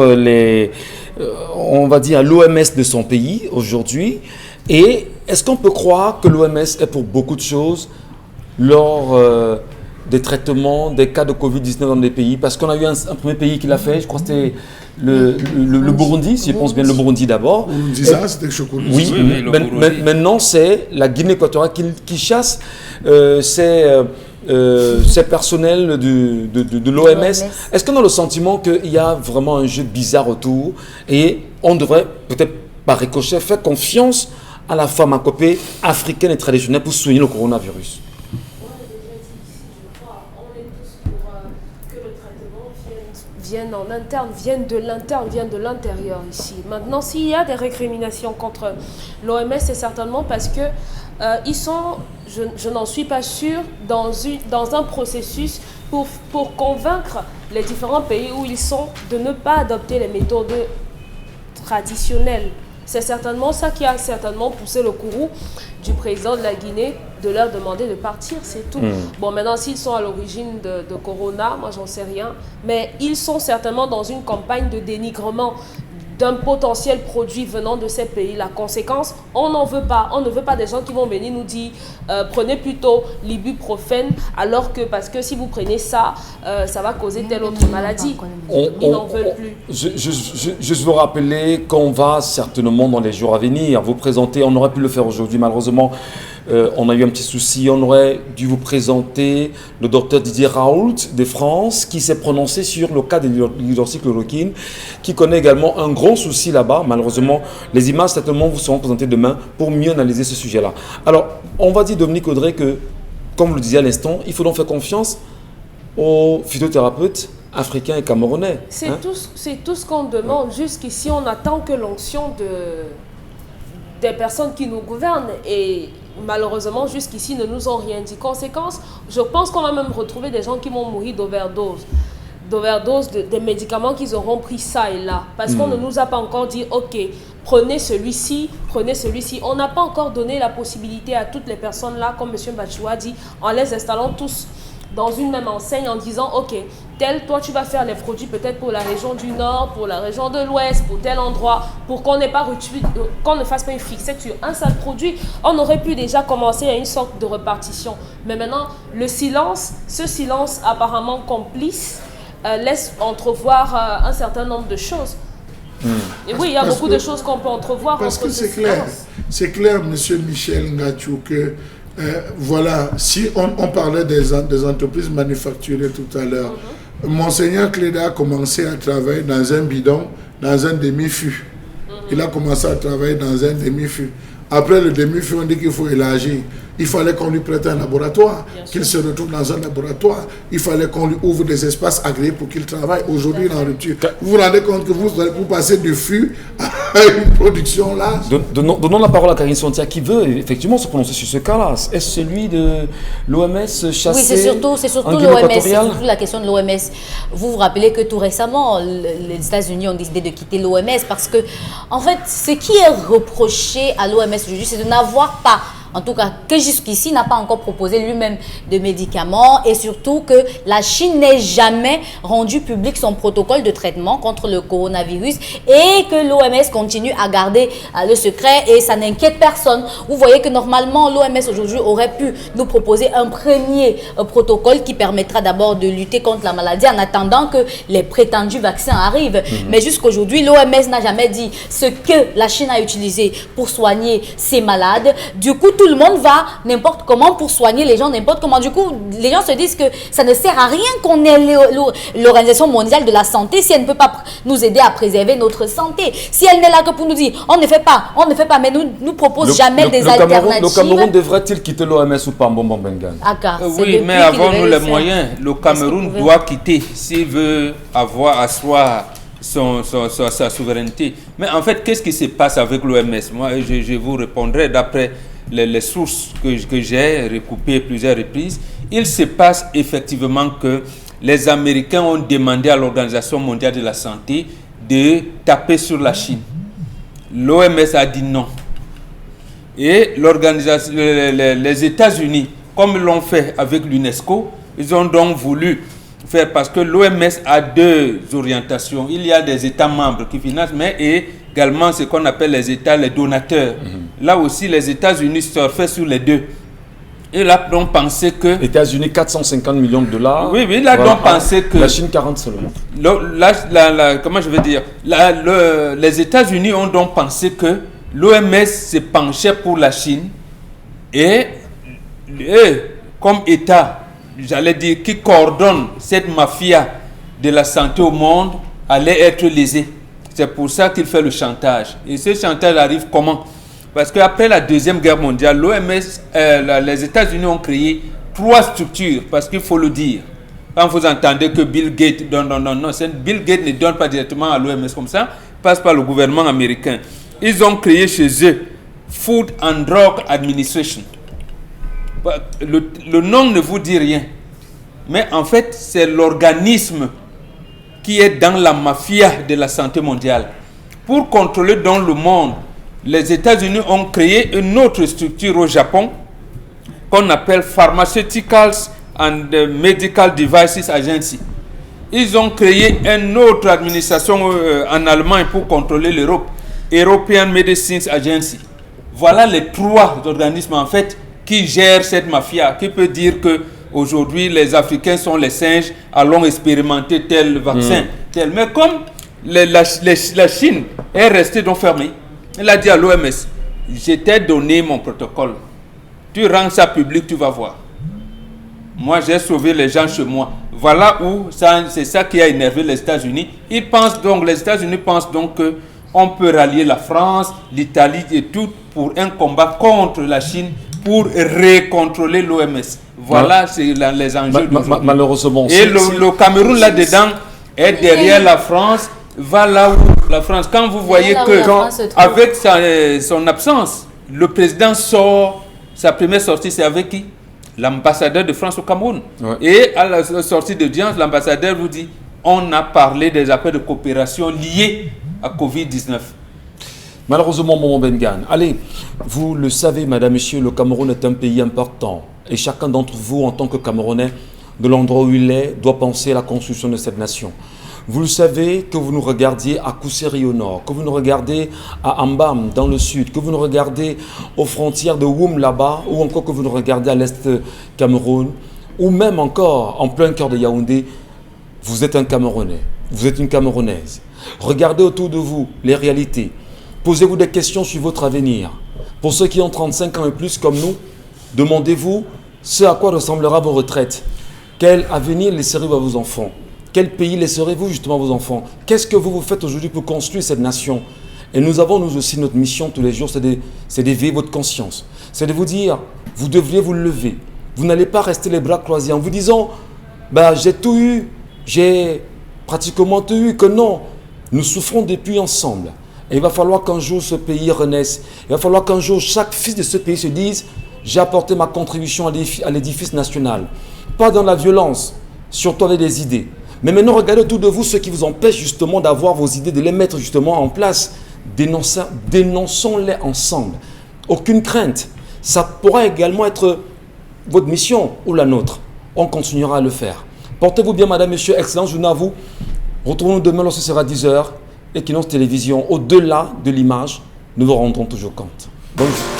on va dire l'OMS de son pays aujourd'hui. Et est-ce qu'on peut croire que l'OMS est pour beaucoup de choses lors des traitements, des cas de Covid-19 dans des pays? Parce qu'on a eu un premier pays qui l'a fait, je crois que c'était le Burundi, si je pense bien, le Burundi d'abord. C'était le chocolat. Oui, maintenant c'est la Guinée équatoriale qui chasse ces personnels de l'OMS. Est-ce qu'on a le sentiment qu'il y a vraiment un jeu bizarre autour et on devrait peut-être par ricochet faire confiance à la pharmacopée africaine et traditionnelle pour soigner le coronavirus? Viennent en interne, viennent de l'interne, viennent de l'intérieur ici. Maintenant, s'il y a des récriminations contre l'OMS, c'est certainement parce que ils sont, je n'en suis pas sûre, dans un processus pour convaincre les différents pays où ils sont de ne pas adopter les méthodes traditionnelles. C'est certainement ça qui a certainement poussé le courroux du président de la Guinée de leur demander de partir, c'est tout. Bon, maintenant, s'ils sont à l'origine de Corona, moi, j'en sais rien. Mais ils sont certainement dans une campagne de dénigrement d'un potentiel produit venant de ces pays. La conséquence, on n'en veut pas. On ne veut pas des gens qui vont venir nous dire prenez plutôt l'ibuprofène, alors que parce que si vous prenez ça, ça va causer telle autre maladie. Ils n'en veulent plus. Je veux rappeler qu'on va certainement dans les jours à venir vous présenter, on aurait pu le faire aujourd'hui, malheureusement, on a eu un petit souci, on aurait dû vous présenter le docteur Didier Raoult de France qui s'est prononcé sur le cas de l'hydroxychloroquine, qui connaît également un gros souci là-bas. Malheureusement, les images certainement vous seront présentées demain pour mieux analyser ce sujet-là. Alors, on va dire, Dominique Audrey, que, comme vous le disiez à l'instant, il faut donc faire confiance aux phytothérapeutes africains et camerounais. C'est tout ce qu'on demande. Jusqu'ici, on attend que l'onction des personnes qui nous gouvernent, et malheureusement, jusqu'ici, ne nous ont rien dit. Conséquence, je pense qu'on va même retrouver des gens qui vont mourir d'overdose des médicaments qu'ils auront pris ça et là. Parce qu'on ne nous a pas encore dit, ok, prenez celui-ci. On n'a pas encore donné la possibilité à toutes les personnes là, comme M. Bachou a dit, en les installant tous dans une même enseigne en disant, ok, toi tu vas faire les produits peut-être pour la région du Nord, pour la région de l'Ouest, pour tel endroit, pour qu'on ne fasse pas une fixette sur un seul produit. On aurait pu déjà commencer à une sorte de répartition. Mais maintenant, ce silence apparemment complice, laisse entrevoir un certain nombre de choses. Et oui, il y a beaucoup de choses qu'on peut entrevoir. Parce que c'est clair, monsieur Michel Ngachou, que voilà, si on parlait des entreprises manufacturées tout à l'heure, Monseigneur Cléda a commencé à travailler dans un bidon, dans un demi-fût. Il a commencé à travailler dans un demi-fût. Après le demi-fût, on dit qu'il faut élargir. Il fallait qu'on lui prête un laboratoire, qu'il se retrouve dans un laboratoire. Il fallait qu'on lui ouvre des espaces agréés pour qu'il travaille. Aujourd'hui, il est en rupture. Vous vous rendez compte que vous passez du fût à une production là. Donnons la parole à Karine Sontia qui veut effectivement se prononcer sur ce cas-là. Est-ce celui de l'OMS chassé? Oui, c'est surtout l'OMS. C'est surtout la question de l'OMS. Vous vous rappelez que tout récemment, les États-Unis ont décidé de quitter l'OMS parce que, en fait, ce qui est reproché à l'OMS aujourd'hui, c'est de n'avoir pas en tout cas que jusqu'ici n'a pas encore proposé lui-même de médicaments, et surtout que la Chine n'ait jamais rendu public son protocole de traitement contre le coronavirus et que l'OMS continue à garder le secret, et ça n'inquiète personne. Vous voyez que normalement l'OMS aujourd'hui aurait pu nous proposer un premier protocole qui permettra d'abord de lutter contre la maladie en attendant que les prétendus vaccins arrivent. Mais jusqu'aujourd'hui, l'OMS n'a jamais dit ce que la Chine a utilisé pour soigner ces malades. Du coup, tout le monde va n'importe comment pour soigner les gens n'importe comment. Du coup, les gens se disent que ça ne sert à rien qu'on ait l'Organisation mondiale de la santé si elle ne peut pas nous aider à préserver notre santé. Si elle n'est là que pour nous dire on ne fait pas, mais nous propose jamais des alternatives. Le Cameroun devrait-il quitter l'OMS ou pas, Mbombo Mbengan? Oui, mais avons-nous les moyens? Le Cameroun doit quitter s'il veut asseoir sa souveraineté. Mais en fait, qu'est-ce qui se passe avec l'OMS? Moi, je vous répondrai d'après les sources que j'ai recoupées à plusieurs reprises. Il se passe effectivement que les Américains ont demandé à l'Organisation mondiale de la santé de taper sur la Chine. L'OMS a dit non. Et les États-Unis, comme ils l'ont fait avec l'UNESCO, ils ont donc voulu faire, parce que l'OMS a deux orientations. Il y a des États membres qui financent, mais également ce qu'on appelle les États, les donateurs. Là aussi, les États-Unis surfaient sur les deux. Et là, on pensait que... États-Unis, 450 millions de dollars. Oui, là, on pensait que... La Chine, 40 seulement. Comment je veux dire? Les États-Unis ont donc pensé que l'OMS se penchait pour la Chine et comme État, j'allais dire, qui coordonne cette mafia de la santé au monde, allait être lésé. C'est pour ça qu'il fait le chantage. Et ce chantage arrive comment? Parce qu'après la Deuxième Guerre mondiale, les États-Unis ont créé 3 structures, parce qu'il faut le dire. Quand vous entendez que Bill Gates donne, non, Bill Gates ne donne pas directement à l'OMS comme ça, il passe par le gouvernement américain. Ils ont créé chez eux Food and Drug Administration. Le nom ne vous dit rien. Mais en fait, c'est l'organisme qui est dans la mafia de la santé mondiale. Pour contrôler dans le monde, les États-Unis ont créé une autre structure au Japon qu'on appelle Pharmaceuticals and Medical Devices Agency. Ils ont créé une autre administration en Allemagne pour contrôler l'Europe, European Medicines Agency. Voilà les 3 organismes en fait qui gèrent cette mafia, qui peut dire que aujourd'hui les Africains sont les singes, allons expérimenter tel vaccin, tel. Mais comme la Chine est restée donc fermée, elle a dit à l'OMS, je t'ai donné mon protocole, tu rends ça public, tu vas voir. Moi, j'ai sauvé les gens chez moi. Voilà où c'est ça qui a énervé les États-Unis. Les États-Unis pensent donc qu'on peut rallier la France, l'Italie et tout pour un combat contre la Chine pour recontrôler l'OMS. Voilà, c'est les enjeux d'aujourd'hui. Malheureusement. Et le Cameroun là-dedans est derrière la France, va là où la France. Quand vous voyez que avec son absence, le président sort, sa première sortie, c'est avec qui? L'ambassadeur de France au Cameroun. Ouais. Et à la sortie d'audience, l'ambassadeur vous dit, on a parlé des appels de coopération liés à Covid-19. Malheureusement, Mbombo Mbengan. Allez, vous le savez, madame, monsieur, le Cameroun est un pays important. Et chacun d'entre vous, en tant que Camerounais, de l'endroit où il est, doit penser à la construction de cette nation. Vous le savez, que vous nous regardiez à Kousseri au nord, que vous nous regardez à Ambam dans le sud, que vous nous regardez aux frontières de Woum là-bas, ou encore que vous nous regardez à l'est Cameroun, ou même encore en plein cœur de Yaoundé, vous êtes un Camerounais, vous êtes une Camerounaise. Regardez autour de vous les réalités. Posez-vous des questions sur votre avenir. Pour ceux qui ont 35 ans et plus comme nous, demandez-vous ce à quoi ressemblera vos retraites. Quel avenir laisserez-vous à vos enfants? Quel pays laisserez-vous justement à vos enfants? Qu'est-ce que vous faites aujourd'hui pour construire cette nation? Et nous avons nous aussi notre mission tous les jours, c'est d'éveiller votre conscience. C'est de vous dire, vous devriez vous lever. Vous n'allez pas rester les bras croisés en vous disant, j'ai tout eu, j'ai pratiquement tout eu, que non. Nous souffrons depuis ensemble. Et il va falloir qu'un jour ce pays renaisse. Il va falloir qu'un jour chaque fils de ce pays se dise, j'ai apporté ma contribution à l'édifice national. Pas dans la violence, surtout avec des idées. Mais maintenant, regardez autour de vous ce qui vous empêche justement d'avoir vos idées, de les mettre justement en place. Dénonçons-les ensemble. Aucune crainte. Ça pourra également être votre mission ou la nôtre. On continuera à le faire. Portez-vous bien, madame, monsieur. Excellente journée à vous. Retrouvons-nous demain lorsque ce sera 10h. Equinox Télévision, au-delà de l'image, nous vous rendrons toujours compte. Bonne journée.